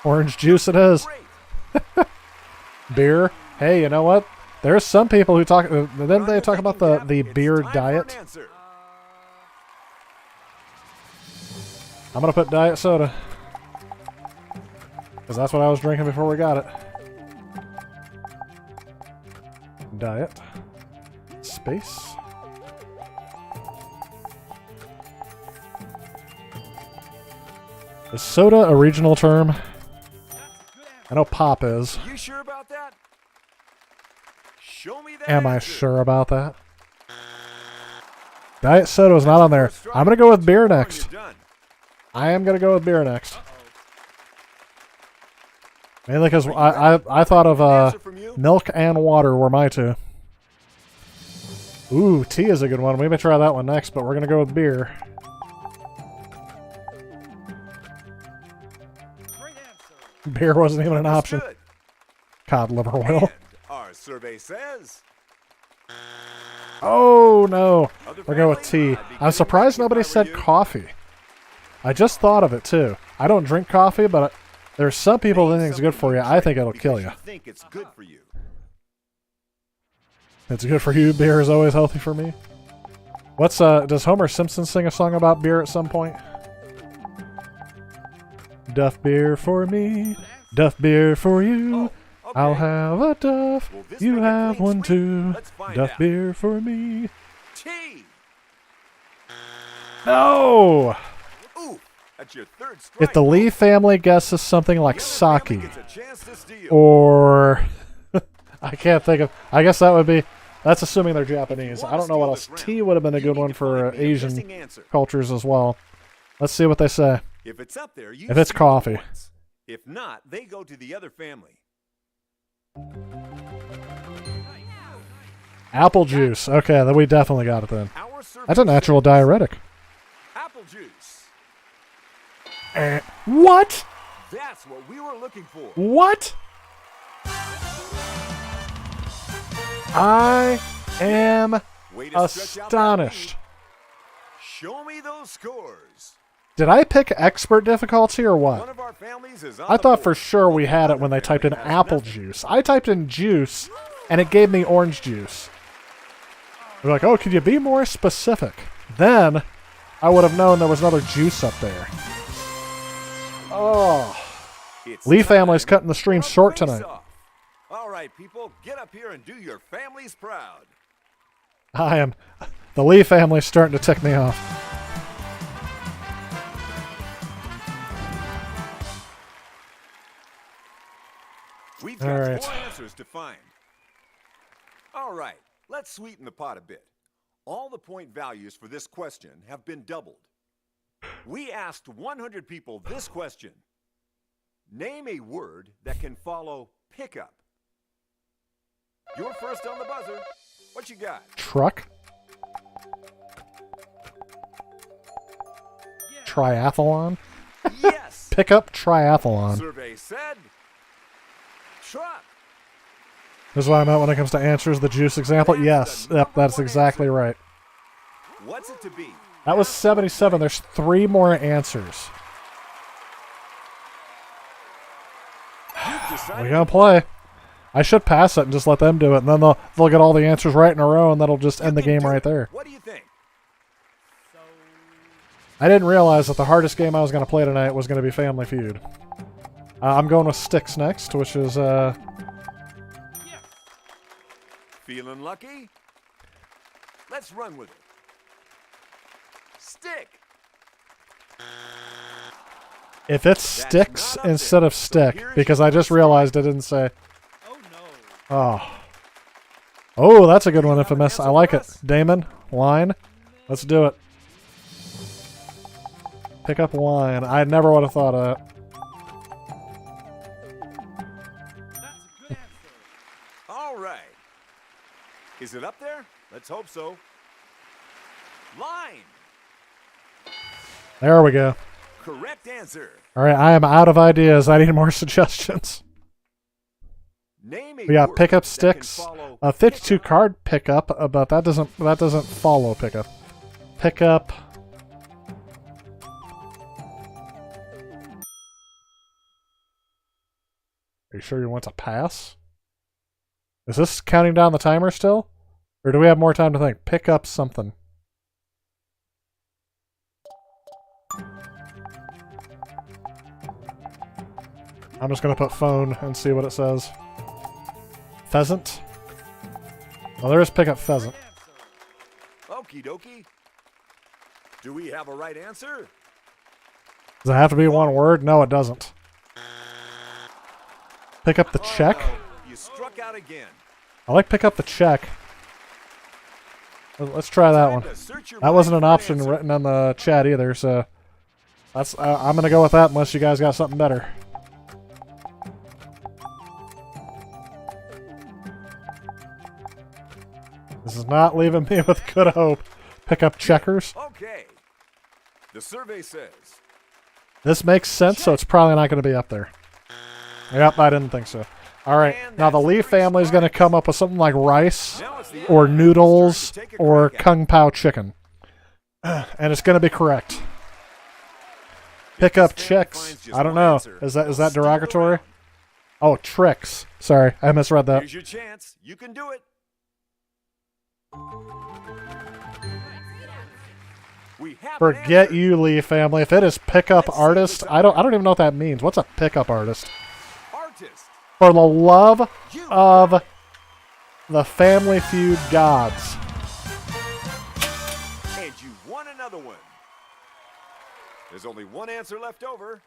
Orange juice it is. Great. Beer. Hey, you know what? There's some people who talk. Then they talk about the It's beer time for diet. an answer. I'm gonna put diet soda because that's what I was drinking before we got it. Diet. Space. Is soda a regional term? I know pop is. You sure about that? Show me that. Am I answer. sure about that? Diet soda is not on there. I'm gonna go with beer next. You're done. I am gonna go with beer next. Mainly because I thought of Answer from you? milk and water were my two. Ooh, tea is a good one. We may try that one next, but we're gonna go with beer. Beer wasn't even an option. Understood. Cod liver oil. And our survey says Oh no, other we're going with family, tea. I'd be I'm surprised getting nobody back if I were said you. coffee. I just thought of it too. I don't drink coffee, but there's some people that Name think it's good something for you. I drink think it'll because kill you. Think it's good for you. It's good for you. Beer is always healthy for me. What's does Homer Simpson sing a song about beer at some point? Duff beer for me, Duff beer for you. Oh, okay. I'll have a Duff. Will this You make a have clean one sweep? too. Let's find Duff out. beer for me. Tea. No! Ooh, that's your third strike. If the Lee family guesses something like The other family sake, gets a chance to steal. or I can't think of. I guess that would be. That's assuming they're Japanese. I don't know what else. Tea would have been a good one for Asian cultures as well. Let's see what they say. If it's up there, you If it's steal coffee. points. If not, they go to the other family. Apple juice. Okay, then we definitely got it then. Our survey That's a natural says diuretic. Apple juice. What? That's what we were looking for. What? I am Way to stretch out that astonished. lead. Show me those scores. Did I pick expert difficulty or One what? of our families is on I the thought for board. sure we had it when they typed in apple juice. I typed in juice, and it gave me orange juice. They're like, oh, could you be more specific? Then I would have known there was another juice up there. Oh. It's Lee time family's cutting the stream for short face tonight. off. All right, people, get up here and do your families proud. I am. The Lee family's starting to tick me off. We've All got right. 4 answers to find. All right, let's sweeten the pot a bit. All the point values for this question have been doubled. We asked 100 people this question. Name a word that can follow pickup. You're first on the buzzer. What you got? Truck? Triathlon? Yes! Pickup triathlon. Survey said truck. This is what I meant when it comes to answers, the juice example. Yes, yep, that's exactly right. What's it to be? That was 77. There's 3 more answers. We're gonna play. I should pass it and just let them do it, and then they'll get all the answers right in a row, and that'll just end the game right there. What do you think? I didn't realize that the hardest game I was gonna play tonight was gonna be Family Feud. I'm going with sticks next, which is Feeling lucky? Let's run with it. Stick. if it's sticks instead of stick, because I just realized I didn't say. Oh. Oh, that's a good one, Infamous. I like it. Damon, line. Let's do it. Pick up line. I never would have thought of that. All right. Is it up there? Let's hope so. Line. There we go. Correct answer. All right, I am out of ideas. I need more suggestions. Name a We got word pickup that can sticks, follow a 52 card pickup, but that doesn't follow pickup. Pickup. Are you sure you want to pass? Is this counting down the timer still? Or do we have more time to think? Pick up something. I'm just going to put phone and see what it says. Pheasant? Well, there is pick up pheasant. Okie dokie. Do we have a right answer? Does it have to be one word? No, it doesn't. Pick up the check? You struck out again. I like pick up the check. Let's try that one. That wasn't an option written on the chat either, so that's I'm going to go with that unless you guys got something better. This is not leaving me with good hope. Pick up checkers. Okay. The survey says. This makes sense, so it's probably not going to be up there. Yep, I didn't think so. All right, now the Lee family is going to come up with something like rice or noodles or Kung Pao chicken. And it's going to be correct. Pick up chicks. I don't know. Is that derogatory? Oh, tricks. Sorry, I misread that. Here's your chance. You can do it. Forget you, Lee family. If it is pickup artist, I don't even know what that means. What's a pickup artist? Artist. For the love of the Family Feud gods. And you won another one. There's only one answer left over.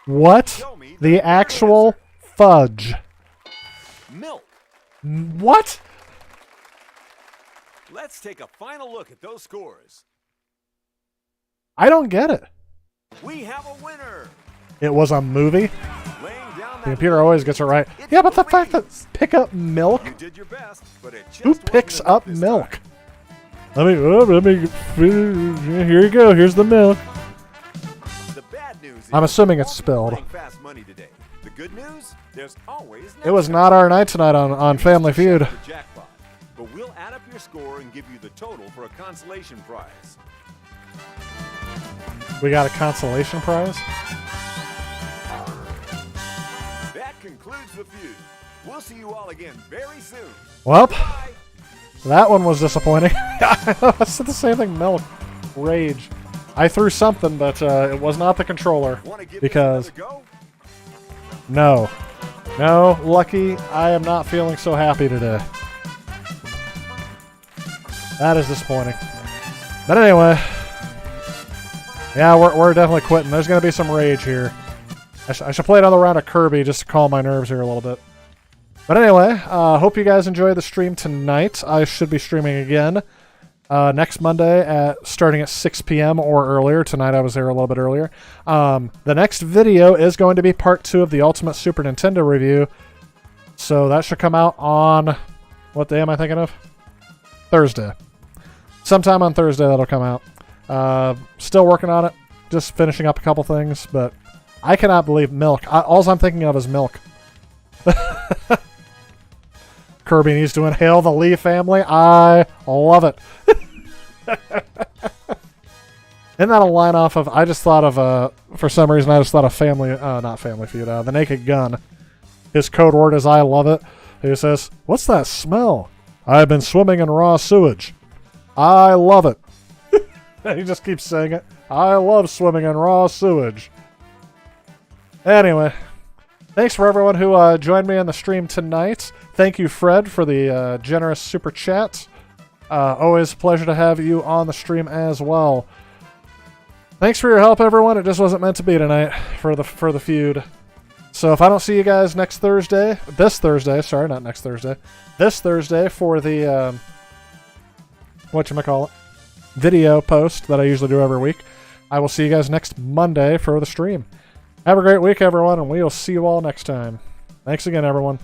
What? The actual fudge. Milk. What? Let's take a final look at those scores. I don't get it. We have a winner. It was a movie? Laying down The computer always gets it right. Yeah, but the fact that pick up milk? You did your best, but it just Who picks wasn't enough up this milk? time. Here you go. Here's the milk. The bad news is I'm assuming it's you won't be spilled. playing fast money today. The good news, there's always It was next not our night tonight on Family time. Feud. The jackpot, but we'll add up your score and give you the total for a consolation prize. We got a consolation prize? That concludes the feud. We'll see you all again very soon. Well, Bye. that one was disappointing. I said the same thing, milk. Rage. I threw something, but it was not the controller. Wanna give Because, this another go? no. No, Lucky, I am not feeling so happy today. That is disappointing. But anyway, yeah, we're definitely quitting. There's going to be some rage here. I should play another round of Kirby just to calm my nerves here a little bit. But anyway, hope you guys enjoy the stream tonight. I should be streaming again next Monday starting at 6 p.m. or earlier. Tonight I was there a little bit earlier. The next video is going to be part 2 of the Ultimate Super Nintendo review. So that should come out on, what day am I thinking of? Thursday. Sometime on Thursday that'll come out. Still working on it. Just finishing up a couple things, but I cannot believe milk. All I'm thinking of is milk. Kirby needs to inhale the Lee family. I love it. Isn't that a line off of, I just thought of, for some reason, I just thought of not Family Feud, The Naked Gun. His code word is I love it. He says, what's that smell? I've been swimming in raw sewage. I love it. He just keeps saying it. I love swimming in raw sewage. Anyway, thanks for everyone who joined me on the stream tonight. Thank you, Fred, for the generous super chat. Always a pleasure to have you on the stream as well. Thanks for your help, everyone. It just wasn't meant to be tonight for the feud. So if I don't see you guys this Thursday, for the video post that I usually do every week, I will see you guys next Monday for the stream. Have a great week, everyone, and we will see you all next time. Thanks again, everyone.